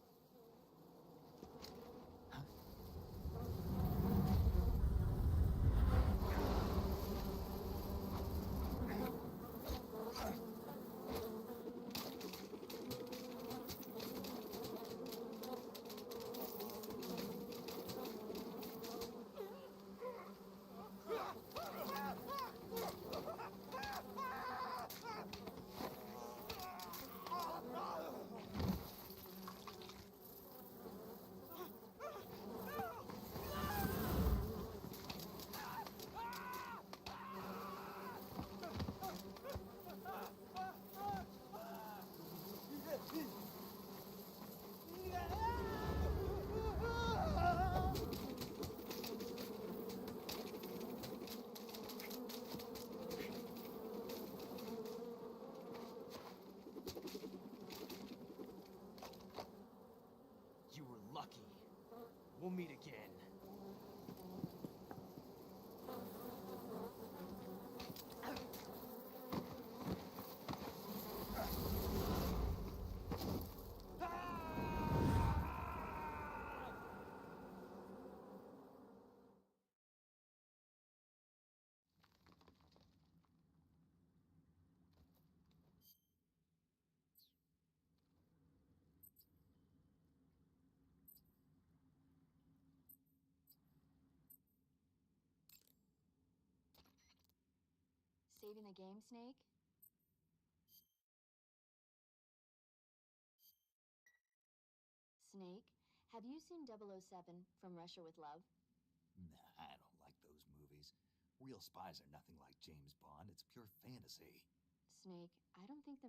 You were lucky. We'll meet again. Saving the game, Snake? Snake, have you seen 007 From Russia with Love? Nah, I don't like those movies. Real spies are nothing like James Bond. It's pure fantasy. Snake, I don't think the